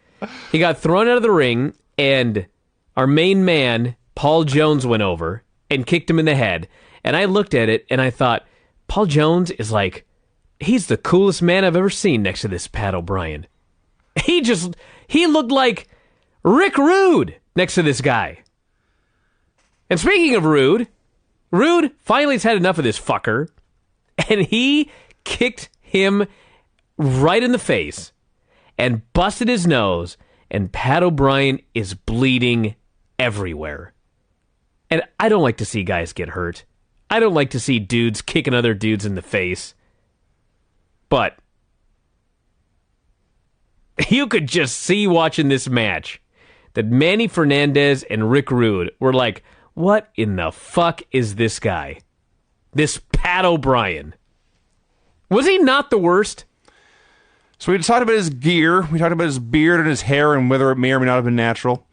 He got thrown out of the ring, and our main man, Paul Jones, went over and kicked him in the head. And I looked at it, and I thought, Paul Jones is he's the coolest man I've ever seen next to this Pat O'Brien. He looked like Rick Rude next to this guy. And speaking of Rude finally has had enough of this fucker, and he kicked him right in the face and busted his nose, and Pat O'Brien is bleeding everywhere. And I don't like to see guys get hurt. I don't like to see dudes kicking other dudes in the face. But you could just see watching this match that Manny Fernandez and Rick Rude were like, what in the fuck is this guy? This Pat O'Brien. Was he not the worst? So we talked about his gear. We talked about his beard and his hair and whether it may or may not have been natural.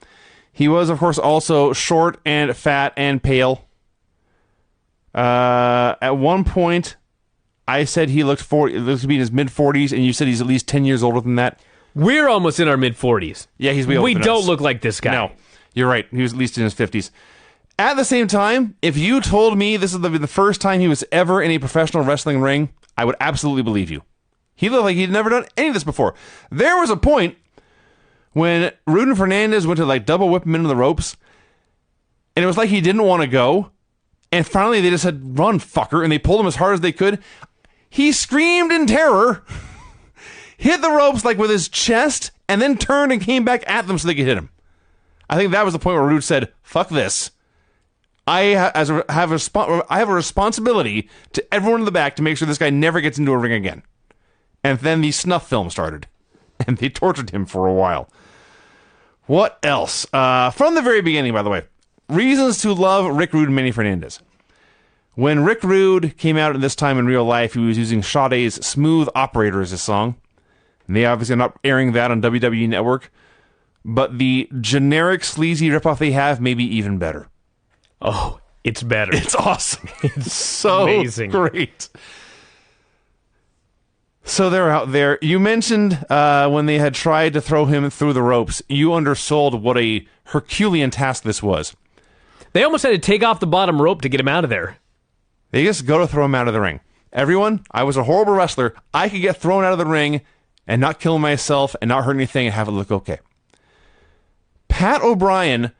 He was, of course, also short and fat and pale. At one point, I said he looked to be in his mid-40s, and you said he's at least 10 years older than that. We're almost in our mid-40s. Yeah, he's way older We than don't us. look like this guy. No, you're right. He was at least in his 50s. At the same time, if you told me this is the first time he was ever in a professional wrestling ring, I would absolutely believe you. He looked like he'd never done any of this before. There was a point when Rude and Fernandez went to like double whip him into the ropes, and it was like he didn't want to go, and finally they just said, run, fucker, and they pulled him as hard as they could. He screamed in terror, hit the ropes like with his chest, and then turned and came back at them so they could hit him. I think that was the point where Rude said, fuck this. I have a responsibility to everyone in the back to make sure this guy never gets into a ring again. And then the snuff film started, and they tortured him for a while. What else? From the very beginning, by the way, reasons to love Rick Rude and Manny Fernandez. When Rick Rude came out at this time in real life, he was using Sade's Smooth Operator as his song. And they obviously are not airing that on WWE Network. But the generic sleazy ripoff they have may be even better. Oh, it's better. It's awesome. It's so amazing. Great. So they're out there. You mentioned when they had tried to throw him through the ropes, you undersold what a Herculean task this was. They almost had to take off the bottom rope to get him out of there. They just go to throw him out of the ring. Everyone, I was a horrible wrestler. I could get thrown out of the ring and not kill myself and not hurt anything and have it look okay. Pat O'Brien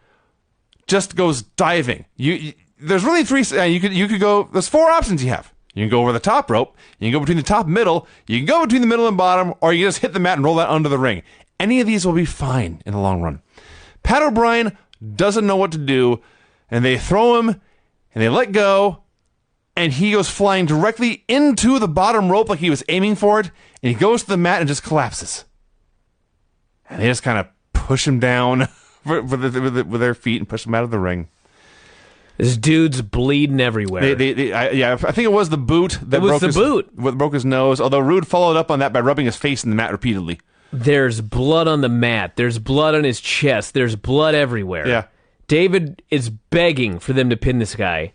just goes diving. There's really three. You could go. There's four options you have. You can go over the top rope. You can go between the top and middle. You can go between the middle and bottom, or you can just hit the mat and roll that under the ring. Any of these will be fine in the long run. Pat O'Brien doesn't know what to do, and they throw him, and they let go, and he goes flying directly into the bottom rope like he was aiming for it, and he goes to the mat and just collapses. And they just kind of push him down with their feet and push him out of the ring. This dude's bleeding everywhere. I think it was the boot that broke his nose, although Rude followed up on that by rubbing his face in the mat repeatedly. There's blood on the mat. There's blood on his chest. There's blood everywhere. Yeah. David is begging for them to pin this guy.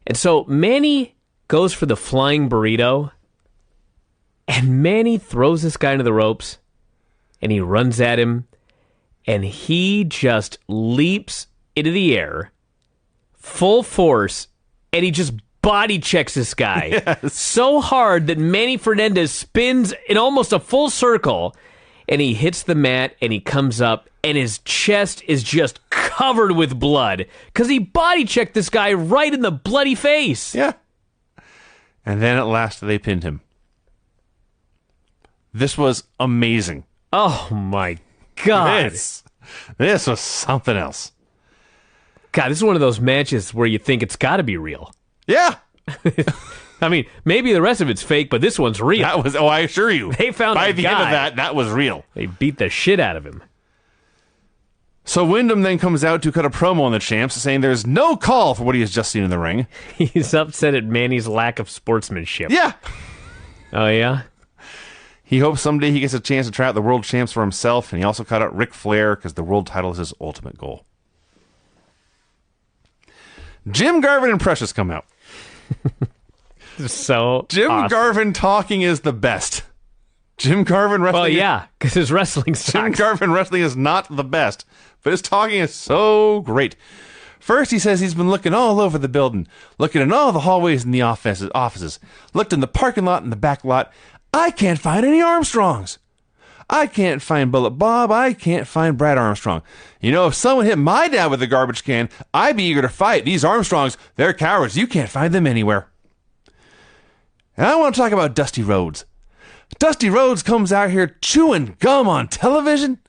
And so Manny goes for the flying burrito, and Manny throws this guy into the ropes, and he runs at him, and he just leaps into the air, full force, and he just body checks this guy. Yes. So hard that Manny Fernandez spins in almost a full circle, and he hits the mat, and he comes up, and his chest is just covered with blood because he body checked this guy right in the bloody face. Yeah. And then at last they pinned him. This was amazing. Oh my God. This was something else. God, this is one of those matches where you think it's got to be real. Yeah. I mean, maybe the rest of it's fake, but this one's real. That was, I assure you. They found by a the guy. end of that was real. They beat the shit out of him. So Wyndham then comes out to cut a promo on the champs, saying there's no call for what he has just seen in the ring. He's upset at Manny's lack of sportsmanship. Yeah. Oh, yeah? He hopes someday he gets a chance to try out the world champs for himself, and he also cut out Ric Flair because the world title is his ultimate goal. Jim Garvin and Precious come out. So Jim awesome. Garvin talking is the best. Jim Garvin wrestling. Well, yeah, because his wrestling sucks. Jim Garvin wrestling is not the best, but his talking is so great. First, he says he's been looking all over the building, looking in all the hallways and the offices, looked in the parking lot and the back lot. I can't find any Armstrongs. I can't find Bullet Bob. I can't find Brad Armstrong. You know, if someone hit my dad with a garbage can, I'd be eager to fight. These Armstrongs, they're cowards. You can't find them anywhere. And I want to talk about Dusty Rhodes. Dusty Rhodes comes out here chewing gum on television.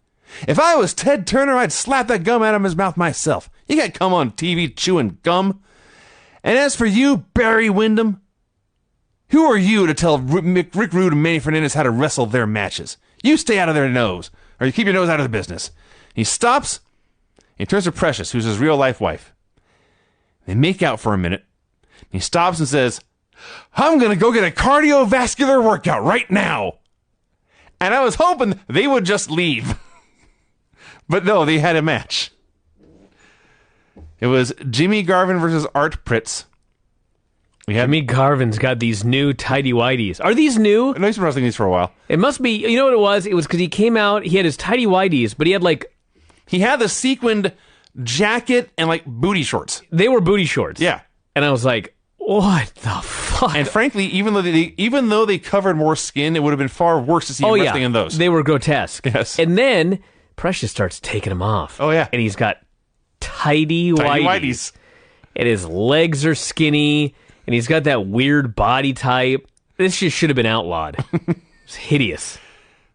If I was Ted Turner, I'd slap that gum out of his mouth myself. You can't come on TV chewing gum. And as for you, Barry Windham, who are you to tell Rick Rude and Manny Fernandez how to wrestle their matches? You stay out of their nose, or you keep your nose out of the business. He stops, and he turns to Precious, who's his real-life wife. They make out for a minute. He stops and says, I'm going to go get a cardiovascular workout right now. And I was hoping they would just leave. But no, they had a match. It was Jimmy Garvin versus Art Pritz. Jimmy Garvin's got these new tighty-whities. Are these new? No, he's been wrestling these for a while. It must be. You know what it was? It was because he came out, he had his tighty-whities, but he had like... He had the sequined jacket and like booty shorts. They were booty shorts. Yeah. And I was like, what the fuck? And frankly, even though they covered more skin, it would have been far worse to see him wrestling in those. They were grotesque. Yes. And then Precious starts taking them off. Oh, yeah. And he's got tighty-whities. And his legs are skinny. And he's got that weird body type. This just should have been outlawed. It's hideous.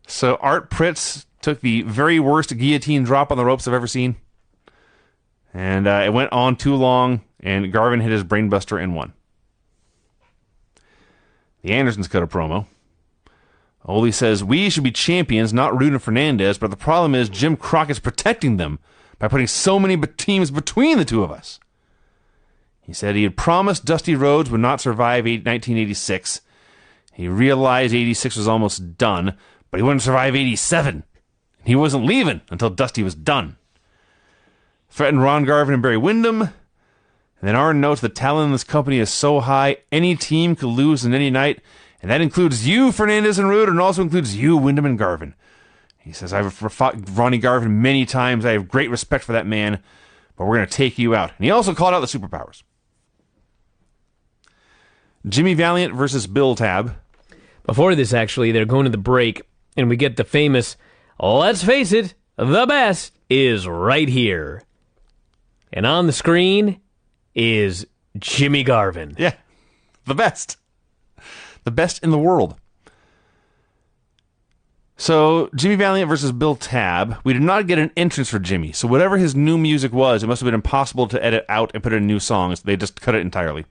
So Art Pritz took the very worst guillotine drop on the ropes I've ever seen. And it went on too long, and Garvin hit his brainbuster and won. The Andersons cut a promo. Ole says, we should be champions, not Rude and Fernandez, but the problem is Jim Crockett's protecting them by putting so many teams between the two of us. He said he had promised Dusty Rhodes would not survive 1986. He realized 86 was almost done, but he wouldn't survive 87. He wasn't leaving until Dusty was done. Threatened Ron Garvin and Barry Windham. And then Arn notes the talent in this company is so high, any team could lose in any night, and that includes you, Fernandez and Rude, and also includes you, Windham and Garvin. He says, I've fought Ronnie Garvin many times. I have great respect for that man, but we're going to take you out. And he also called out the superpowers. Jimmy Valiant versus Bill Tab. Before this, actually, they're going to the break, and we get the famous, let's face it, the best is right here. And on the screen is Jimmy Garvin. Yeah, the best. The best in the world. So, Jimmy Valiant versus Bill Tab. We did not get an entrance for Jimmy, so whatever his new music was, it must have been impossible to edit out and put in new songs. They just cut it entirely.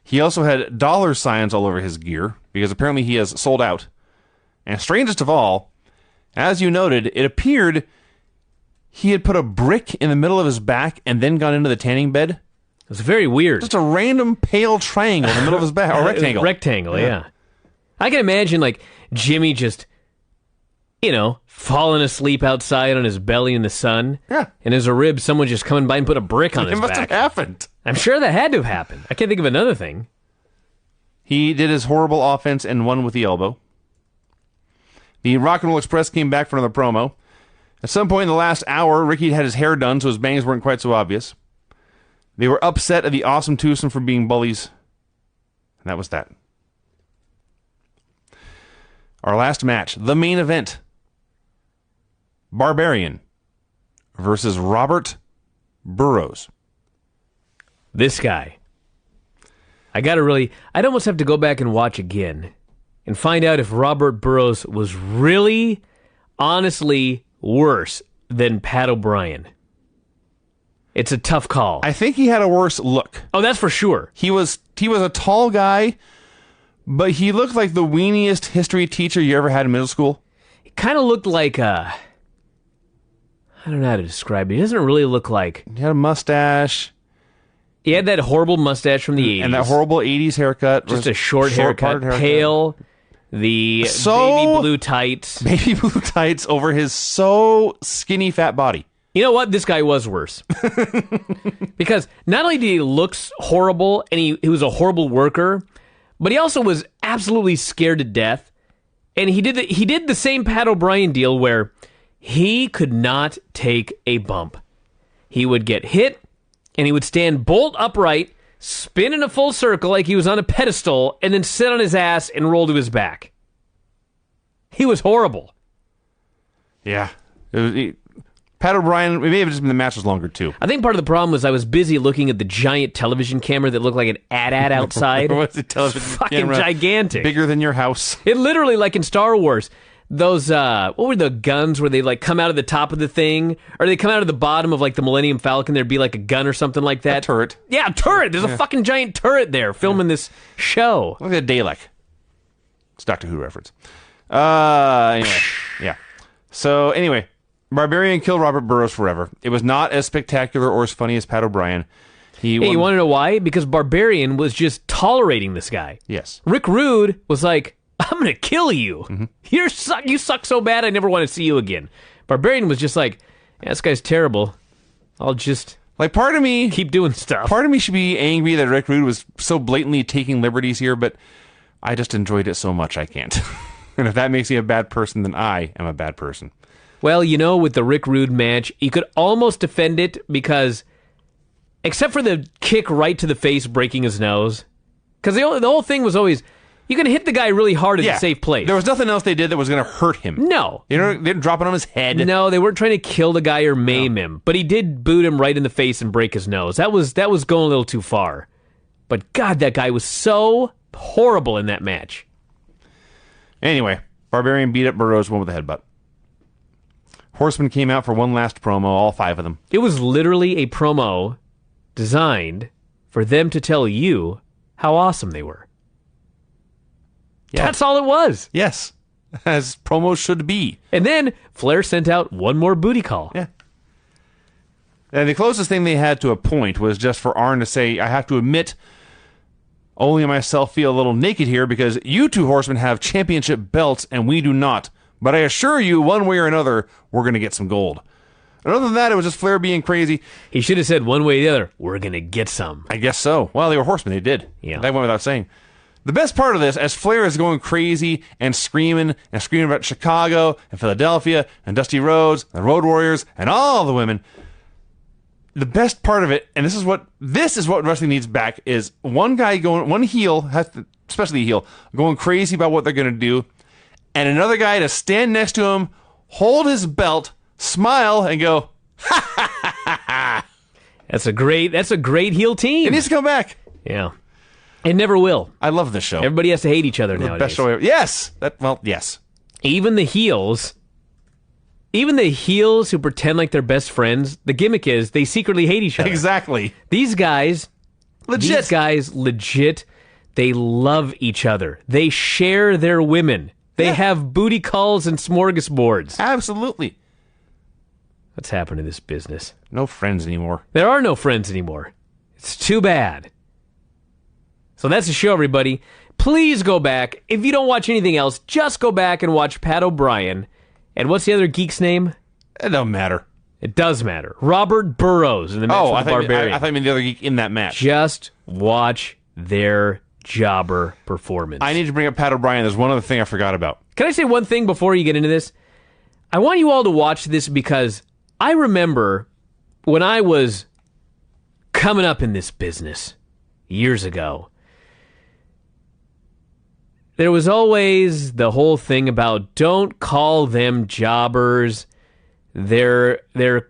He also had dollar signs all over his gear, because apparently he has sold out. And strangest of all, as you noted, it appeared he had put a brick in the middle of his back and then gone into the tanning bed. It was very weird. Just a random pale triangle in the middle of his back, or rectangle. Rectangle, yeah. I can imagine, like, Jimmy just, falling asleep outside on his belly in the sun. Yeah. And as a rib, someone just coming by and put a brick on his back. It must have happened. I'm sure that had to have happened. I can't think of another thing. He did his horrible offense and won with the elbow. The Rock and Roll Express came back for another promo. At some point in the last hour, Ricky had his hair done, so his bangs weren't quite so obvious. They were upset at the Awesome Twosome for being bullies. And that was that. Our last match, the main event. Barbarian versus Robert Burrows. This guy. I'd almost have to go back and watch again and find out if Robert Burrows was really, honestly, worse than Pat O'Brien. It's a tough call. I think he had a worse look. Oh, that's for sure. He was a tall guy, but he looked like the weeniest history teacher you ever had in middle school. He kind of looked like I don't know how to describe it. He doesn't really look like... He had a mustache. He had that horrible mustache from the 80s. And that horrible 80s haircut. Just a short haircut. Pale. The baby blue tights. Baby blue tights over his so skinny fat body. You know what? This guy was worse. Because not only did he look horrible, and he was a horrible worker, but he also was absolutely scared to death. And he did the same Pat O'Brien deal where he could not take a bump. He would get hit, and he would stand bolt upright, spin in a full circle like he was on a pedestal, and then sit on his ass and roll to his back. He was horrible. Yeah. Pat O'Brien, it may have just been the match was longer, too. I think part of the problem was I was busy looking at the giant television camera that looked like an AT-AT outside. What's the television fucking camera? gigantic. Bigger than your house. It literally, like in Star Wars, those, what were the guns where they, like, come out of the top of the thing? Or they come out of the bottom of, like, the Millennium Falcon, there'd be, like, a gun or something like that. A turret. Yeah, a turret! There's a fucking giant turret there filming this show. Look at Dalek. It's Doctor Who reference. Anyway, yeah. So, anyway, Barbarian killed Robert Burrows forever. It was not as spectacular or as funny as Pat O'Brien. Hey, you want to know why? Because Barbarian was just tolerating this guy. Yes. Rick Rude was like, I'm going to kill you. Mm-hmm. You suck so bad, I never want to see you again. Barbarian was just like, yeah, this guy's terrible. I'll just like part of me keep doing stuff. Part of me should be angry that Rick Rude was so blatantly taking liberties here, but I just enjoyed it so much I can't. And if that makes me a bad person, then I am a bad person. Well, you know, with the Rick Rude match, you could almost defend it because, except for the kick right to the face breaking his nose, because the whole thing was always, you can hit the guy really hard in a safe place. There was nothing else they did that was going to hurt him. No. You know, they didn't drop it on his head. No, they weren't trying to kill the guy or maim him, but he did boot him right in the face and break his nose. That was going a little too far. But God, that guy was so horrible in that match. Anyway, Barbarian beat up Burroughs, won with a headbutt. Horsemen came out for one last promo, all 5 of them. It was literally a promo designed for them to tell you how awesome they were. Yeah. That's all it was. Yes, as promos should be. And then Flair sent out one more booty call. Yeah. And the closest thing they had to a point was just for Arn to say, I have to admit, only myself feel a little naked here because you 2 horsemen have championship belts and we do not. But I assure you, one way or another, we're going to get some gold. And other than that, it was just Flair being crazy. He should have said one way or the other, we're going to get some. I guess so. Well, they were horsemen. They did. Yeah. That went without saying. The best part of this, as Flair is going crazy and screaming about Chicago and Philadelphia and Dusty Rhodes and the Road Warriors and all the women, the best part of it, and this is what wrestling needs back, is one heel, especially a heel, going crazy about what they're going to do, and another guy to stand next to him, hold his belt, smile, and go, ha ha ha ha. That's a great heel team. It needs to come back. Yeah. It never will. I love this show. Everybody has to hate each other nowadays. Best show ever. Yes. Yes. Even the heels who pretend like they're best friends, the gimmick is they secretly hate each other. Exactly. These guys, legit, they love each other. They share their women. They have booty calls and smorgasbords. Absolutely. What's happened in this business? No friends anymore. There are no friends anymore. It's too bad. So that's the show, everybody. Please go back. If you don't watch anything else, just go back and watch Pat O'Brien. And what's the other geek's name? It don't matter. It does matter. Robert Burroughs in the match with the Barbarian. I thought you meant the other geek in that match. Just watch their jobber performance. I need to bring up Pat O'Brien. There's one other thing I forgot about. Can I say one thing before you get into this? I want you all to watch this because I remember when I was coming up in this business years ago, there was always the whole thing about don't call them jobbers. They're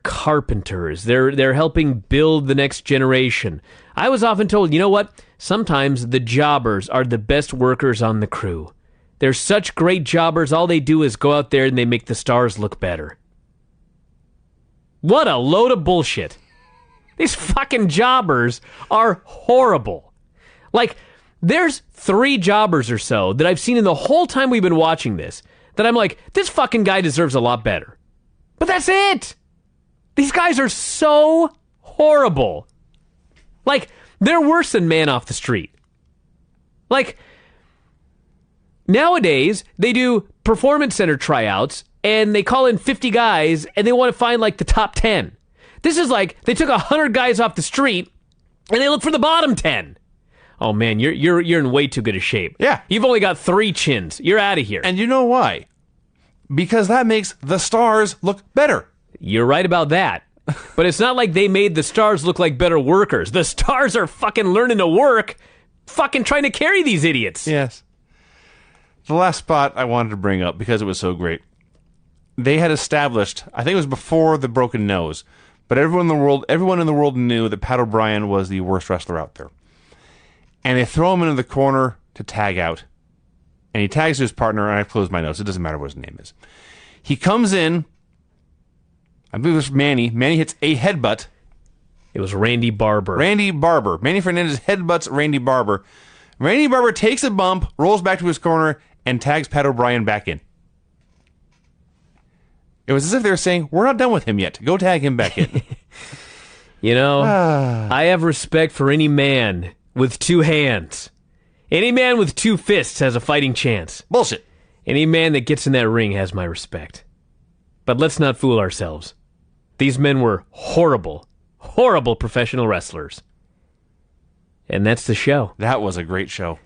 carpenters. They're helping build the next generation. I was often told, you know what? Sometimes the jobbers are the best workers on the crew. They're such great jobbers. All they do is go out there and they make the stars look better. What a load of bullshit. These fucking jobbers are horrible. Like, there's 3 jobbers or so that I've seen in the whole time we've been watching this that I'm like, this fucking guy deserves a lot better. But that's it. These guys are so horrible. Like, they're worse than Man Off the Street. Like, nowadays, they do performance center tryouts, and they call in 50 guys, and they want to find, like, the top 10. This is like, they took 100 guys off the street, and they look for the bottom 10. Oh, man, you're in way too good a shape. Yeah. You've only got 3 chins. You're out of here. And you know why? Because that makes the stars look better. You're right about that. But it's not like they made the stars look like better workers. The stars are fucking learning to work, fucking trying to carry these idiots. Yes. The last spot I wanted to bring up, because it was so great. they had established, I think it was before the broken nose, but everyone in the world knew that Pat O'Brien was the worst wrestler out there. And they throw him into the corner to tag out. And he tags to his partner, and I've closed my notes. It doesn't matter what his name is. He comes in, I believe it was Manny. Manny hits a headbutt. It was Randy Barber. Manny Fernandez headbutts Randy Barber. Randy Barber takes a bump, rolls back to his corner, and tags Pat O'Brien back in. It was as if they were saying, we're not done with him yet. Go tag him back in. You know, I have respect for any man with two hands. Any man with two fists has a fighting chance. Bullshit. Any man that gets in that ring has my respect. But let's not fool ourselves. These men were horrible, horrible professional wrestlers. And that's the show. That was a great show.